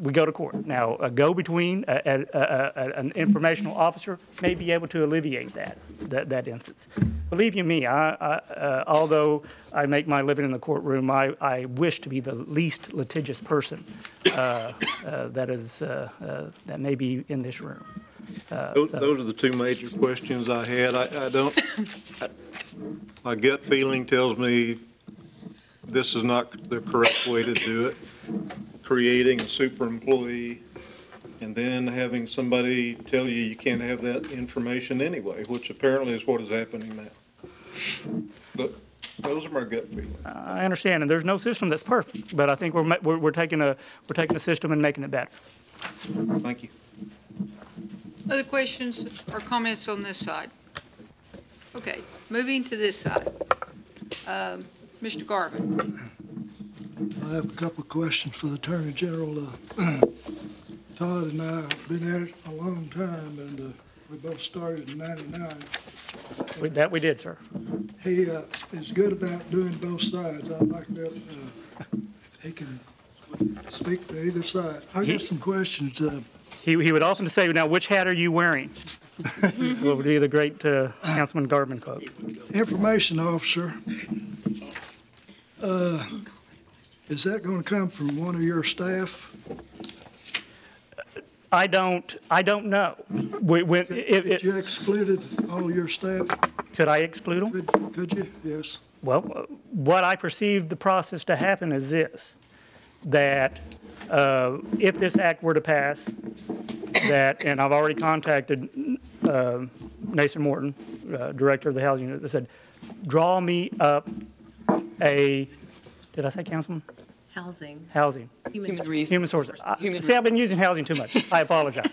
we go to court. Now, a go-between, an informational officer may be able to alleviate that instance. Believe you me, although I make my living in the courtroom, I wish to be the least litigious person that may be in this room. Those are the two major questions I had. My gut feeling tells me this is not the correct way to do it. Creating a super employee and then having somebody tell you you can't have that information anyway, which apparently is what is happening now. But those are my gut feelings. I understand, and there's no system that's perfect, but I think we're taking a system and making it better. Thank you. Other questions or comments on this side? Okay, moving to this side. Mr. Garvin. I have a couple of questions for the Attorney General. Todd and I have been at it a long time, and we both started in '99. That we did, sir. He is good about doing both sides. I like that. He can speak to either side. I got some questions. He would often say, "Now, which hat are you wearing?" What would be the great Councilman Garvin quote? Information officer. Is that going to come from one of your staff? I don't know. If you excluded all your staff? Could I exclude them? Could you? Yes. Well, what I perceive the process to happen is this, that if this act were to pass, and I've already contacted Nathan Morton, Director of the Housing Unit, that said, draw me up did I say Councilman? Housing. Human sources. See, I've been using housing too much. I apologize.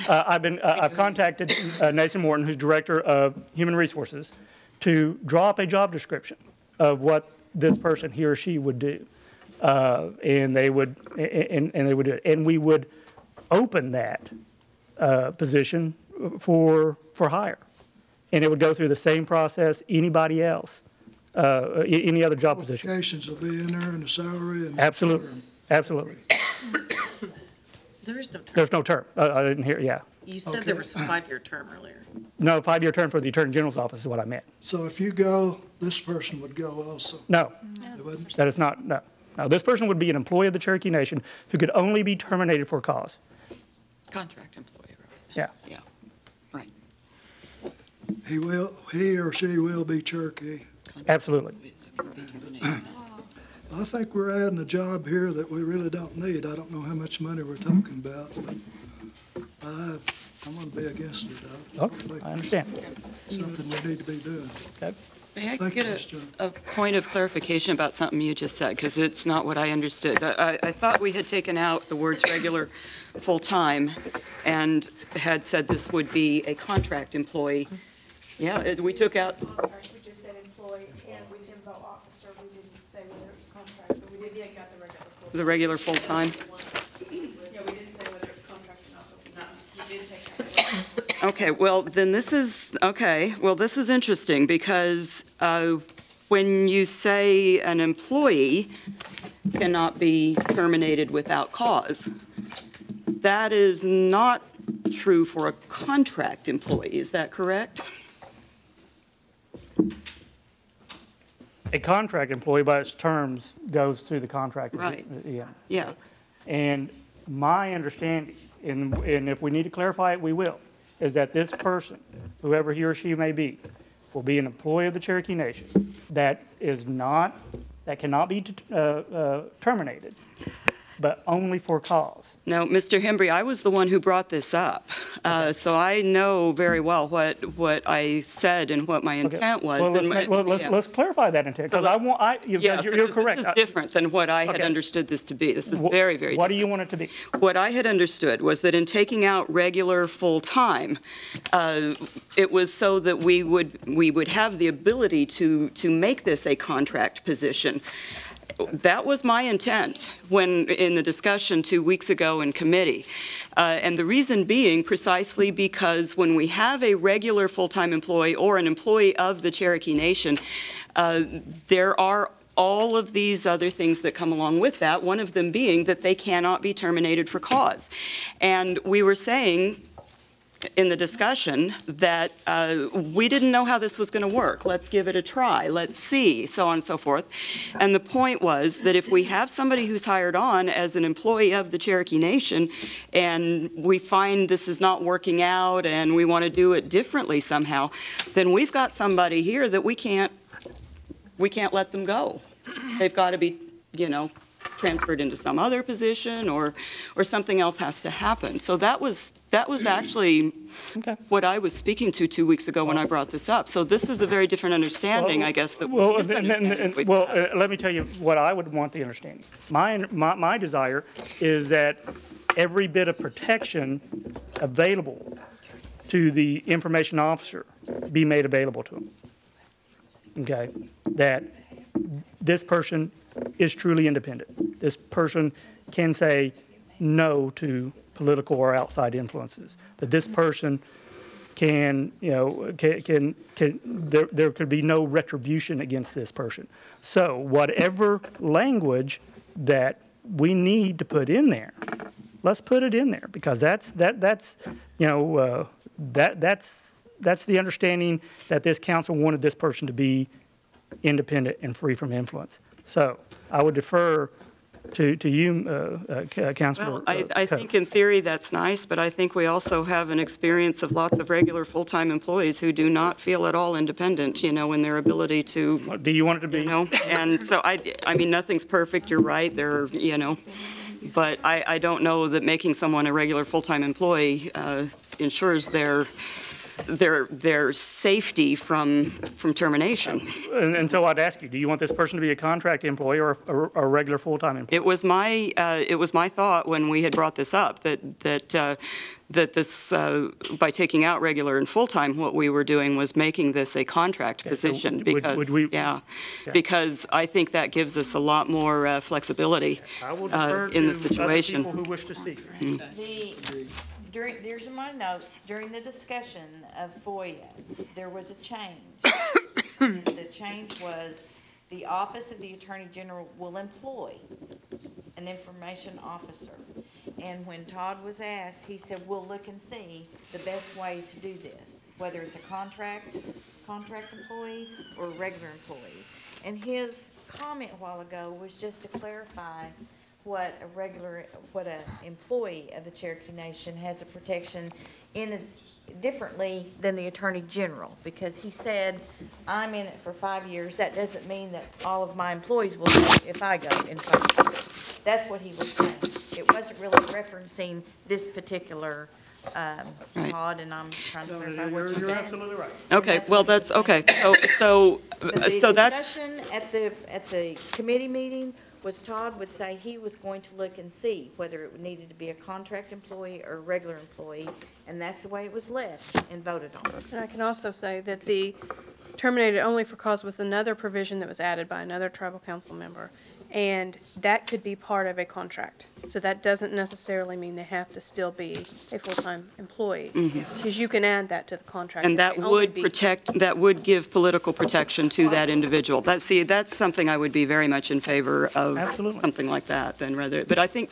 I've contacted Nathan Morton, who's Director of Human Resources, to draw up a job description of what this person, he or she, would do, and they would do it, and we would open that position for hire, and it would go through the same process anybody else. Any other job position. Qualifications will be in there and the salary and... Absolutely, absolutely. There is no term. There's no term. I didn't hear, yeah. You said there was a 5-year term earlier. No, 5-year term for the Attorney General's office is what I meant. So if you go, this person would go also? No, that is not, no. No, this person would be an employee of the Cherokee Nation who could only be terminated for cause. Contract employee, right? Yeah. Yeah, right. He or she will be Cherokee? Absolutely. I think we're adding a job here that we really don't need. I don't know how much money we're talking about, but I'm going to be against it. I understand. Something we need to be doing. Okay. May I get a point of clarification about something you just said, because it's not what I understood. I thought we had taken out the words regular full-time and had said this would be a contract employee. Yeah, we took out... We just said employee, and we didn't vote officer. We didn't say whether it was contract, but we did take out the regular full-time. Yeah, we didn't say whether it was contract or not, but we did take that. Okay, well, then this is interesting because when you say an employee cannot be terminated without cause, that is not true for a contract employee. Is that correct? A contract employee, by its terms, goes through the contract. Right. Yeah. Yeah. And my understanding, and if we need to clarify it, we will, is that this person, whoever he or she may be, will be an employee of the Cherokee Nation that is not that cannot be terminated, but only for cause. No, Mr. Hembry, I was the one who brought this up. So I know very well what I said and what my intent was. Well, let's clarify that intent, because you're correct. This is different than what I had understood this to be. This is very, very different. What do you want it to be? What I had understood was that in taking out regular full-time, it was so that we would have the ability to make this a contract position. That was my intent when, in the discussion 2 weeks ago in committee. And the reason being precisely because when we have a regular full-time employee or an employee of the Cherokee Nation, there are all of these other things that come along with that, one of them being that they cannot be terminated for cause. And we were saying in the discussion that we didn't know how this was going to work. Let's give it a try. Let's see, so on and so forth. And the point was that if we have somebody who's hired on as an employee of the Cherokee Nation and we find this is not working out and we want to do it differently somehow, then we've got somebody here that we can't let them go. They've got to be, transferred into some other position or something else has to happen. So that was actually what I was speaking to 2 weeks ago when I brought this up. So this is a very different understanding, I guess. Let me tell you what I would want the understanding. My desire is that every bit of protection available to the information officer be made available to him. Okay, that this person is truly independent. This person can say no to political or outside influences. That this person can, there could be no retribution against this person. So whatever language that we need to put in there, let's put it in there, because that's the understanding that this council wanted this person to be independent and free from influence. So I would defer to you, Councilor. Well, I think in theory that's nice, but I think we also have an experience of lots of regular full-time employees who do not feel at all independent, in their ability to. Do you want it to be? And so I mean, nothing's perfect. You're right. But I don't know that making someone a regular full-time employee ensures their safety from termination. And so I'd ask you, do you want this person to be a contract employee or a regular full-time employee? It was my thought when we had brought this up that this by taking out regular and full-time, what we were doing was making this a contract position, because because I think that gives us a lot more flexibility in the situation. People who wish to speak. There's my notes, during the discussion of FOIA, there was a change. The change was the Office of the Attorney General will employ an information officer. And when Todd was asked, he said, we'll look and see the best way to do this, whether it's a contract employee or a regular employee. And his comment a while ago was just to clarify what an employee of the Cherokee Nation has a protection differently than the Attorney General, because he said, I'm in it for 5 years. That doesn't mean that all of my employees will go if I go in 5 years. That's what he was saying. It wasn't really referencing this particular Todd, and I'm trying to clarify what you said. You're absolutely right. Okay, well, that's okay. So that's. The discussion at the committee meeting was Todd would say he was going to look and see whether it needed to be a contract employee or a regular employee, and that's the way it was left and voted on. And I can also say that the terminated only for cause was another provision that was added by another tribal council member, and that could be part of a contract. So that doesn't necessarily mean they have to still be a full-time employee, because you can add that to the contract. And that would give political protection to that individual. That's something I would be very much in favor of. Absolutely. Something like that than rather, but I think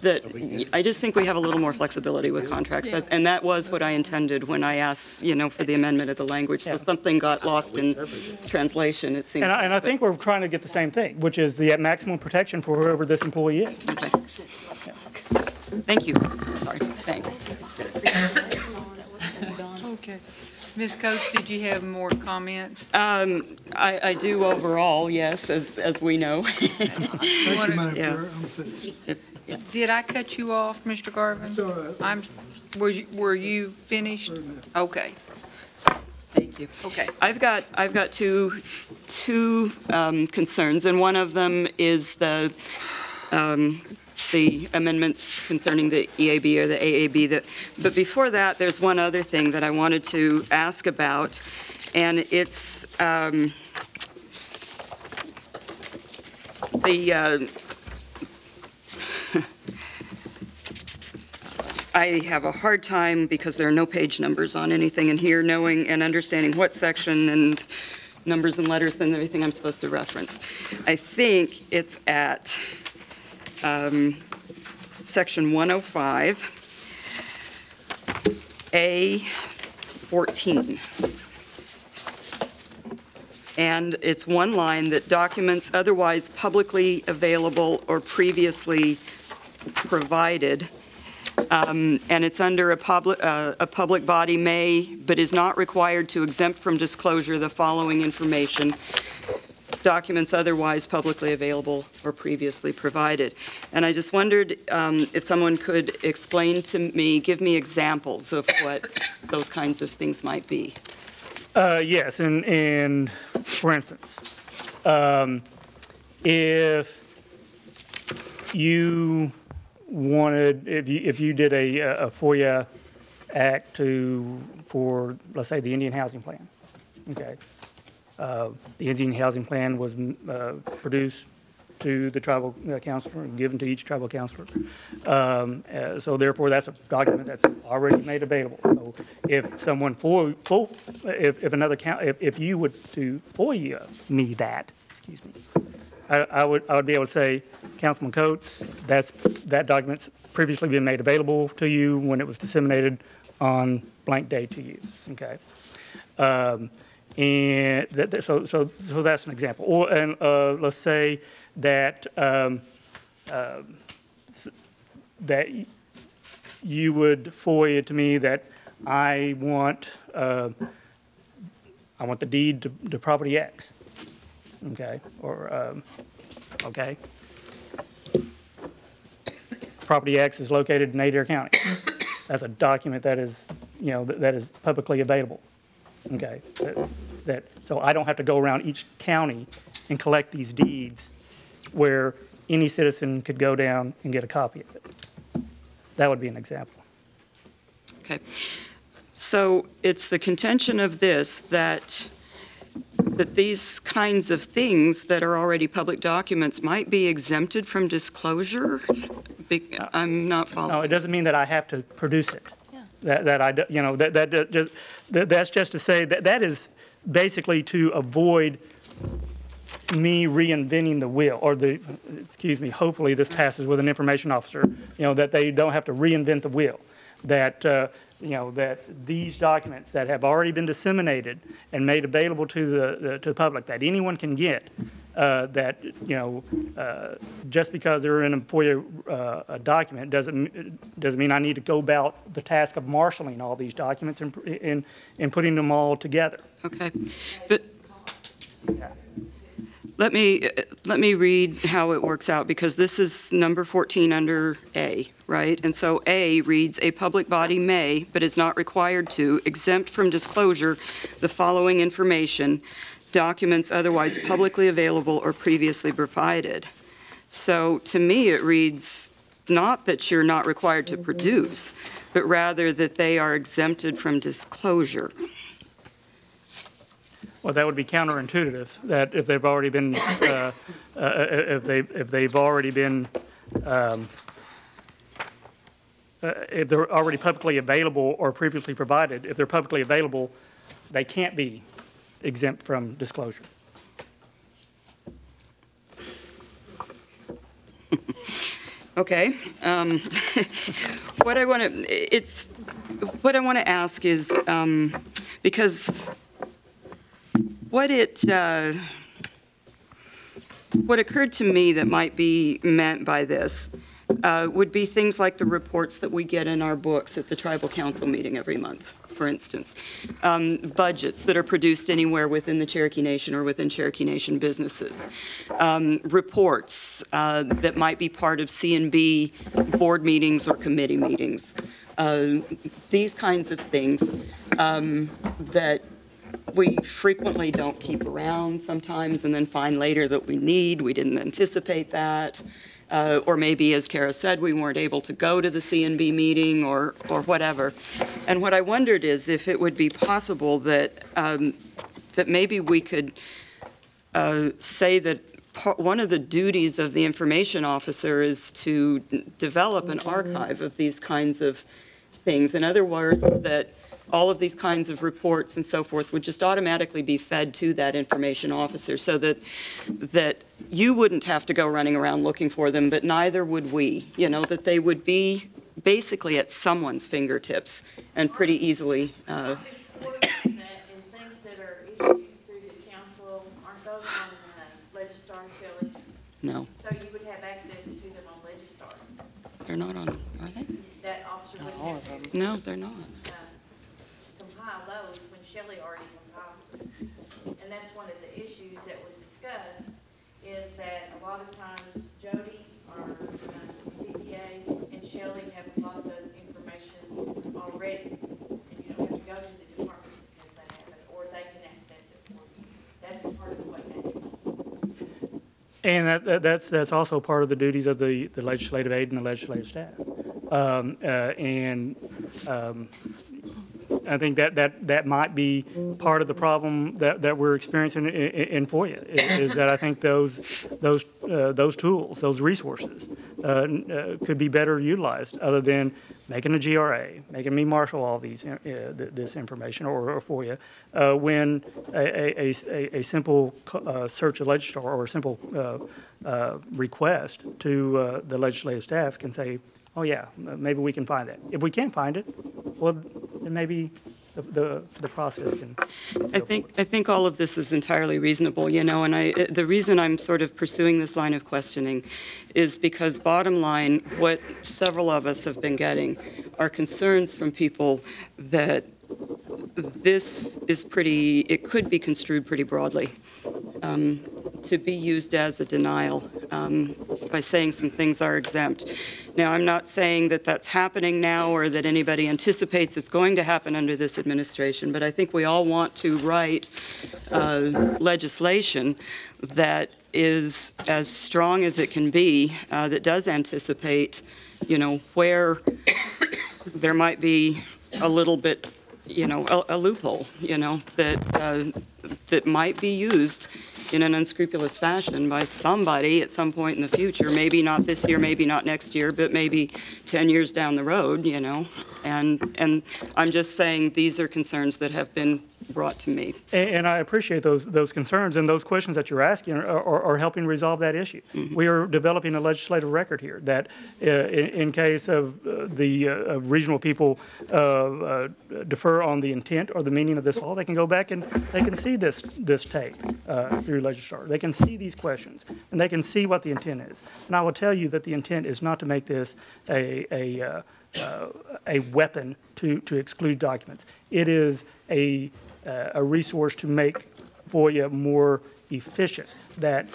that, I just think we have a little more flexibility with contracts. And that was what I intended when I asked, for the amendment of the language. So something got lost in translation, it seems. And I think we're trying to get the same thing, which is the maximum protection for whoever this employee is. Okay. Thank you. Sorry. Thanks. Okay. Ms. Coates, did you have more comments? I do overall, yes, as we know. Thank you, Madam Yeah. Chair. I'm finished. Did I cut you off, Mr. Garvin? It's all right. Were you finished? Okay. Thank you. Okay. I've got two concerns, and one of them is the amendments concerning the EAB or the AAB. But before that, there's one other thing that I wanted to ask about, and it's I have a hard time, because there are no page numbers on anything in here, knowing and understanding what section and numbers and letters and everything I'm supposed to reference. I think it's at section 105, A14. And it's one line that documents otherwise publicly available or previously provided. And it's under a public body may, but is not required to exempt from disclosure the following information: documents otherwise publicly available or previously provided. And I just wondered if someone could explain to me, give me examples of what those kinds of things might be. Yes, and for instance, if you wanted, if you did a FOIA act for, let's say, the Indian Housing Plan, okay? The Indian Housing Plan was produced to the tribal counselor and given to each tribal counselor. So therefore, that's a document that's already made available. So if someone if you would to FOIA me that, excuse me, I would be able to say, Councilman Coates, that document's previously been made available to you when it was disseminated on blank date to you. Okay. And so that's an example. Or let's say that that you would FOIA to me that I want the deed to property X. Okay. Or okay. Property X is located in Adair County. That's a document that is, that is publicly available. Okay. So I don't have to go around each county and collect these deeds where any citizen could go down and get a copy of it. That would be an example. Okay. So it's the contention of this that these kinds of things that are already public documents might be exempted from disclosure? I'm not following. No, it doesn't mean that I have to produce it. Yeah. That's just to say that is basically to avoid me reinventing the wheel, or hopefully this passes with an information officer, that they don't have to reinvent the wheel, that these documents that have already been disseminated and made available to the public, that anyone can get, just because they're in a FOIA document doesn't mean I need to go about the task of marshaling all these documents and putting them all together. Okay, but let me read how it works out, because this is number 14 under A, right? And so A reads, a public body may, but is not required to, exempt from disclosure the following information: documents otherwise publicly available or previously provided. So to me, it reads not that you're not required to produce, but rather that they are exempted from disclosure. Well, that would be counterintuitive, that if they've already been, if they're already publicly available or previously provided, if they're publicly available, they can't be exempt from disclosure. Okay. What I want to ask is, because what occurred to me that might be meant by this would be things like the reports that we get in our books at the tribal council meeting every month. for instance, budgets that are produced anywhere within the Cherokee Nation or within Cherokee Nation businesses, reports that might be part of C&B board meetings or committee meetings, these kinds of things that we frequently don't keep around sometimes and then find later that we didn't anticipate that. Or maybe, as Kara said, we weren't able to go to the C&B meeting or whatever. And what I wondered is if it would be possible that, that maybe we could say that one of the duties of the information officer is to develop an archive of these kinds of things. In other words, that all of these kinds of reports and so forth would just automatically be fed to that information officer so that you wouldn't have to go running around looking for them, but neither would we. You know, that they would be basically at someone's fingertips and pretty easily. In things that are issued through the council, aren't those on Legistar, Shelley? No. So you would have access to them on Legistar? They're not on, are they? That officer would have access No, they're not. compile those when Shelley already compiled them. And that's one of the issues that was discussed, is that a lot of times Jody, our CPA, and Shelley have a lot of the information already, and you don't have to go to the department because they have it, or they can access it for you. That's part of what that is. And that's also part of the duties of the legislative aid and the legislative staff. I think that might be part of the problem that we're experiencing in FOIA, is that I think those tools, those resources, could be better utilized other than making a GRA, making me marshal all this information or FOIA, when a simple search of Legistar or a simple request to the legislative staff can say, oh yeah, maybe we can find that. If we can't find it, well, then maybe the process can. I think all of this is entirely reasonable, you know, and the reason I'm sort of pursuing this line of questioning is because bottom line, what several of us have been getting are concerns from people that this is it could be construed pretty broadly to be used as a denial by saying some things are exempt. Now, I'm not saying that that's happening now or that anybody anticipates it's going to happen under this administration, but I think we all want to write legislation that is as strong as it can be, that does anticipate, you know, where there might be a little bit, you know, a loophole, you know, that might be used in an unscrupulous fashion by somebody at some point in the future, maybe not this year, maybe not next year, but maybe 10 years down the road, you know. And I'm just saying these are concerns that have been brought to me. And I appreciate those concerns, and those questions that you're asking are helping resolve that issue. Mm-hmm. We are developing a legislative record here that in case of the regional people defer on the intent or the meaning of this law, they can go back and they can see this tape through Legistar. They can see these questions, and they can see what the intent is. And I will tell you that the intent is not to make this a weapon to exclude documents. It is a resource to make FOIA more efficient. That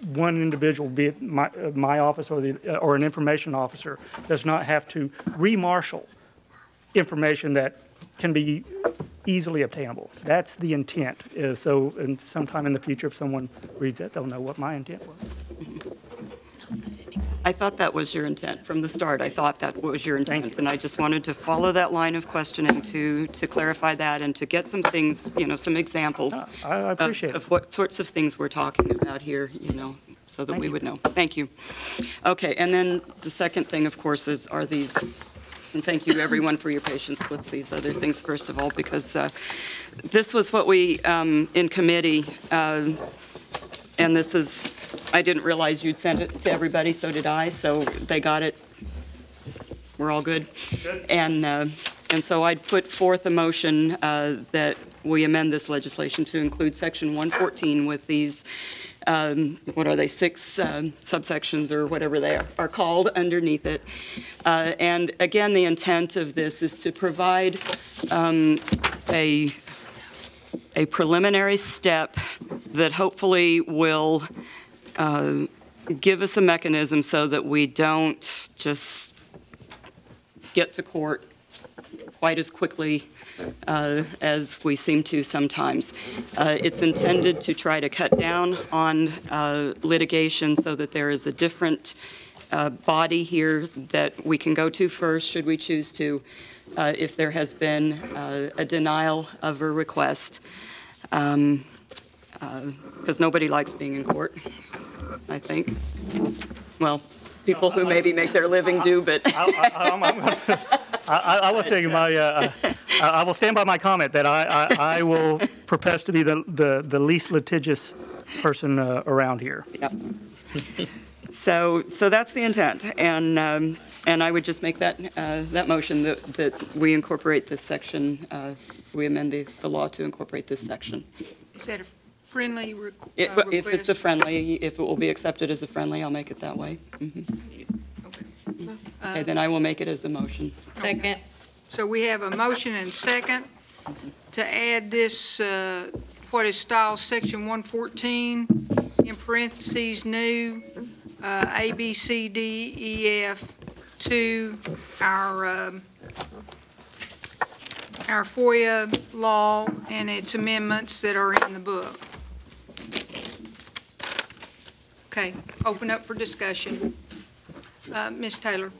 one individual, be it my office or an information officer, does not have to remarshal information that can be easily obtainable. That's the intent. So, and sometime in the future, if someone reads it, they'll know what my intent was. I thought that was your intent from the start. I thought that was your intent, and I just wanted to follow that line of questioning to clarify that and to get some things, you know, some examples I appreciate of what sorts of things we're talking about here, you know, so that we would know. Thank you. Okay, and then the second thing, of course, are these, and thank you everyone for your patience with these other things, first of all, because this was what we, in committee, and this is, I didn't realize you'd sent it to everybody, so did I, so they got it. We're all good? Good. And so I'd put forth a motion that we amend this legislation to include Section 114 with these, what are they, 6 subsections or whatever they are called underneath it. And again, the intent of this is to provide a preliminary step that hopefully will give us a mechanism so that we don't just get to court quite as quickly as we seem to sometimes. It's intended to try to cut down on litigation so that there is a different body here that we can go to first, should we choose to, if there has been a denial of a request. Because nobody likes being in court, I think. Well, people who maybe make their living do, but. I will say I will stand by my comment that I will profess to be the least litigious person around here. Yep. So that's the intent, and I would just make that motion that we incorporate this section, we amend the law to incorporate this section. Is that a friendly request? If it's a friendly, if it will be accepted as a friendly, I'll make it that way. Okay, then I will make it as a motion. Second. So we have a motion and second to add this, what is styled Section 114, in parentheses, new, A, B, C, D, E, F, to our FOIA law and its amendments that are in the book. Okay, open up for discussion. Ms. Taylor.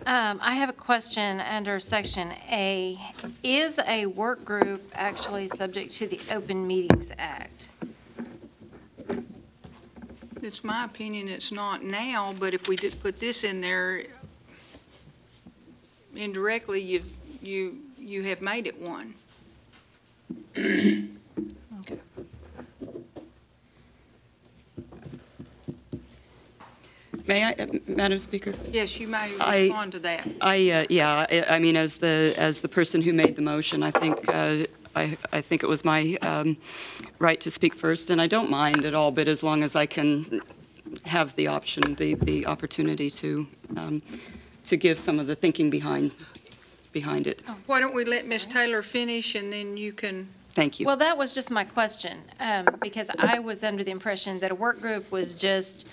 I have a question under Section A. Is a work group actually subject to the Open Meetings Act? It's my opinion it's not now, but if we did put this in there, indirectly, you have made it one. Okay. May I, Madam Speaker? Yes, you may respond to that. I mean, as the person who made the motion, I think it was my right to speak first, and I don't mind at all, but as long as I can have the option, the opportunity to give some of the thinking behind it. Why don't we let Ms. Taylor finish, and then you can... Thank you. Well, that was just my question, because I was under the impression that a work group was just,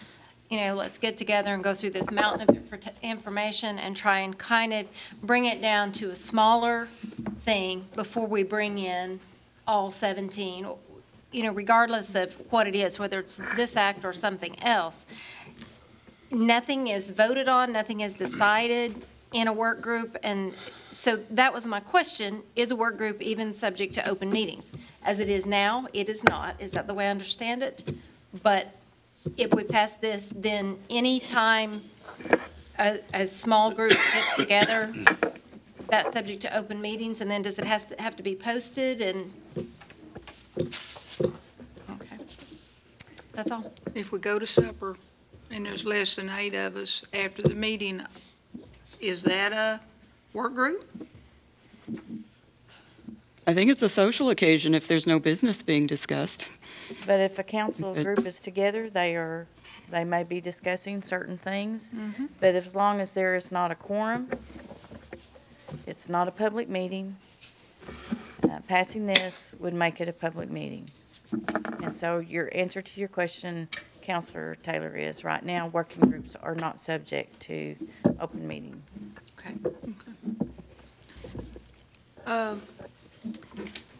let's get together and go through this mountain of information and try and kind of bring it down to a smaller thing before we bring in all 17, regardless of what it is, whether it's this act or something else. Nothing is voted on, nothing is decided in a work group, and so that was my question. Is a work group even subject to open meetings? As it is now, it is not. Is that the way I understand it? But if we pass this, then any time a small group gets together, that's subject to open meetings, and then does it have to be posted? And okay, that's all. If we go to supper and there's less than 8 of us after the meeting, is that a work group? I think it's a social occasion if there's no business being discussed. But if a council group is together, they may be discussing certain things. Mm-hmm. But as long as there is not a quorum, it's not a public meeting. Passing this would make it a public meeting. And so your answer to your question, Councilor Taylor, is right now working groups are not subject to open meeting. Okay.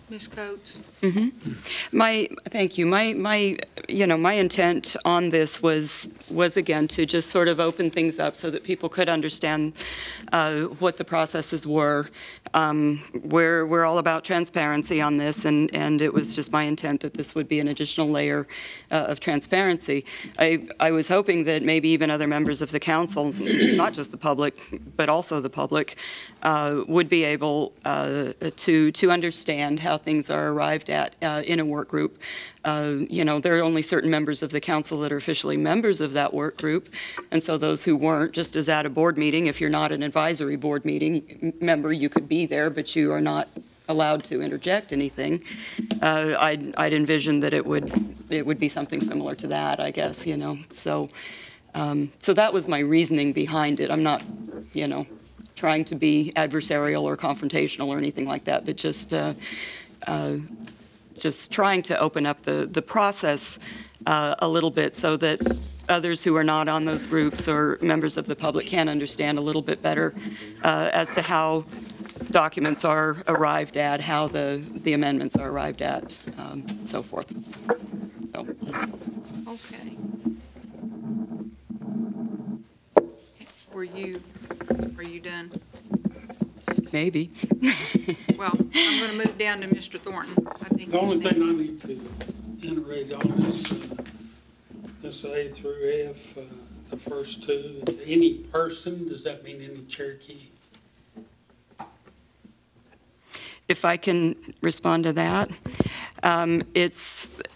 Ms. Coates? Thank you. My intent on this was again to just sort of open things up so that people could understand what the processes were. We're all about transparency on this, and it was just my intent that this would be an additional layer of transparency. I was hoping that maybe even other members of the council, not just the public, but also the public, would be able to understand how things are arrived at in a work group. There are only certain members of the council that are officially members of that work group, and so those who weren't, just as at a board meeting, if you're not an advisory board meeting member, you could be there, but you are not allowed to interject anything, I'd envision that it would be something similar to that, I guess, you know. So that was my reasoning behind it. I'm not, you know, trying to be adversarial or confrontational or anything like that, but just trying to open up the process a little bit so that others who are not on those groups or members of the public can understand a little bit better as to how documents are arrived at, how the amendments are arrived at, so forth. So. Okay. Are you done? Maybe. Well, I'm going to move down to Mr. Thornton. I think The only thing I need to iterate on is this A through F, the first two. Any person, does that mean any Cherokee? If I can respond to that,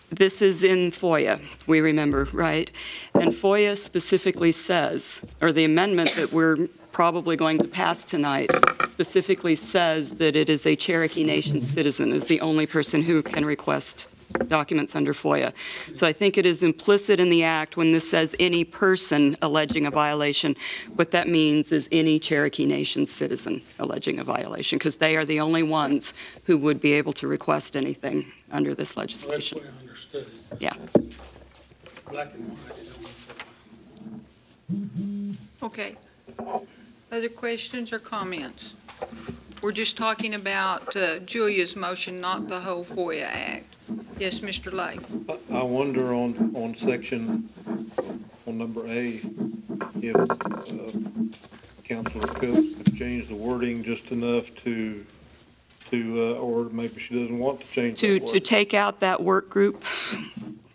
this is in FOIA, we remember, right? And FOIA specifically says, or the amendment that we're probably going to pass tonight specifically says that it is a Cherokee Nation citizen is the only person who can request documents under FOIA. So I think it is implicit in the act when this says any person alleging a violation, what that means is any Cherokee Nation citizen alleging a violation, because they are the only ones who would be able to request anything under this legislation. Well, that's the way I understood it. Yeah. Black and white. Okay. Other questions or comments? We're just talking about Julia's motion, not the whole FOIA Act. Yes, Mr. Lay. I wonder on section, on number A, if Councilor Cook could change the wording just enough to or maybe she doesn't want to change that wording. To take out that work group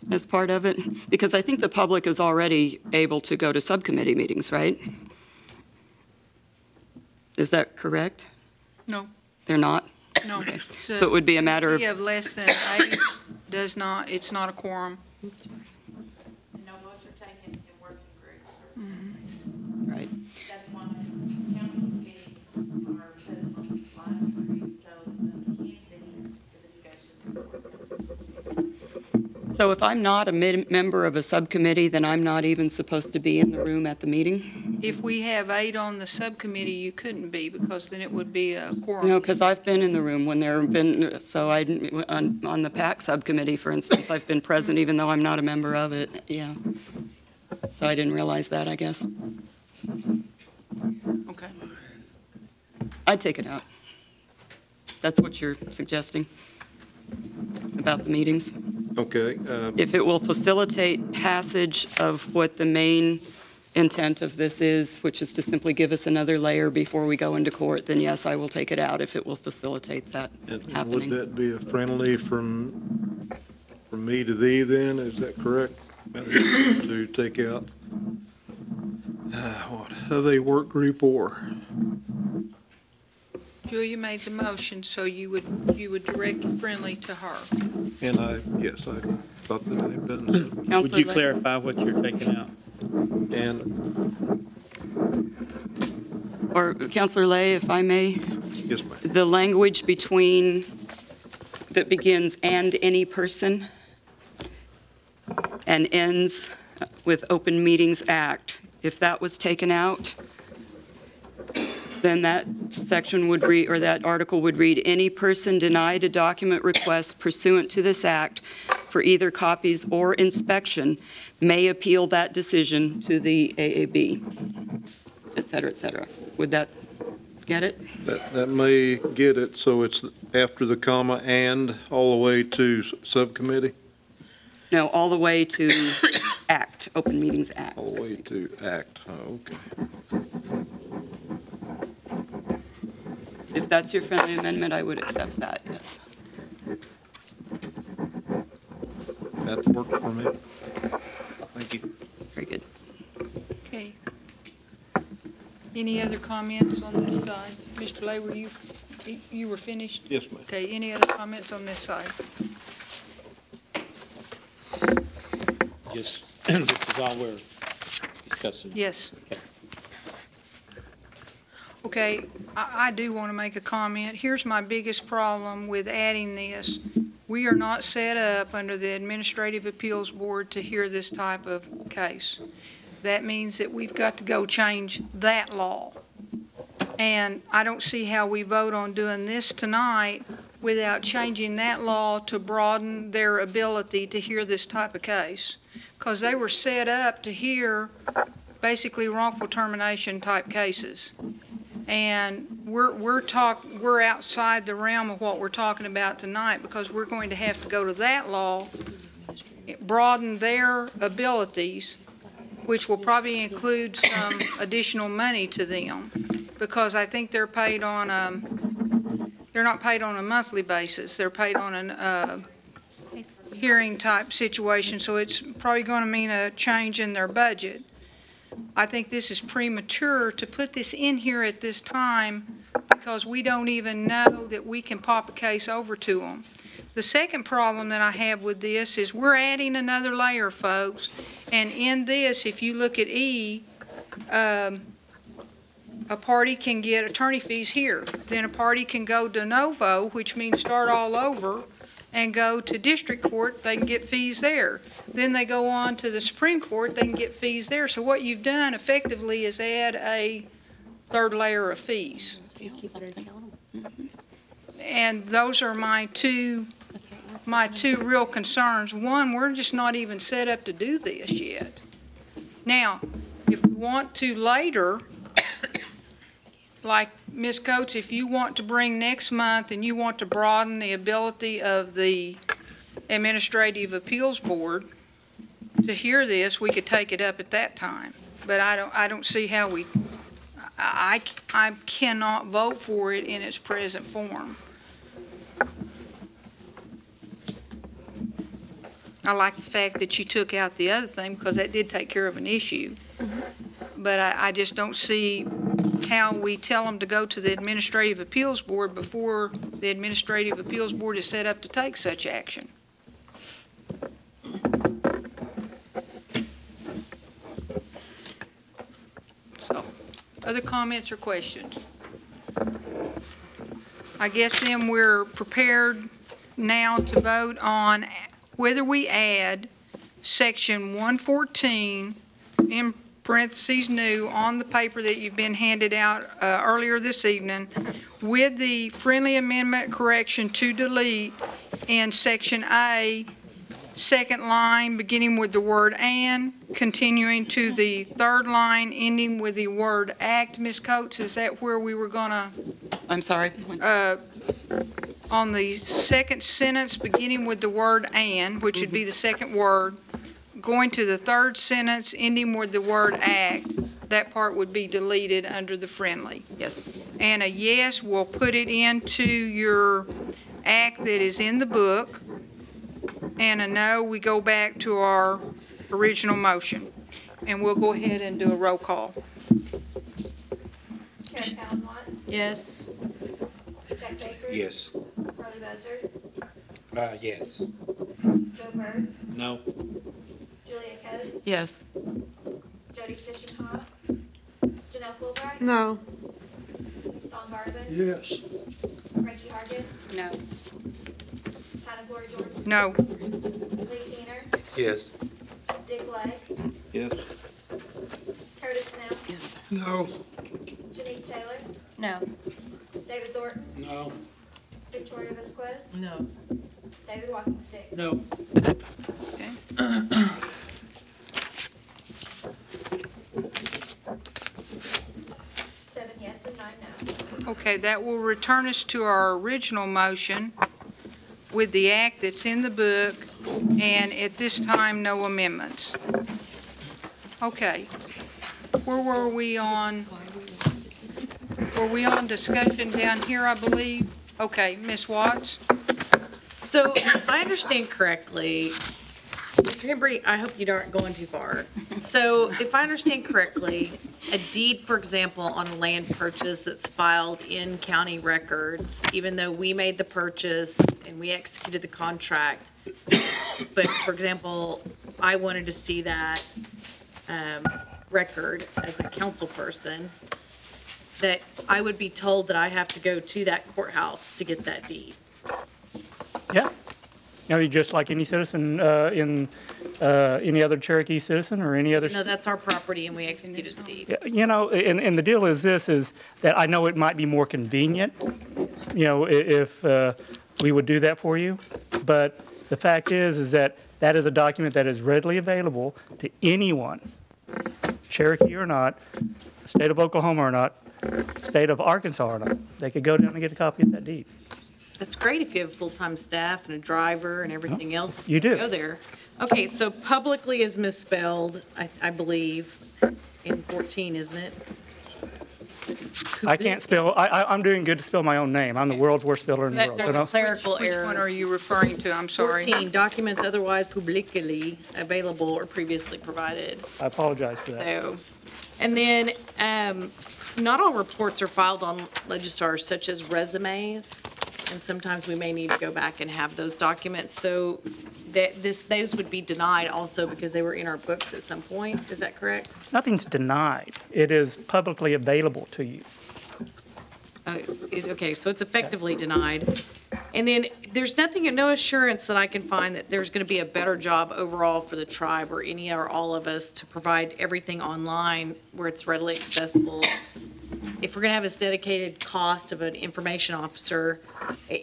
as part of it, because I think the public is already able to go to subcommittee meetings, right? Is that correct? No. They're not? No. Okay. So it would be a matter of... Of less than 8 does not, it's not a quorum. And no votes are taken in working groups. Right. That's why council committees are set on live stream, so that we can see the discussion. So if I'm not a member of a subcommittee, then I'm not even supposed to be in the room at the meeting? If we have 8 on the subcommittee, you couldn't be, because then it would be a quorum. No, because I've been in the room when there have been, so on the PAC subcommittee, for instance, I've been present even though I'm not a member of it, yeah. So I didn't realize that, I guess. Okay. I'd take it out. That's what you're suggesting about the meetings? Okay. If it will facilitate passage of what the main intent of this is, which is to simply give us another layer before we go into court, then yes, I will take it out if it will facilitate that happening. Would that be a friendly from me to thee then? Is that correct? To take out what? Are they work group or? Julia made the motion, so you would direct friendly to her. And yes, I thought that I had done so. Would you clarify what you're taking out? And Or Councilor Lay, if I may? yes, ma'am. The language that begins "and any person" and ends with "Open Meetings Act," if that was taken out, then that section would read, or that article would read, "Any person denied a document request pursuant to this act for either copies or inspection may appeal that decision to the AAB," et cetera, et cetera. Would that get it? That may get it, so it's after the comma "and" all the way to subcommittee? No, all the way to act, Open Meetings Act. All the way to act, oh, okay. If that's your friendly amendment, I would accept that, yes. That worked for me. Thank you. Very good. Okay. Any other comments on this side? Mr. Lay, you were finished? Yes, ma'am. Okay, any other comments on this side? Just, this is all we're discussing? Yes. Okay. Okay, I do want to make a comment. Here's my biggest problem with adding this. We are not set up under the Administrative Appeals Board to hear this type of case. That means that we've got to go change that law. And I don't see how we vote on doing this tonight without changing that law to broaden their ability to hear this type of case. Because they were set up to hear basically wrongful termination type cases. And we're outside the realm of what we're talking about tonight, because we're going to have to go to that law, broaden their abilities, which will probably include some additional money to them, because I think they're paid on they're not paid on a monthly basis. They're paid on an hearing type situation, so it's probably going to mean a change in their budget. I think this is premature to put this in here at this time, because we don't even know that we can pop a case over to them. The second problem that I have with this is we're adding another layer, folks. And in this, if you look at E, a party can get attorney fees here. Then a party can go de novo, which means start all over, and go to district court, they can get fees there. Then they go on to the Supreme Court, they can get fees there. So what you've done effectively is add a third layer of fees. And those are my two real concerns. One, we're just not even set up to do this yet. Now, if we want to later, like Ms. Coates, if you want to bring next month and you want to broaden the ability of the Administrative Appeals Board to hear this, we could take it up at that time. But I don't see how I cannot vote for it in its present form. I like the fact that you took out the other thing, because that did take care of an issue. But I just don't see how we tell them to go to the Administrative Appeals Board before the Administrative Appeals Board is set up to take such action. So, other comments or questions? I guess then we're prepared now to vote on whether we add section 114 in parentheses new on the paper that you've been handed out earlier this evening, with the friendly amendment correction to delete in section A, second line beginning with the word "and," continuing to the third line ending with the word "act." Ms. Coates, is that where we were gonna? I'm sorry. On the second sentence beginning with the word "and," which would be the second word, going to the third sentence ending with the word "act," that part would be deleted under the friendly. Yes. And a yes will put it into your act that is in the book, and a no, we go back to our original motion. And we'll go ahead and do a roll call. Yes. Jack Baker? Yes. Carly Buzzard? Yes. Joe Byrd? No. Julia Coates? Yes. Jody Fisher-Hall? Janelle Fulbright? No. Don Garvin? Yes. Frankie Hargis? No. Hannah Glory Jordan? No. Lee Keener? Yes. Dick Blake? Yes. Curtis Snell? No. Janice Taylor? No. David Thornton? No. Victoria Vasquez? No. David Walkingstick? No. Okay. 7 yes and 9 no. Okay, that will return us to our original motion with the act that's in the book, and at this time, no amendments. Okay. Where were we on? Were we on discussion down here, I believe? Okay, Ms. Watts? So if I understand correctly, Mr. Hembry, I hope you aren't going too far. So if I understand correctly, a deed, for example, on a land purchase that's filed in county records, even though we made the purchase and we executed the contract, but for example, I wanted to see that record as a council person, that I would be told that I have to go to that courthouse to get that deed. Yeah. You know, just like any citizen in any other Cherokee citizen or any other. No, that's our property and we executed the deed. You know, and the deal is this, is that I know it might be more convenient, you know, if we would do that for you. But the fact is that that is a document that is readily available to anyone, Cherokee or not, state of Oklahoma or not, state of Arkansas or not. They could go down and get a copy of that deed. That's great if you have full-time staff and a driver and everything else. You do. Go there. Okay, so publicly is misspelled, I believe, in 14, isn't it? I can't spell, I'm doing good to spell my own name. I'm the world's worst speller in the world. There's So no- a clerical error. Which one are you referring to? I'm sorry. 14, documents otherwise publicly available or previously provided. I apologize for that. So, and then, not all reports are filed on Legistar, such as resumes, and sometimes we may need to go back and have those documents. So those would be denied also because they were in our books at some point. Is that correct? Nothing's denied. It is publicly available to you. Okay, so it's effectively denied. And then there's nothing, no assurance that I can find that there's going to be a better job overall for the tribe or any or all of us to provide everything online where it's readily accessible. If we're going to have this dedicated cost of an information officer,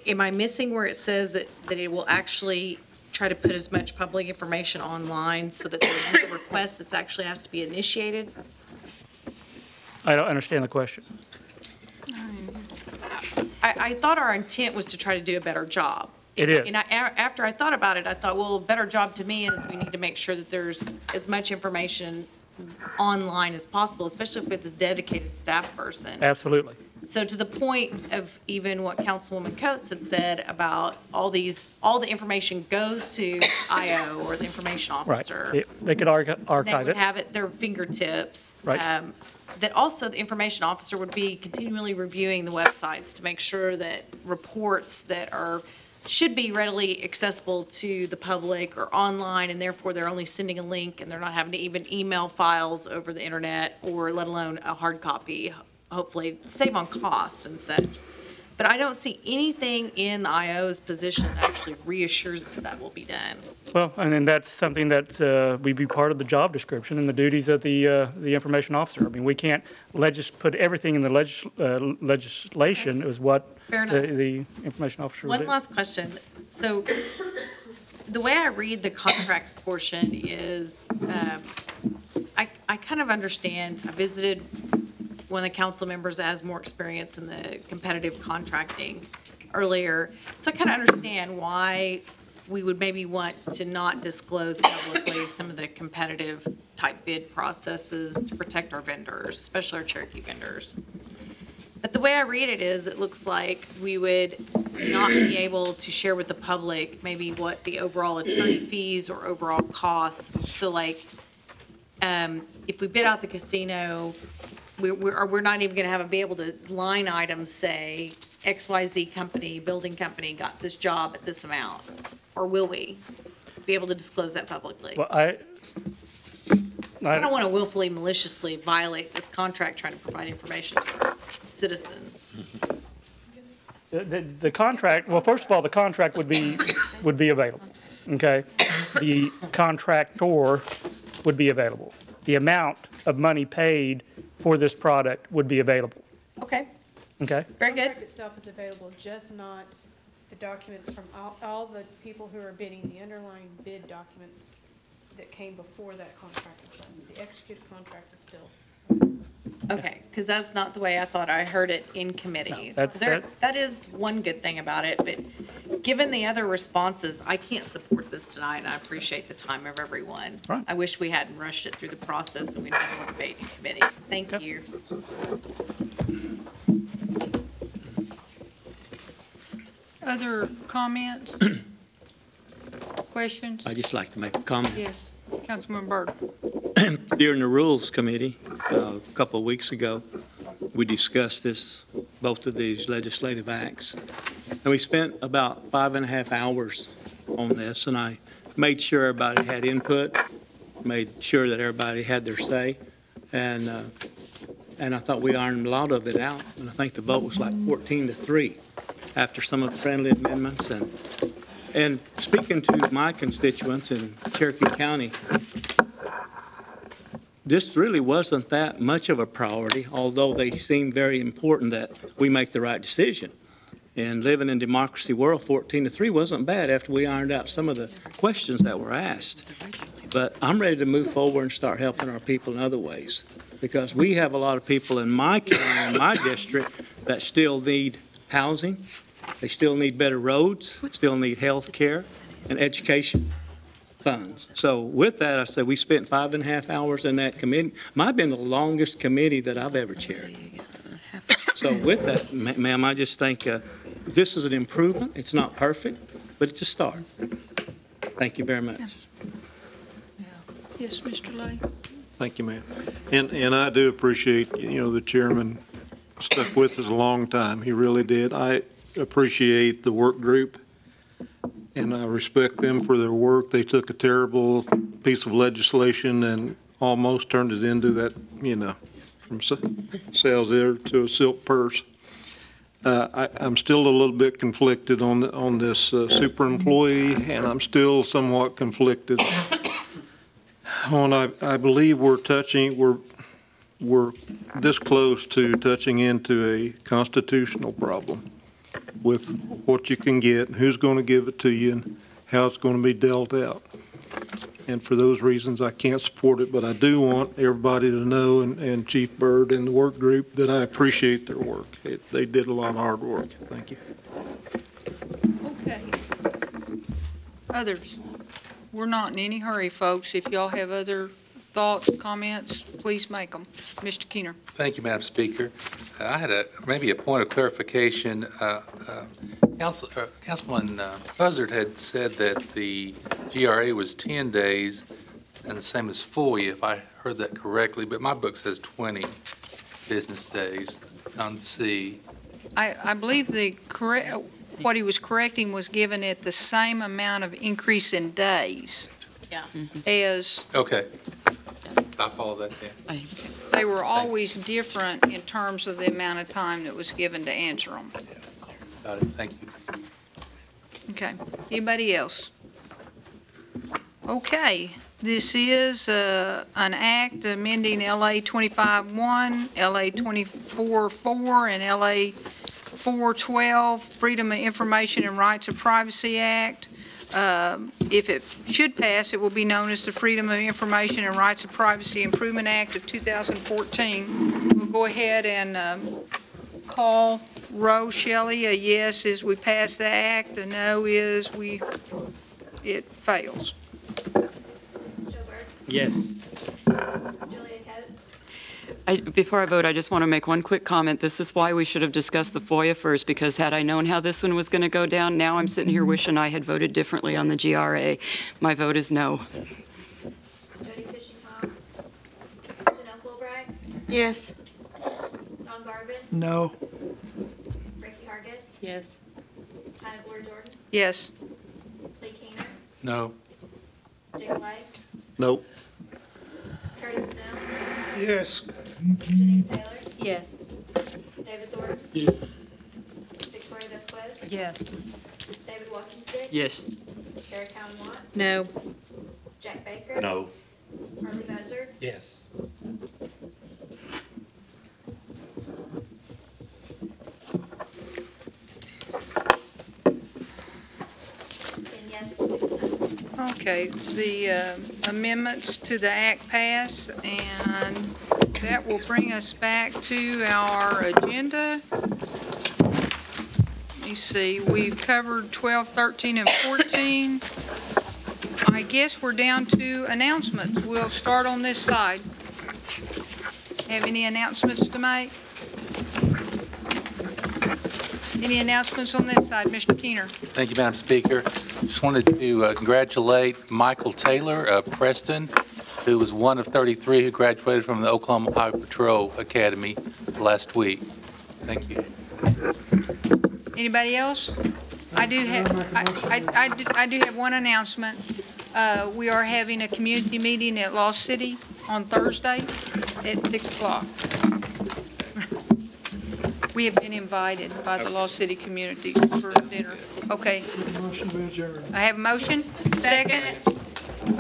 am I missing where it says that it will actually try to put as much public information online so that there's no request that actually has to be initiated? I don't understand the question. I thought our intent was to try to do a better job. It is. And after I thought about it, I thought, well, a better job to me is we need to make sure that there's as much information online as possible, especially with a dedicated staff person. Absolutely. So to the point of even what Councilwoman Coates had said about all the information goes to IO or the information Right. officer. They could They archive would it. have it at their fingertips. Right. That also the information officer would be continually reviewing the websites to make sure that reports that should be readily accessible to the public or online, and therefore they're only sending a link and they're not having to even email files over the internet or let alone a hard copy, hopefully save on cost and such. But I don't see anything in the IO's position that actually reassures us that will be done. Well, and then that's something that would be part of the job description and the duties of the information officer. I mean, we can't put everything in the legislation is what Fair enough. the information officer would One do. last question. So the way I read the contracts portion is, I kind of understand, I visited one of the council members that has more experience in the competitive contracting earlier. So I kind of understand why we would maybe want to not disclose publicly some of the competitive type bid processes to protect our vendors, especially our Cherokee vendors. But the way I read it is, it looks like we would not be able to share with the public maybe what the overall attorney fees or overall costs. So like, if we bid out the casino, we're not even going to be able to line items say XYZ company, building company got this job at this amount, or will we be able to disclose that publicly? Well, I don't want to willfully, maliciously violate this contract trying to provide information to our citizens. The contract, well, first of all, the contract would be available, okay? The contractor would be available. The amount of money paid for this product would be available, Okay, okay? very good. The contract itself is available, just not the documents from all the people who are bidding, the underlying bid documents that came before that contract was done. The executed contract is still. Okay, because that's not the way I thought I heard it in committee. No, That is one good thing about it, but given the other responses, I can't support this tonight, and I appreciate the time of everyone. Right. I wish we hadn't rushed it through the process and we'd had more debate in committee. Thank you. Other comments? Questions? I'd just like to make a comment. Yes, Councilman Byrd. During the Rules Committee, a couple of weeks ago, we discussed both of these legislative acts. And we spent about 5.5 hours on this, and I made sure everybody had input, made sure that everybody had their say. And and I thought we ironed a lot of it out, and I think the vote was like 14-3 after some of the friendly amendments. And speaking to my constituents in Cherokee County, this really wasn't that much of a priority, although they seem very important that we make the right decision. And living in democracy world, 14-3 wasn't bad after we ironed out some of the questions that were asked. But I'm ready to move forward and start helping our people in other ways, because we have a lot of people in my county, in my district, that still need housing. They still need better roads, still need health care and education funds. So with that, I said we spent 5.5 hours in that committee. Might have been the longest committee that I've ever chaired. So with that, ma'am, I just think this is an improvement. It's not perfect, but it's a start. Thank you very much. Yes, Mr. Lay. Thank you, ma'am. And I do appreciate, the chairman stuck with us a long time. He really did. I appreciate the work group, and I respect them for their work. They took a terrible piece of legislation and almost turned it into that, from sales there to a silk purse. I'm still a little bit conflicted on this super employee, and I'm still somewhat conflicted on, I believe we're this close to touching into a constitutional problem with what you can get, who's going to give it to you, and how it's going to be dealt out. And for those reasons, I can't support it, but I do want everybody to know, and Chief Byrd and the work group, that I appreciate their work. They did a lot of hard work. Thank you. Okay. Others? We're not in any hurry, folks. If y'all have other thoughts, comments, please make them. Mr. Keener. Thank you, Madam Speaker. I had maybe a point of clarification. Councilman Buzzard had said that the GRA was 10 days and the same as FOIA, if I heard that correctly, but my book says 20 business days on C. I believe what he was correcting was given it the same amount of increase in days as. Okay. I follow that then. They were always different in terms of the amount of time that was given to answer them. Got it. Thank you. Okay. Anybody else? Okay. This is an act amending LA 25-1, LA 24-4, and LA 412, Freedom of Information and Rights of Privacy Act. If it should pass, it will be known as the Freedom of Information and Rights of Privacy Improvement Act of 2014. We'll go ahead and call roll. Shelley, a yes is we pass the act, a no is it fails. Yes. Before I vote, I just want to make one quick comment. This is why we should have discussed the FOIA first, because had I known how this one was going to go down, now I'm sitting here wishing I had voted differently on the GRA. My vote is no. Jody Fishing-Tom. Janelle Fulbright. Yes. Don Garvin. No. Ricky Hargis. Yes. Hannah Blair Jordan. Yes. Lee Keener. No. Dick Lay. Nope. Curtis Snow. Yes. Denise Taylor. Yes. David Thornton. Yes. Victoria Vasquez. Yes. David Walkingstick. Yes. Kara Cowan Watts. No. Jack Baker. No. Harley Buzzard. Yes. And yes, 6 no. Okay, the amendments to the act pass, and that will bring us back to our agenda. Let me see, we've covered 12, 13, and 14. I guess we're down to announcements. We'll start on this side. Have any announcements to make? Any announcements on this side? Mr. Keener. Thank you, Madam Speaker. Just wanted to congratulate Michael Taylor of Preston, who was one of 33 who graduated from the Oklahoma Highway Patrol Academy last week. Thank you. Anybody else? I do have one announcement. We are having a community meeting at Lost City on Thursday at 6 o'clock. We have been invited by the Lost City community for dinner. Okay. Motion to adjourn. I have a motion. Second.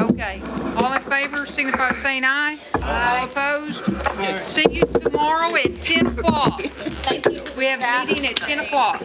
Okay. All in favor, signify by saying aye. All opposed? See you tomorrow at 10 o'clock. We have a meeting at 10 o'clock.